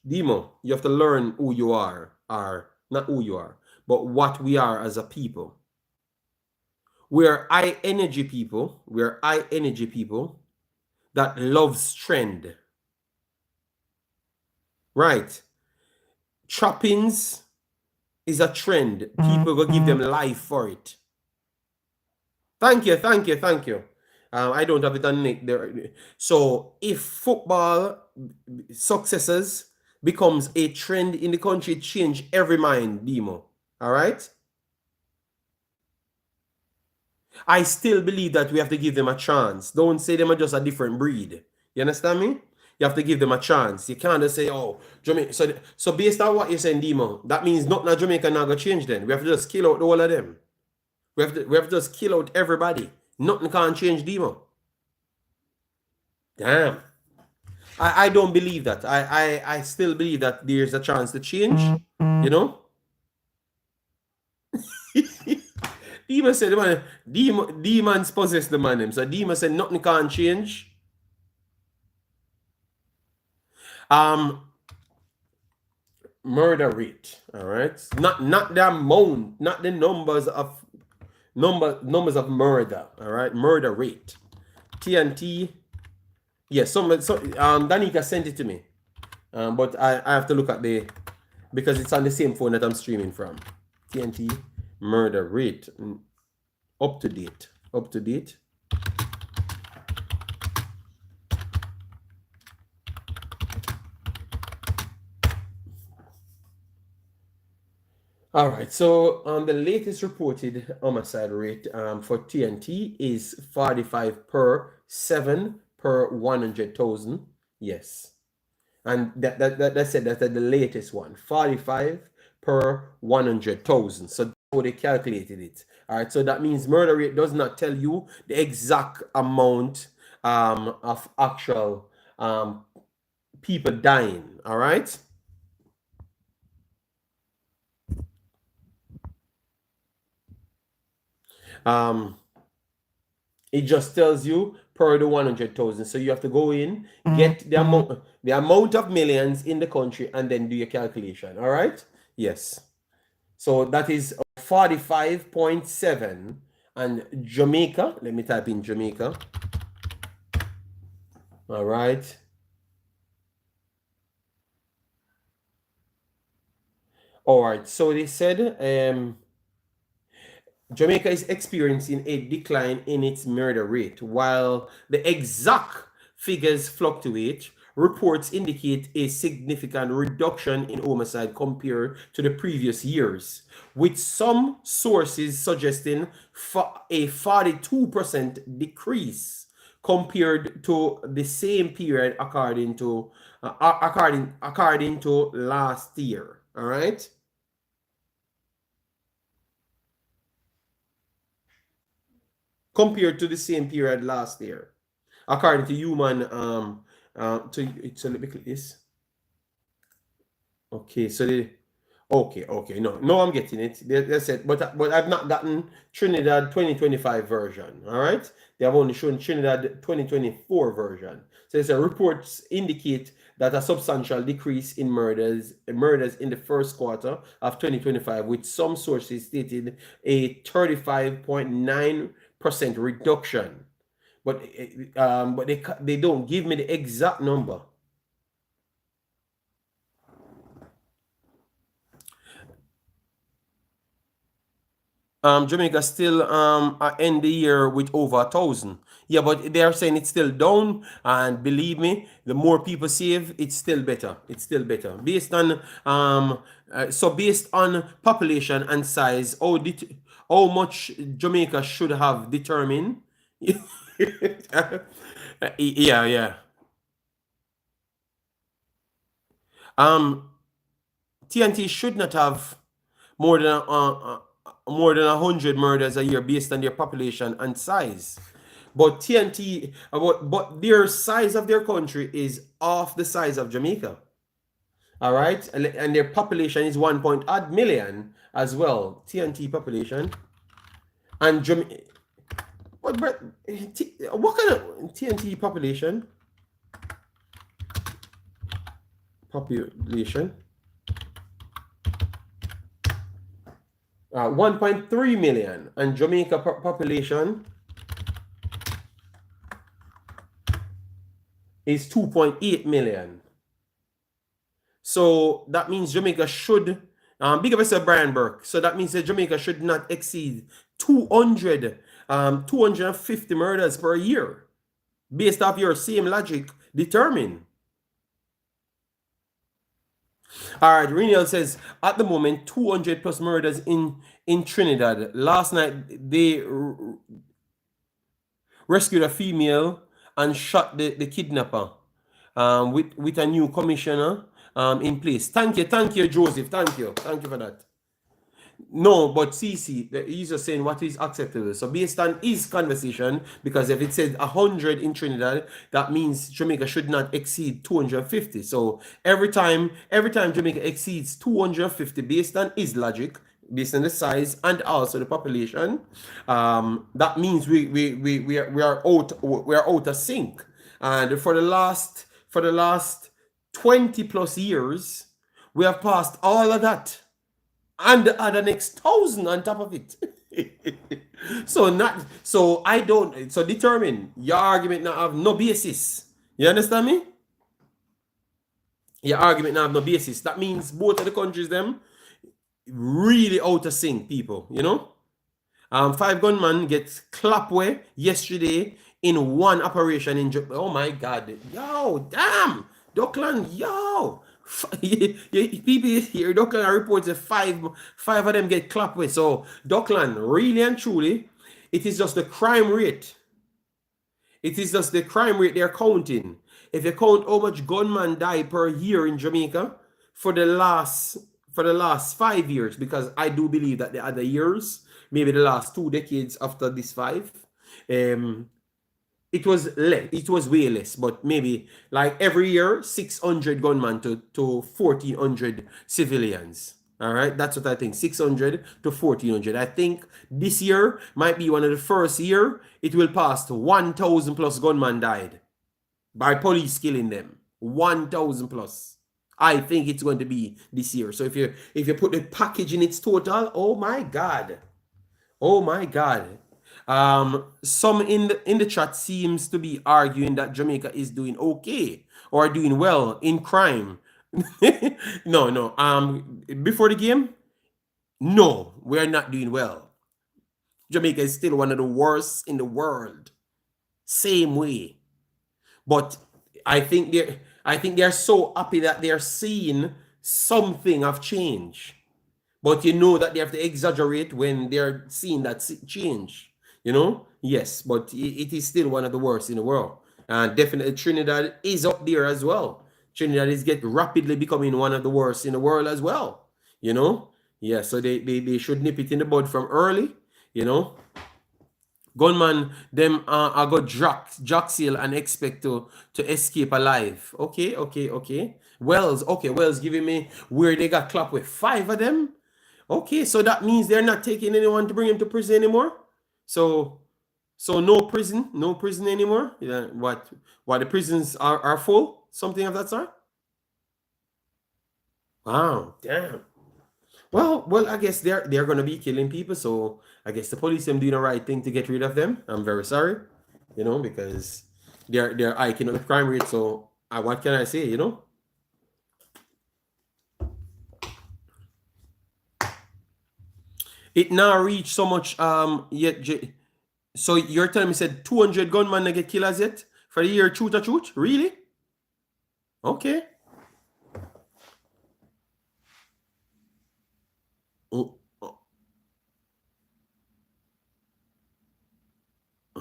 S1: Demo, you have to learn who you are, not who you are, but what we are as a people. We're high energy people. We're high energy people that loves trend. Right. Trappings is a trend. People will give them life for it. Thank you, thank you, thank you. I don't have it on Nick there. So if football successes becomes a trend in the country, change every mind, Demo. All right? I still believe that we have to give them a chance. Don't say them are just a different breed. You understand me? You have to give them a chance. You can't just say, oh, Jamaica. So based on what you're saying, Demo, that means nothing in Jamaica not gonna change then. We have to just kill out all of them. We have to just kill out everybody. Nothing can change Demo. Damn. I don't believe that. I still believe that there's a chance to change. You know? Demon said, man, demons possess the man. So demon said nothing can change. Murder rate, all right? Not the amount, not the numbers of murder, all right? Murder rate. TNT. Yes, Danica sent it to me. But I have to look at because it's on the same phone that I'm streaming from. TNT murder rate. Up to date. Up to date. All right, so the latest reported homicide rate for TNT is 45 per 7 per 100,000. Yes. And that said that's the latest one, 45 per 100,000. So that's how they calculated it. All right, so that means murder rate does not tell you the exact amount of actual people dying. All right. It just tells you per the 100,000. So you have to go in, get the amount of millions in the country, and then do your calculation. All right? Yes. So that is 45.7. And Jamaica, let me type in Jamaica. All right. All right. So they said Jamaica is experiencing a decline in its murder rate. While the exact figures fluctuate, reports indicate a significant reduction in homicide compared to the previous years, with some sources suggesting a 42% decrease compared to the same period according to last year. All right. Compared to the same period last year, according to human so let me click this. Okay, so okay, no, I'm getting it. They said, but I've not gotten Trinidad 2025 version. All right, they have only shown Trinidad 2024 version. So it says reports indicate that a substantial decrease in murders in the first quarter of 2025, with some sources stated a 35.9% reduction, but they don't give me the exact number. Jamaica still end the year with over 1,000. Yeah, but they are saying it's still down, and believe me, the more people save, it's still better. It's still better based on based on population and size. How much Jamaica should have determined. Yeah, yeah. Um, TNT should not have more than more than 100 murders a year based on their population and size. But TNT, but their size of their country is half the size of Jamaica. All right, and their population is 1 point odd million as well. TNT population and Jamaica. What kind of TNT population? Population. 1.3 million, and Jamaica population is 2.8 million. So that means Jamaica should, big up yourself, Brian Burke. So that means that Jamaica should not exceed 250 murders per year, based off your same logic. Determine. All right, Reniel says at the moment 200 plus murders in Trinidad. Last night they rescued a female and shot the kidnapper with a new commissioner in place. Thank you, Joseph. Thank you for that. No, but CC, he's just saying what is acceptable. So based on his conversation, because if it says 100 in Trinidad, that means Jamaica should not exceed 250. So every time Jamaica exceeds 250, based on his logic, based on the size and also the population, that means we are out of sync. And for the last 20 plus years, we have passed all of that and add the next 1,000 on top of it. So determine your argument now have no basis. You understand me? Your argument now have no basis. That means both of the countries them really out of sync, people. 5 gunmen get clapped away yesterday in one operation in oh my god. Yo, damn! Dockland, yo! People here, Dockland reports that five of them get clapped away. So Dockland, really and truly, it is just the crime rate. It is just the crime rate they're counting. If you count how much gunmen die per year in Jamaica for the last 5 years, because I do believe that the other years, maybe the last 2 decades after this five, it was less. It was way less, but maybe like every year, 600 gunmen to 1,400 civilians. All right, that's what I think. 600 to 1,400. I think this year might be one of the first year it will pass to 1,000 plus gunmen died by police killing them. 1,000 plus. I think it's going to be this year. So if you put the package in its total, oh my god. Oh my god. Some in the chat seems to be arguing that Jamaica is doing okay or doing well in crime. No. Before the game, no, we're not doing well. Jamaica is still one of the worst in the world. Same way. But I think they're so happy that they're seeing something of change. But you know that they have to exaggerate when they're seeing that change. Yes, but it is still one of the worst in the world. And definitely Trinidad is up there as well. Trinidad is rapidly becoming one of the worst in the world as well. Yeah, so they should nip it in the bud from early. Gunman, them are go jack seal and expect to escape alive. Okay. Wells giving me where they got clapped with 5 of them. Okay, so that means they're not taking anyone to bring him to prison anymore. So no prison anymore. Yeah, what the prisons are full, something of that sort. Wow, damn. Well, I guess they're gonna be killing people, so I guess the police are doing the right thing to get rid of them. I'm very sorry, because they're hiking up the crime rate. So what can I say, It now reached so much yet. So you're telling me said 200 gunmen they get killers yet for the year? Truth? Really? Okay. Oh,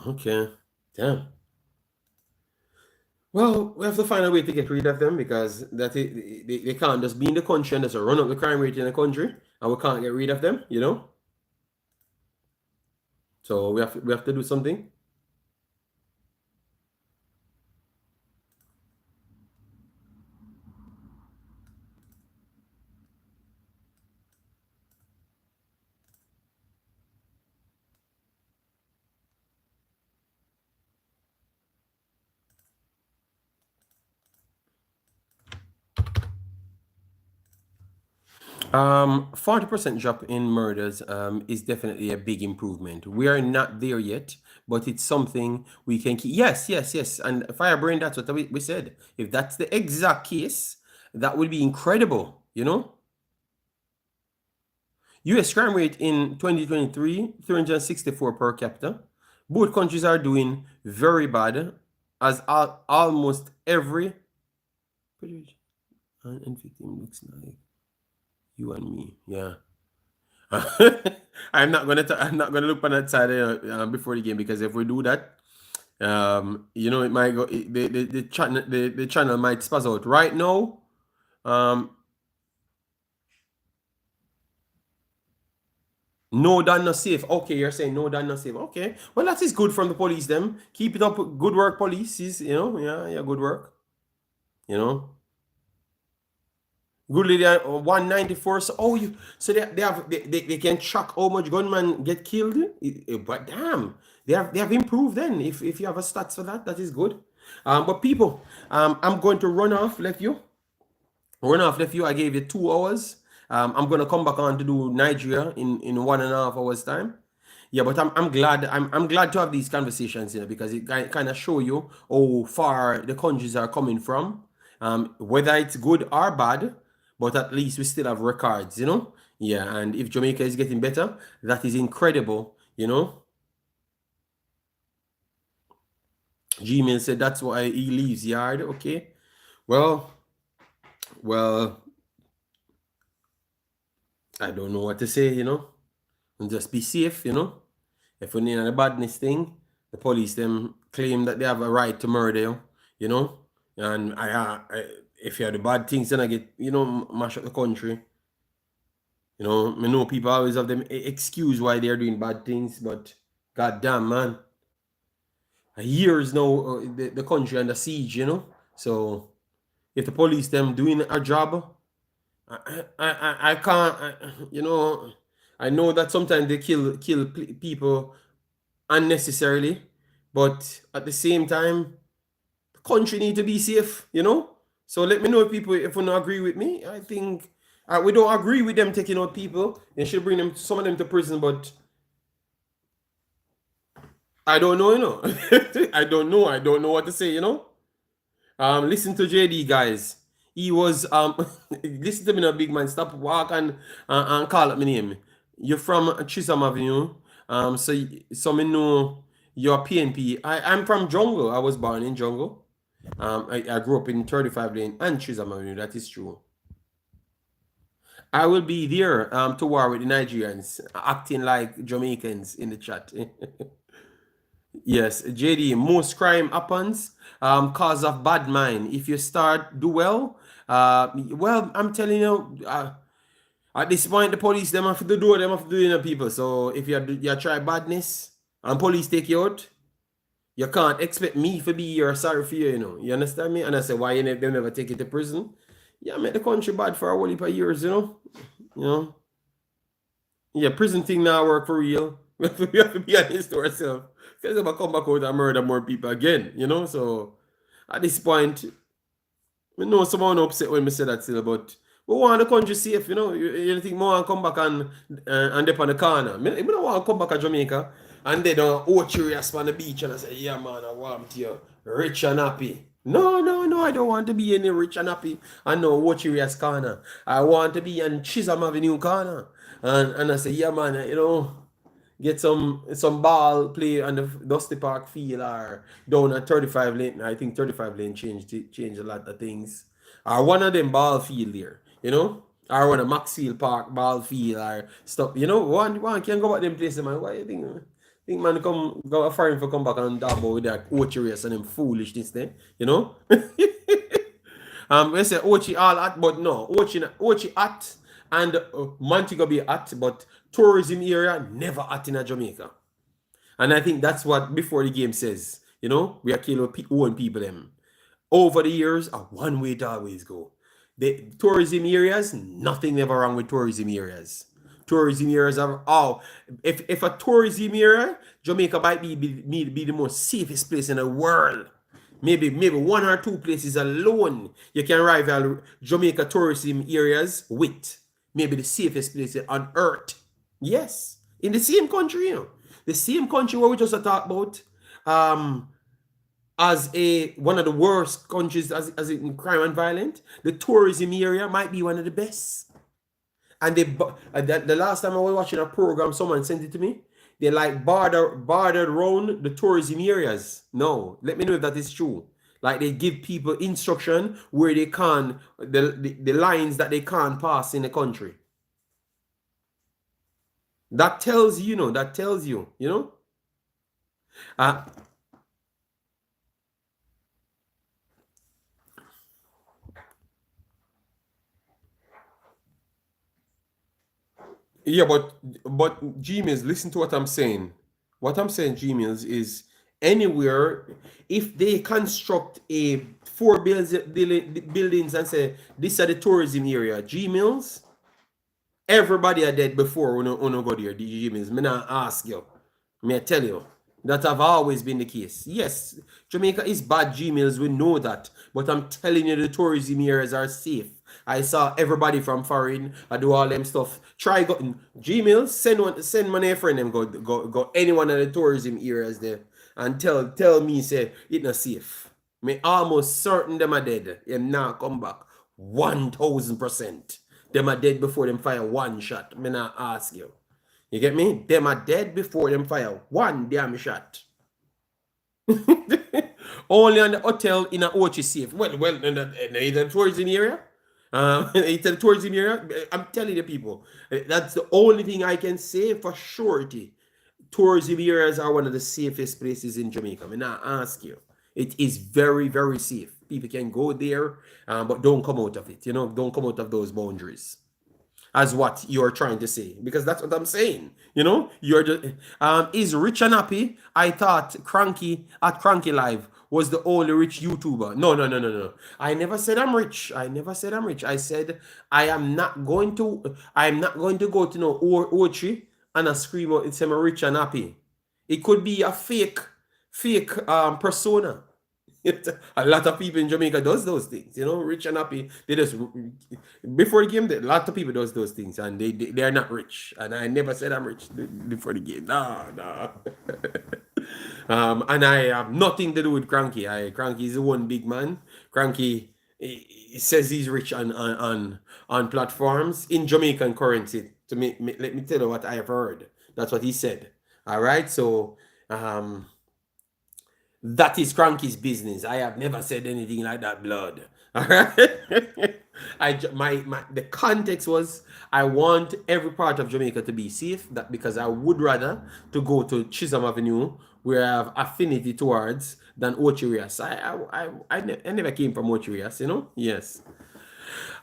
S1: okay. Damn. Well, we have to find a way to get rid of them because they can't just be in the country and just run up the crime rate in the country, and we can't get rid of them, you know. So we have to do something. Um, 40% drop in murders is definitely a big improvement. We are not there yet, but it's something we can keep. Yes, yes, yes. And Firebrain, that's what we said. If that's the exact case, that would be incredible, you know? US crime rate in 2023, 364 per capita. Both countries are doing very bad, as almost every and victim looks like you and me. Yeah. I'm not gonna look on that side before the game, because if we do that, it might go the channel might spaz out right now. No done no safe. Okay, you're saying no done no safe. Okay, well, that is good from the police. Them keep it up. Good work, police. Is yeah, yeah, good work. You know, good lady 194. So they can track how much gunman get killed. But damn, they have improved. Then if you have a stats for that, that is good. But people, I'm going to run off left you. I gave you 2 hours. I'm gonna come back on to do Nigeria in 1.5 hours time. Yeah, but I'm glad I'm glad to have these conversations, because it kind of show you how far the countries are coming from, whether it's good or bad, but at least we still have records. Yeah, and if Jamaica is getting better, that is incredible. Gmail said that's why he leaves yard. Okay, well, well, I don't know what to say. And just be safe. If we need a badness thing, the police them claim that they have a right to murder you, and if you have the bad things, then I get mash up the country. I know people always have them excuse why they're doing bad things, but goddamn, man, years now the country under siege. So if the police them doing a job, I can't, I know that sometimes they kill people unnecessarily, but at the same time, the country need to be safe. So let me know if you don't agree with me. I think we don't agree with them taking out people. They should bring some of them to prison, but I don't know. I don't know. I don't know what to say. Listen to JD, guys. He was listen to me now, big man. Stop walk and call out my name. You're from Chisholm Avenue. So me know you're PNP. I'm from Jungle. I was born in Jungle. I grew up in 35 Lane and Chisholm Avenue. That is true. I will be there to war with the Nigerians, acting like Jamaicans in the chat. Yes, JD, most crime happens cause of bad mind. If you start do well, I'm telling you, at this point, the police them have to do people. So if you try badness and police take you out, you can't expect me to be your sorry for you. You understand me? And I say, why they never take you to prison? Yeah, make the country bad for a whole heap of years. You know. Yeah, prison thing now work for real. We have to be honest to ourselves. Because if I come back out and murder more people again. So at this point, I know someone upset when I say that still, but we want the country safe. You think more and come back and dip on the corner. I don't want to come back to Jamaica and they don't curious on the beach and I say, yeah man, I want you rich and happy. No, no, no, I don't want to be any rich and happy and no curious corner. I want to be in Chisholm Avenue corner. And I say, yeah man, get some ball play on the Dusty Park field or down at 35 lane. I think 35 lane changed a lot of things. Or one of them ball field there. Or one of Maxfield Park ball field or stuff. One can go back them places, man. What you think? Think man come go a foreign for come back and talk about with that Ochi race and them foolishness there, you know? We say Ochi all at, but no, Ochi at and Montego Bay at, but tourism area never at in a Jamaica. And I think that's what before the game says, you know, we are killing own people them. Over the years, a one way to always go. The tourism areas, nothing never wrong with tourism areas. Tourism areas are if a tourism area, Jamaica might be the most safest place in the world. Maybe one or two places alone you can rival Jamaica tourism areas with. Maybe the safest place on earth. Yes. In the same country, you know. The same country where we just talked about as one of the worst countries as in crime and violence, the tourism area might be one of the best. And the last time I was watching a program, someone sent it to me. They like bordered around the tourism areas. No, let me know if that is true. Like they give people instruction where they can the lines that they can't pass in the country. That tells you, you know. Yeah, but Gmails, listen to what I'm saying. What I'm saying, Gmails, is anywhere if they construct a buildings and say this are the tourism area, Gmails, everybody are dead before when go there. The Gmails, me not ask you. May I tell you that have always been the case. Yes, Jamaica is bad, Gmails, we know that, but I'm telling you the tourism areas are safe. I saw everybody from foreign. I do all them stuff. Try go Gmail. Send money friend them go any one of the tourism areas there and tell me say it not safe. Me almost certain them are dead. Them now come back 1000%. Them are dead before them fire one shot. Me not ask you. You get me? Them are dead before them fire one damn shot. Only on the hotel in a Ochi safe. Well, in the tourism area. It's a tourism area. I'm telling the people, that's the only thing I can say for surety. Tourism areas are one of the safest places in Jamaica. I mean, I ask you, it is very, very safe. People can go there, but don't come out of it. You know, don't come out of those boundaries. As what you're trying to say, because that's what I'm saying. You know, you're just is Rich and Happy. I thought Cranky at Cranky Live was the only rich YouTuber. No. I never said I'm rich. I said I'm not going to go to no Ochi and scream out it's rich and happy. It could be a fake persona. A lot of people in Jamaica does those things, you know, rich and happy. They just before the game, a lot of people does those things, and they are not rich. And I never said I'm rich before the game. No. And I have nothing to do with Cranky. Cranky is the one big man. Cranky he says he's rich on platforms in Jamaican currency. Let me tell you what I have heard. That's what he said. All right, so that is Cranky's business. I have never said anything like that, blood. All right. The context was I want every part of Jamaica to be safe. That because I would rather to go to Chisholm Avenue where I have affinity towards than Ochirias. I never came from Ochirias, you know. Yes.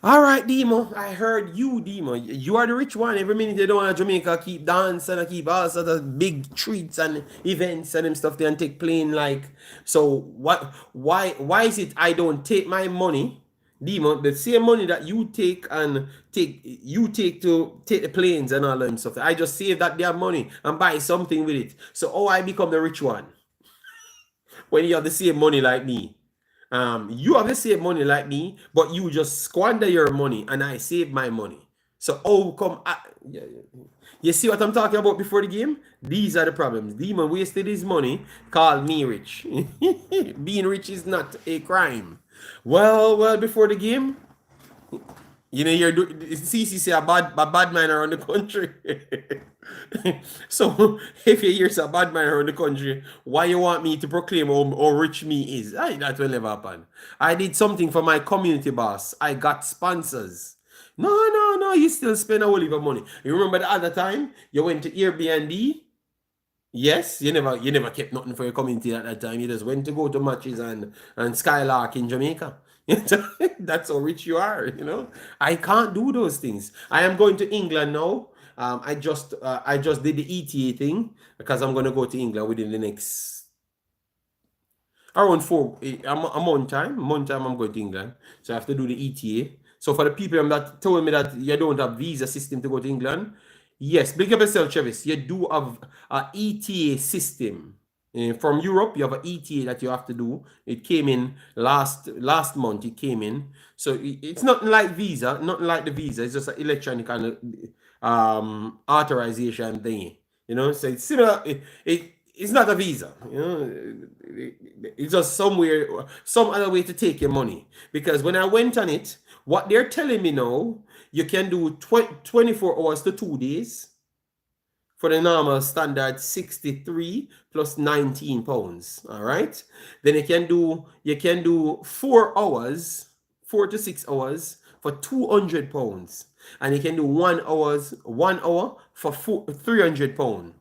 S1: All right, Demo. I heard you, Demo. You are the rich one. Every minute they don't want Jamaica keep dancing and keep all sorts of big treats and events and them stuff there and take plane like. So why is it I don't take my money, Demo, the same money that you take to take the planes and all that stuff. I just save that damn money and buy something with it. So I become the rich one when you have the same money like me. You have the same money like me, but you just squander your money and I save my money. So you see what I'm talking about before the game? These are the problems. Demon wasted his money, called me rich. Being rich is not a crime. Well, before the game, you know, CC say a bad man around the country. So if you hear a bad man around the country, why you want me to proclaim how rich me is? That will never happen. I did something for my community boss. I got sponsors. No, you still spend a whole heap of money. You remember the other time you went to Airbnb? Yes, you never kept nothing for your community at that time. You just went to go to matches and Skylark in Jamaica. That's how rich you are, you know. I can't do those things. I am going to England now. I just did the ETA thing because I'm gonna go to England within the next around a month time I'm going to England. So I have to do the ETA. So for the people that told me that you don't have visa system to go to England, yes, big up yourself, Travis. You do have a ETA system. From Europe, you have an ETA that you have to do. It came in last month. It came in, so it's not like visa, not like the visa. It's just an electronic kind of authorization thing. You know, so it's similar. It's not a visa. You know, it's just some other way to take your money. Because when I went on it, what they're telling me now, you can do 24 hours to 2 days for the normal standard 63 plus 19 pounds. All right. Then you can do 4 hours, 4 to 6 hours for 200 pounds. And you can do 1 hour for 300 pounds.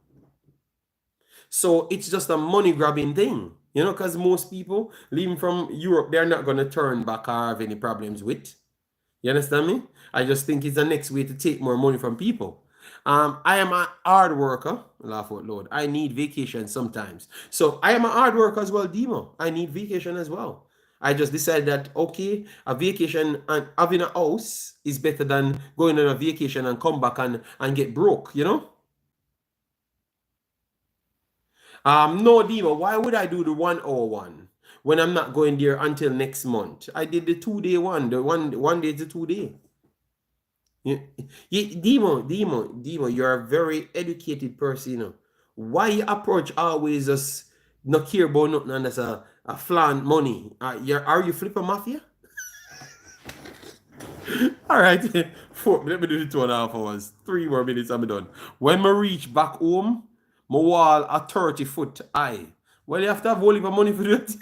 S1: So it's just a money grabbing thing, you know, because most people leaving from Europe, they're not going to turn back or have any problems with. You understand me? I just think it's the next way to take more money from people. I am a hard worker. Laugh out loud. I need vacation sometimes. So I am a hard worker as well, Demo. I need vacation as well. I just decided that, okay, a vacation and having a house is better than going on a vacation and come back and get broke, you know? No, Demo, why would I do the 1 hour one when I'm not going there until next month? I did the 2 day one, the one day to 2 day. Demo, you're a very educated person, you know. Why you approach always just not care about nothing and that's a flaunt money? Are you flipper mafia? All right, let me do the 2.5 hours. 3 more minutes, I'm done. When I reach back home, my wall a 30 foot high. Well, you have to have whole heap of money for that.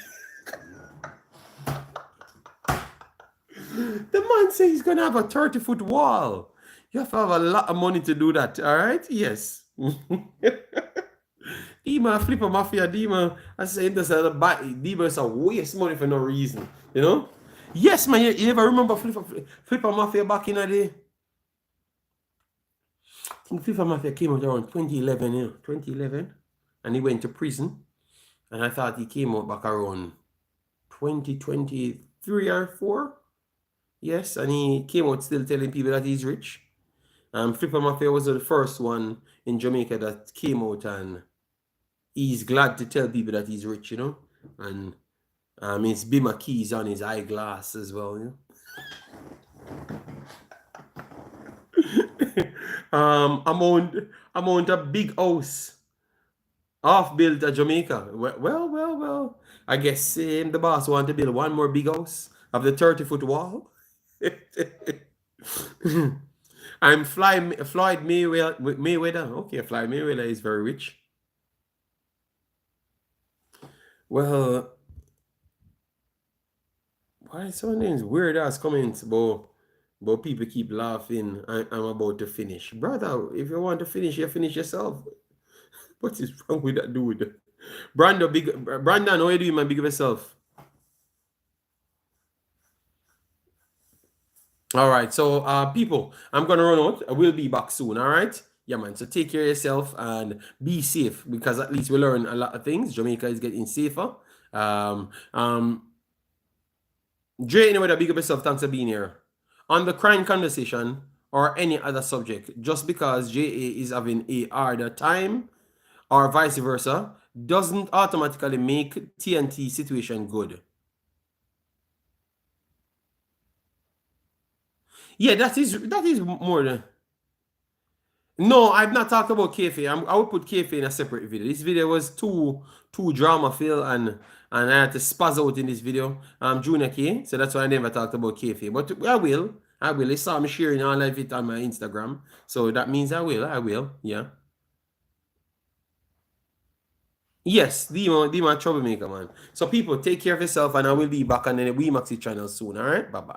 S1: The man says he's gonna have a 30 foot wall. You have to have a lot of money to do that. All right? Yes. Dima flipper mafia, Dima. I say this is a Dima is a waste money for no reason. You know? Yes, man. You ever remember flipper mafia back in the day? I think flipper mafia came out around 2011, yeah, 2011, and he went to prison. And I thought he came out back around 2023 or 4. Yes, and he came out still telling people that he's rich. Flipper Mafia was the first one in Jamaica that came out and he's glad to tell people that he's rich, you know. And it's Bima keys on his eyeglass as well, you know. Amount a big house half built at Jamaica. Well. I guess the boss want to build one more big house of the 30-foot wall. I'm Floyd Mayweather. Okay, Floyd Mayweather is very rich. Well, why some of these weird ass comments but people keep laughing. I'm about to finish. Brother, if you want to finish, you finish yourself. What is wrong with that dude? Brandon, how are you doing, man? Big of yourself. All right, so people, I'm gonna run out. I will be back soon. All right, yeah, man. So take care of yourself and be safe because at least we learn a lot of things. Jamaica is getting safer. Dre, anyway, big up yourself. Thanks for being here on the crime conversation or any other subject. Just because JA is having a harder time or vice versa doesn't automatically make TNT situation good. Yeah, that is more than. No, I've not talked about Cafe. I would put Cafe in a separate video. This video was too drama filled and I had to spaz out in this video. Junior K, so that's why I never talked about Cafe. But I will. I saw me sharing all of it on my Instagram. So that means I will. Yeah. Yes, Dima troublemaker, man. So people take care of yourself and I will be back on the Wemaxit channel soon. All right. Bye-bye.